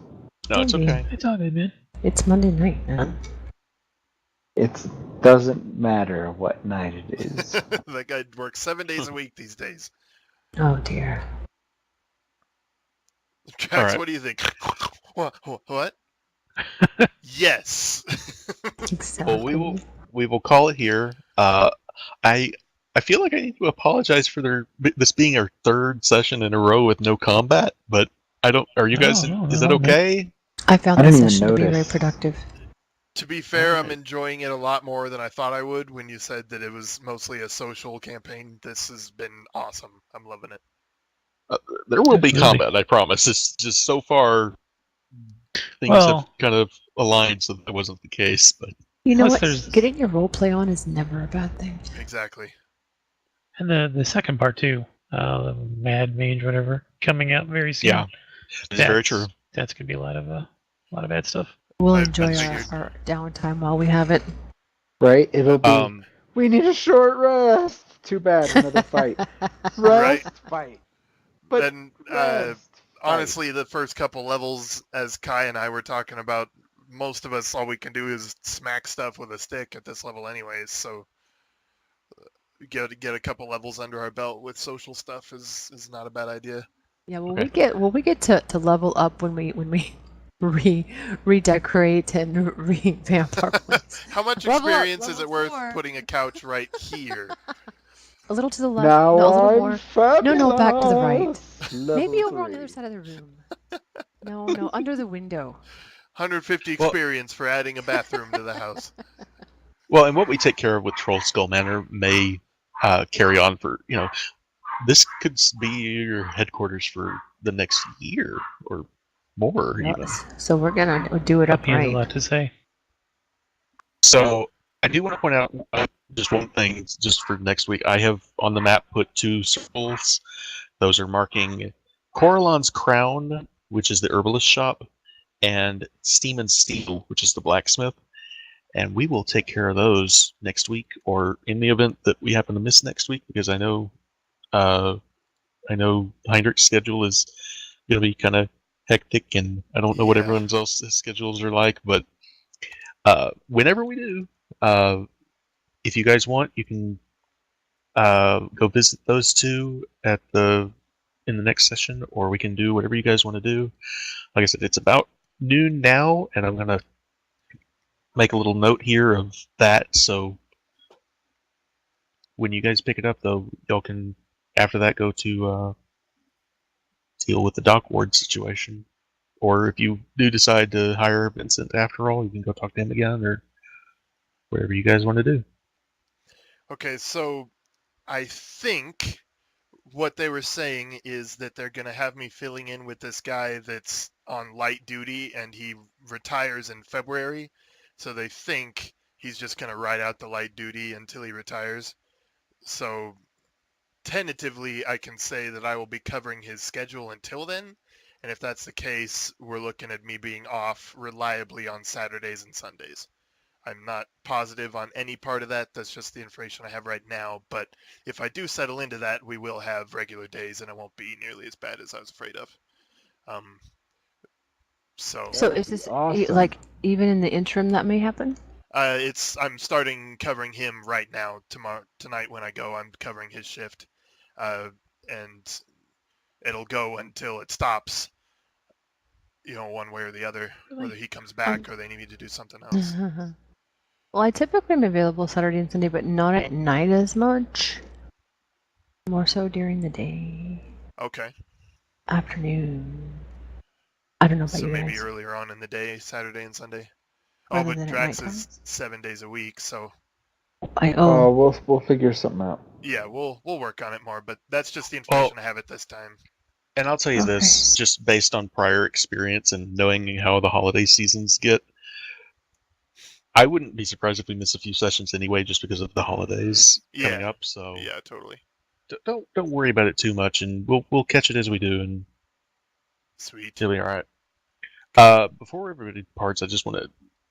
no, it's Maybe. okay. It's all good, man. It's Monday night, man. It doesn't matter what night it is. That guy works 7 days a week these days. Oh dear. Drax, Alright. what do you think? What? Yes. Exactly. Well, we will call it here. I feel like I need to apologize for this being our third session in a row with no combat, but I don't. Are you guys? No, is no, that no. okay? I found I this didn't even session to be very notice. productive. To be fair, I'm Alright. enjoying it a lot more than I thought I would when you said that it was mostly a social campaign. This has been awesome. I'm loving it. There will be Absolutely. combat, I promise. It's just so far things Well- have kind of aligned, so that wasn't the case. But You know Plus what? there's- Getting your role play on is never a bad thing. Exactly. And the second part too, the Mad Mage, whatever, coming out very soon. yeah, it's very true. That's gonna be a lot of bad stuff. We'll I enjoy figured. our downtime while we have it. Right? It'll be... Um, We need a short rest! Too bad, another fight. Right. Rest, fight. But Then, rest, fight. honestly, the first couple levels, as Kai and I were talking about, most of us, all we can do is smack stuff with a stick at this level anyways, so get a couple levels under our belt with social stuff is not a bad idea. Yeah, well, Okay. we get to level up when we redecorate and revamp our place. How much Level up, experience is it level worth 4. putting a couch right here? A little to the left, Now no, a little I'm more. fabulous. No, back to the right. Maybe Level over on the 3. other side of the room. No, under the window. 150 Well- experience for adding a bathroom to the house. well, and what we take care of with Troll Skull Manor may carry on for this could be your headquarters for the next year or more, even. So we're gonna do it Puppy has a upright. lot to say. So I do want to point out just one thing, just for next week. I have on the map put 2 circles. Those are marking Coralon's Crown, which is the herbalist shop, and Steam and Steel, which is the blacksmith. And we will take care of those next week, or in the event that we happen to miss next week, because I know Heinrich's schedule is going to be kind of hectic, and I don't know what Yeah. everyone else's schedules are like. But whenever we do, if you guys want, you can go visit those 2 in the next session, or we can do whatever you guys want to do. Like I said, it's about noon now, and I'm going to make a little note here of that, so when you guys pick it up, though, y'all can, after that, go to deal with the dock ward situation. Or if you do decide to hire Vincent after all, you can go talk to him again, or whatever you guys want to do. Okay, so I think what they were saying is that they're going to have me filling in with this guy that's on light duty, and he retires in February. So they think he's just going to ride out the light duty until he retires. So tentatively, I can say that I will be covering his schedule until then. And if that's the case, we're looking at me being off reliably on Saturdays and Sundays. I'm not positive on any part of that. That's just the information I have right now. But if I do settle into that, we will have regular days, and it won't be nearly as bad as I was afraid of. So So That is would be this awesome. like even in the interim that may happen? I'm starting covering him right now. Tonight when I go, I'm covering his shift, and it'll go until it stops. One way or the other, whether he comes back or they need me to do something else. Well, I typically am available Saturday and Sunday, but not at night as much. More so during the day, Okay. afternoon. I don't know about So you maybe guys. earlier on in the day, Saturday and Sunday. Oh, Rather but than at Drax nighttime. is 7 days a week, so We'll figure something out. yeah, we'll work on it more. But that's just the Well, information I have at this time. and I'll tell you Okay. this, just based on prior experience and knowing how the holiday seasons get, I wouldn't be surprised if we miss a few sessions anyway, just because of the holidays coming Yeah, up. So yeah, totally. don't worry about it too much, and we'll catch it as we do, and Sweet. it'll be all right. Before everybody departs, I just want to